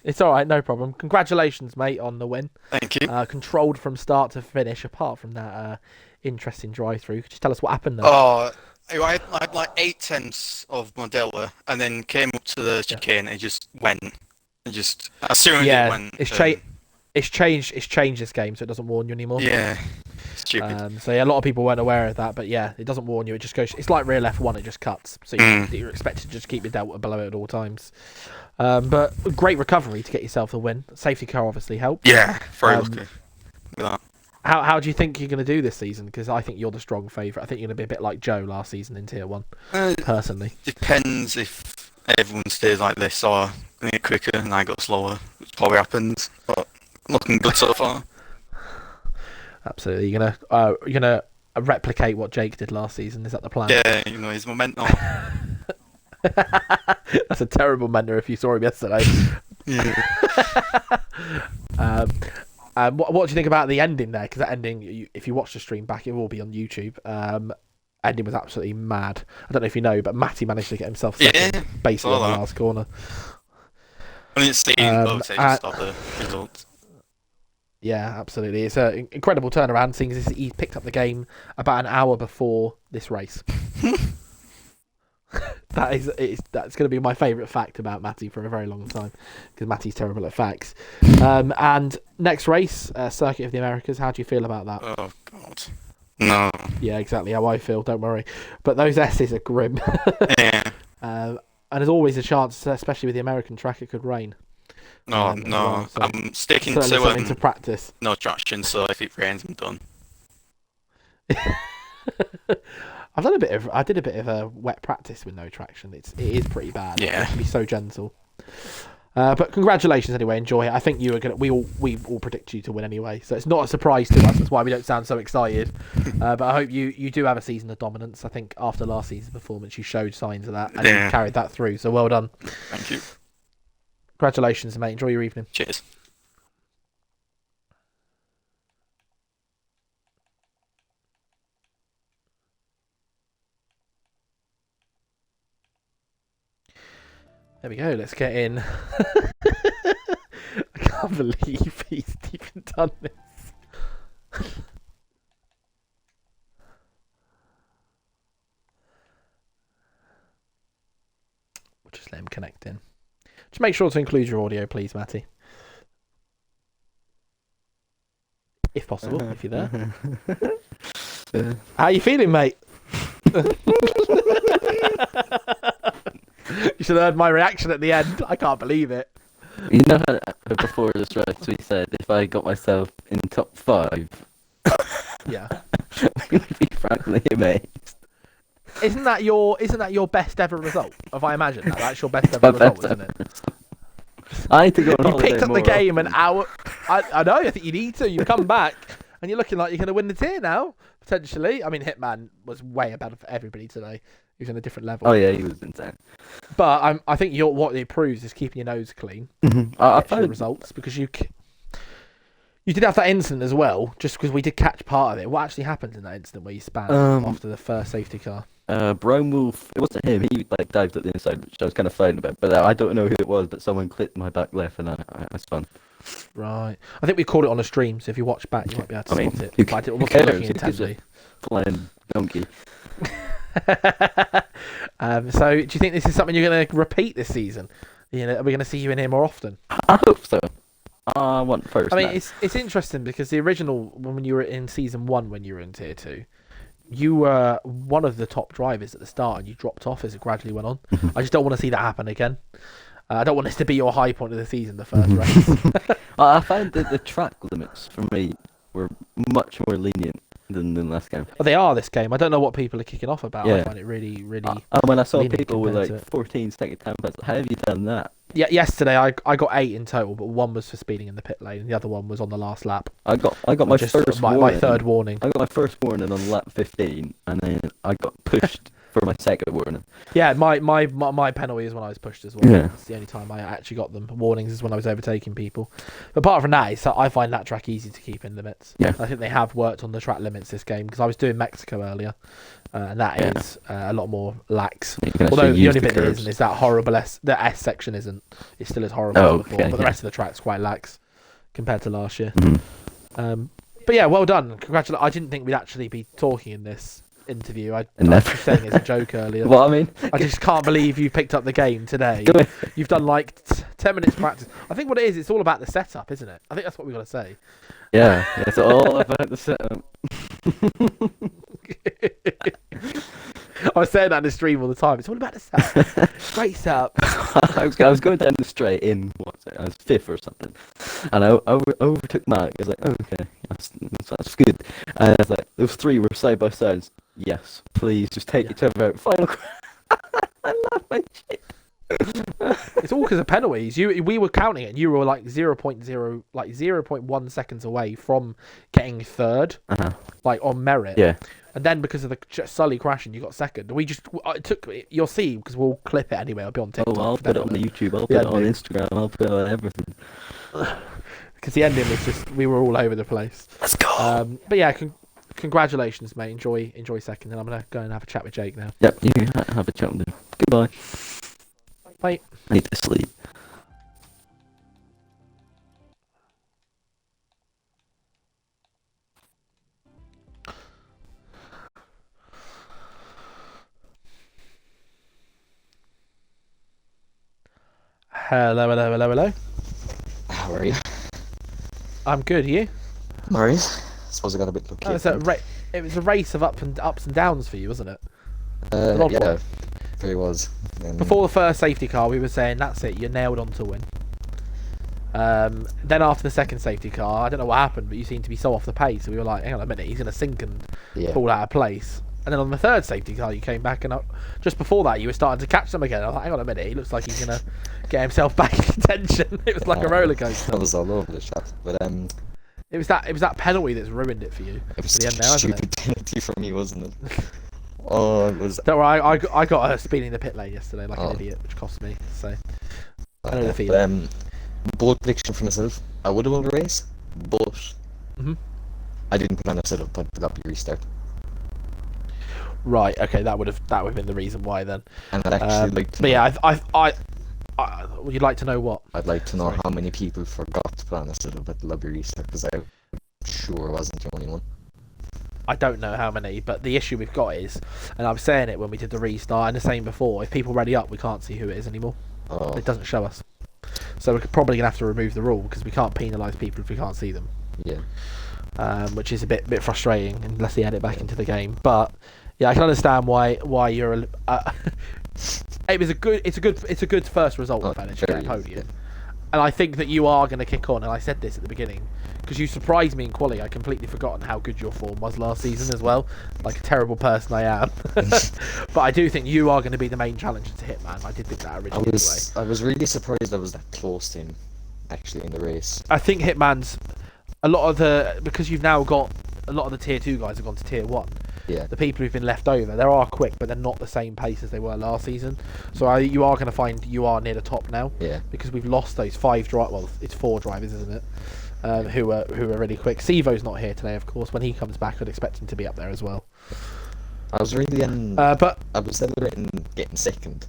It's all right, no problem. Congratulations, mate, on the win. Thank you. Controlled from start to finish. Apart from that interesting drive-through, could you tell us what happened there? Oh, I had like 8/10 of Modella, and then came up to the chicane and it just went. And just as soon as it went. It's changed this game, so it doesn't warn you anymore. Yeah. Stupid. So yeah, a lot of people weren't aware of that, but yeah, it doesn't warn you. It just goes. It's like real F1. It just cuts, so you're expected to just keep your delta below it at all times. But great recovery to get yourself the win. Safety car obviously helped. Yeah, very lucky with that. How do you think you're going to do this season? Because I think you're the strong favourite. I think you're going to be a bit like Joe last season in Tier 1, personally. Depends if everyone stays like this or they get quicker and I go slower, which probably happens. But looking good so far. Absolutely. You're gonna replicate what Jake did last season. Is that the plan? Yeah, his momentum. That's a terrible mentor if you saw him yesterday. Yeah. What do you think about the ending there? Because that ending, if you watch the stream back, it will be on YouTube. Ending was absolutely mad. I don't know if you know, but Matty managed to get himself second, basically on the last corner. I didn't see both stages of the results. Yeah, absolutely. It's an incredible turnaround, seeing as he picked up the game about an hour before this race. That's going to be my favourite fact about Matty for a very long time, because Matty's terrible at facts. And next race, Circuit of the Americas. How do you feel about that? Oh God, no. Yeah, exactly how I feel. Don't worry, but those S's are grim. Yeah. And there's always a chance, especially with the American track, it could rain. No. Well, so I'm sticking to practice. No traction, so if it rains, I'm done. I did a bit of a wet practice with no traction. It is pretty bad. Yeah. It can be so gentle. But congratulations anyway. Enjoy it. I think we all predict you to win anyway, so it's not a surprise to us. That's why we don't sound so excited. But I hope you do have a season of dominance. I think after last season's performance, you showed signs of that and you carried that through. So well done. Thank you. Congratulations, mate. Enjoy your evening. Cheers. There we go. Let's get in. I can't believe he's even done this. We'll just let him connect in. Just make sure to include your audio, please, Matty. If possible, if you're there. How are you feeling, mate? You should have heard my reaction at the end. I can't believe it. You know how before this race we said if I got myself in top 5, Yeah. we would be frankly amazed. Isn't that your best ever result? If I imagine that's your best ever result, isn't it? I had to go on You holiday picked up the more game often. an hour. I know. I think you need to. You come back and you're looking like you're going to win the tier now potentially. I mean, Hitman was way above everybody today. He was on a different level. Oh yeah, he was insane. But I think what it proves is keeping your nose clean. I Get your results, because you did have that incident as well. Just because we did catch part of it. What actually happened in that incident where you span after the first safety car? Brown Wolf. It wasn't him. He like dived up the inside, which I was kind of fine about. But I don't know who it was. But someone clipped my back left, and I spun. Right. I think we called it on a stream, so if you watch back, you might be able to spot it. But I wasn't looking intently. Flying donkey. So, do you think this is something you're going to repeat this season? Are we going to see you in here more often? I hope so. I want first. I mean, it's interesting because the original, when you were in season 1, when you were in tier 2, you were one of the top drivers at the start, and you dropped off as it gradually went on. I just don't want to see that happen again. I don't want this to be your high point of the season, the first race. I found that the track limits for me were much more lenient than the last game. Well, they are this game. I don't know what people are kicking off about. Yeah. I find it really, really. When I saw lenient people with compared like to it. 14-second time, I was like, how have you done that? Yeah, yesterday I got 8 in total, but one was for speeding in the pit lane, and the other one was on the last lap. I got my first warning. My third warning. I got my first warning on lap 15, and then I got pushed for my second warning. Yeah, my penalty is when I was pushed as well. Yeah. It's the only time I actually got them. Warnings is when I was overtaking people. But apart from that, I find that track easy to keep in limits. Yeah. I think they have worked on the track limits this game, because I was doing Mexico earlier, and that is a lot more lax. Although the only bit that isn't is that horrible the S section isn't. It still is horrible as before, but the rest of the track's quite lax compared to last year. But yeah, well done. Congratulations. I didn't think we'd actually be talking in this interview. I was just saying as a joke earlier. Well, I mean, I just can't believe you picked up the game today. You've done like 10 minutes practice. I think what it is, it's all about the setup, isn't it? I think that's what we've got to say. Yeah, it's all about the setup. I was saying that in the stream all the time. It's all about the setup. Great setup. I was going down the straight in, I was 5th or something, and I overtook Mark. I was like, oh, okay, that's good. And I was like, those 3 were side by sides. Yes, please, just take each other out. Final. I love my shit. It's all because of penalties. We were counting it, and you were like 0.1 seconds away from getting third, like on merit. Yeah. And then because of the Sully crashing, you got second. We just you'll see, because we'll clip it anyway. It'll be on TikTok. Oh, I'll put it on the YouTube. I'll put it on Instagram. I'll put it on everything. Because the ending was just, we were all over the place. Let's go. But yeah, congratulations, mate. Enjoy second, and I'm gonna go and have a chat with Jake now. Yep, you have a chat with him. Goodbye. Bye. I need to sleep. Hello. How are you? I'm good. You? No worries. I suppose I got a bit lucky. It was a race of ups and downs for you, wasn't it? Yeah, it was. Before the first safety car, we were saying that's it, you're nailed on to win. Then after the second safety car, I don't know what happened, but you seemed to be so off the pace. So we were like, hang on a minute, he's gonna sink and fall out of place. And then on the third safety car, you came back, and just before that, you were starting to catch them again. I was like, hang on a minute, he looks like he's gonna get himself back in contention. It was like a roller coaster. I was all over the shop, but it was that penalty that's ruined it for you. it was at the end now, a isn't it? stupid penalty for me, wasn't it? Oh, it was. Don't worry, I got her speeding in the pit lane yesterday like an idiot, which cost me. So I know the feeling. Bold prediction for myself. I would have won the race, but I didn't put on a setup. I put up the restart. Right. Okay. That would have been the reason why then. And I'd actually like to. But yeah, I would you like to know what? I'd like to know how many people forgot to put on a setup at the lobby restart, because I'm sure I wasn't the only one. I don't know how many, but the issue we've got is, and I was saying it when we did the restart, and the same before, if people ready up, we can't see who it is anymore. Oh. It doesn't show us. So we're probably going to have to remove the rule, because we can't penalise people if we can't see them. Yeah. Which is a bit frustrating unless they add it back into the game. But yeah, I can understand why you're. It's a good first result of finishing that podium, and I think that you are going to kick on. And I said this at the beginning because you surprised me in Quali. I completely forgotten how good your form was last season as well. Like a terrible person I am, but I do think you are going to be the main challenger to Hitman. I did think that originally. I was really surprised I was that close to him, actually, in the race. I think Hitman's because you've now got a lot of the tier 2 guys have gone to tier 1. Yeah. The people who've been left over, they are quick, but they're not the same pace as they were last season. So you are going to find you are near the top now. Yeah. Because we've lost those 5 drivers. Well, it's 4 drivers, isn't it? Who are really quick. Sivo's not here today, of course. When he comes back, I'd expect him to be up there as well. I was really but I was celebrating getting second.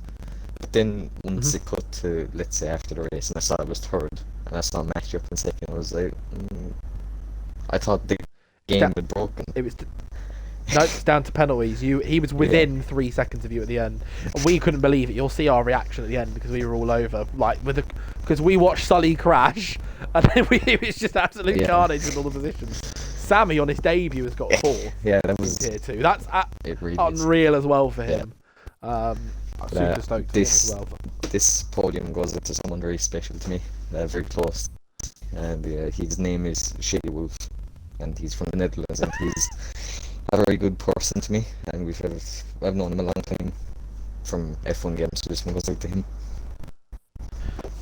But then once it got to, let's say, after the race, and I saw I was third, and I saw Max up in second, I was like, I thought the game had broken. It was. No, it's down to penalties. He was within 3 seconds of you at the end. And we couldn't believe it. You'll see our reaction at the end because we were all over, because we watched Sully crash, and then it was just absolute carnage in all the positions. Sammy on his debut has got 4th. Yeah, that was tier 2. That's really unreal as well for him. I'm super stoked this as well. This podium goes up to someone very special to me, very close, and his name is Shady Wolf, and he's from the Netherlands, and he's a very good person to me, and I've known him a long time from F1 games, so this one goes out to him.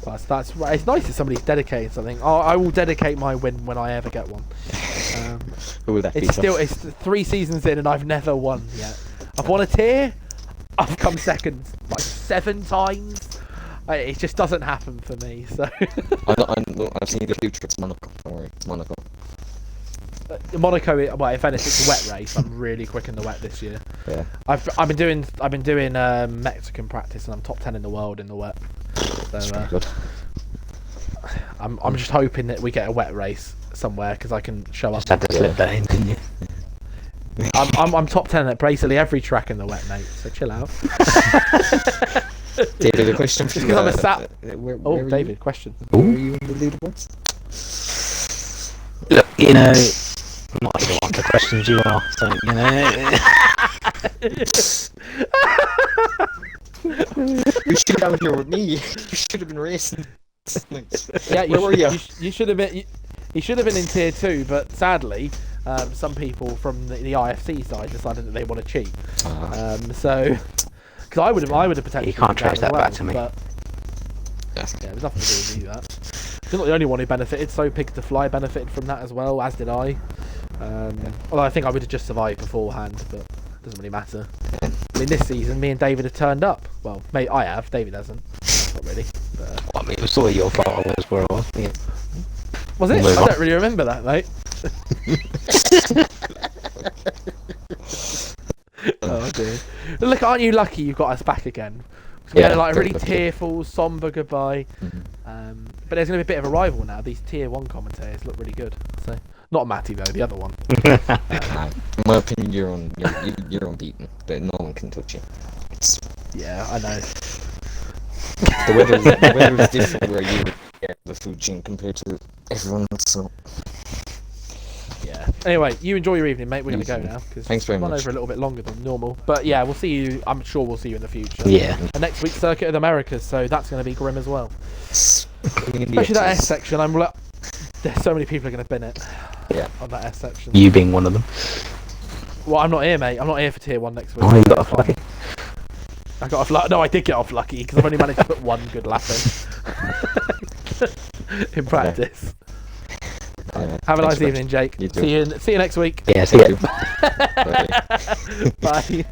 That's right. It's nice that somebody's dedicated something. I will dedicate my win when I ever get one. Who will that be? It's 3 seasons in, and I've never won yet. I've won a tier. I've come second like 7 times. It just doesn't happen for me. So I've seen the future. It's Monaco. Don't worry, it's Monaco. Monaco. Well, if anything, it's a wet race. I'm really quick in the wet this year. Yeah. I've been doing Mexican practice, and I'm top 10 in the world in the wet. That's So pretty good. I'm just hoping that we get a wet race somewhere because I can show up. Just had to slip that in, didn't you? I'm top 10 at basically every track in the wet, mate. So chill out. David, a question for you. I'm a sap. David, you? question. Where are you in the leaderboards? Look, I'm not sure what the questions you are, so you should have been here with me. You should have been racing. Yeah, where were you? You should have been. You should have been in tier 2, but sadly, some people from the IFC side decided that they want to cheat. So, because I would have potentially. You can't trace that back to me. But, yeah, it was nothing to do with me. That you're not the only one who benefited. So Pigs to Fly benefited from that as well, as did I. Although I think I would have just survived beforehand, but it doesn't really matter. I mean, this season, me and David have turned up. Well, mate, I have. David hasn't. Not really. But, I mean, it was sort of your fault. I was where I was. Yeah. Was it? I don't really remember that, mate. Oh dear. Look, aren't you lucky you got us back again? We had like a really tearful, somber goodbye. But there's going to be a bit of a rival now. These tier 1 commentators look really good. So not Matty though, the other one. In my opinion, you're unbeaten. No one can touch you. Yeah, I know. The weather is different where you get the food chain compared to everyone else. So yeah. Anyway, you enjoy your evening, mate. We're going to go now because thanks very we've run much. over a little bit longer than normal. But yeah, we'll see you. I'm sure we'll see you in the future. Yeah. And next week's Circuit of the Americas, so that's going to be grim as well. Especially that S section. There's so many people are going to bin it. Yeah. On that S section. You being one of them. Well, I'm not here, mate. I'm not here for tier 1 next week. Oh, you got off lucky. I got off lucky. No, I did get off lucky because I've only managed to put 1 good lap in practice. Have a nice evening, Jake. You too. See you next week. Yeah, see you. Bye.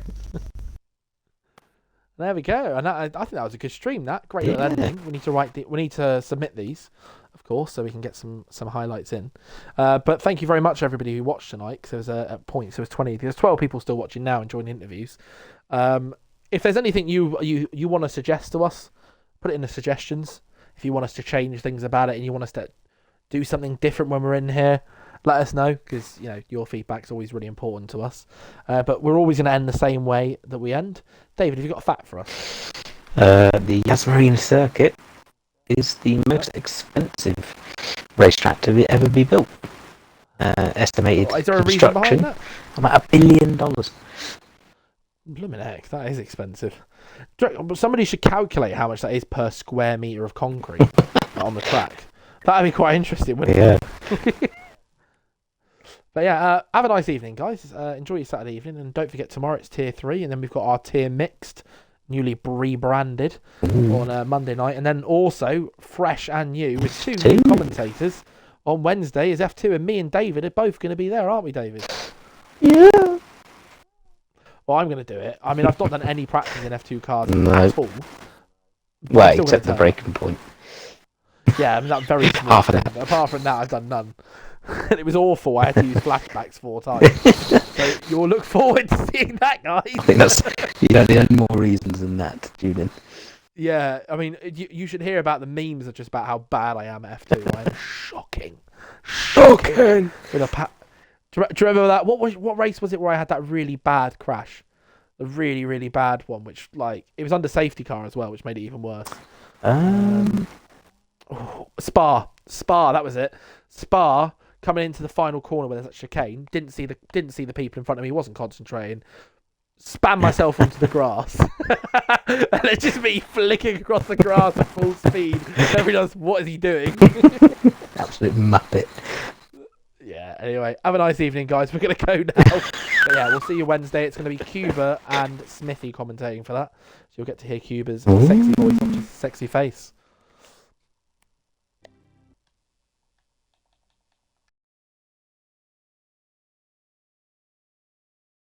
There we go. And I think that was a good stream. That great little ending. We need to submit these, of course, so we can get some highlights in. But thank you very much, everybody who watched tonight. Because there was at points there was 20. There's 12 people still watching now, enjoying the interviews. If there's anything you want to suggest to us, put it in the suggestions. If you want us to change things about it and you want us to do something different when we're in here, let us know, because your feedback's always really important to us. But we're always going to end the same way that we end. David, have you got a fact for us? The Yas Marina circuit is the most expensive racetrack to ever be built. Estimated Is there a reason construction behind that? about $1 billion. Blimmin' heck, that is expensive. Somebody should calculate how much that is per square metre of concrete on the track. That'd be quite interesting, wouldn't it? But yeah, have a nice evening, guys. Enjoy your Saturday evening, and don't forget tomorrow it's tier 3, and then we've got our tier mixed, newly rebranded on Monday night, and then also fresh and new with 2 new commentators on Wednesday is F2, and me and David are both going to be there, aren't we, David? Yeah. Well, I'm going to do it. I mean, I've not done any practice in F2 cars No. at all. Well, still except the gonna turn breaking point. Yeah, I mean, that very small. Half of that. Apart from that, I've done none. And it was awful. I had to use flashbacks 4 times. So you'll look forward to seeing that, guys. I think that's you don't need any more reasons than that to tune in. Yeah, I mean, you should hear about the memes of just about how bad I am at F2. I'm shocking. With a do you remember that? What race was it where I had that really bad crash? The really, really bad one, which, like, it was under safety car as well, which made it even worse. Spa, that was it. Spa, coming into the final corner where there's that chicane, didn't see the people in front of me, wasn't concentrating. Spam myself onto the grass, and it's just me flicking across the grass at full speed. Everybody does, what is he doing? Absolute muppet. Yeah, anyway, have a nice evening, guys. We're going to go now. But yeah, we'll see you Wednesday. It's going to be Cuba and Smithy commentating for that. So you'll get to hear Cuba's sexy voice, not just sexy face.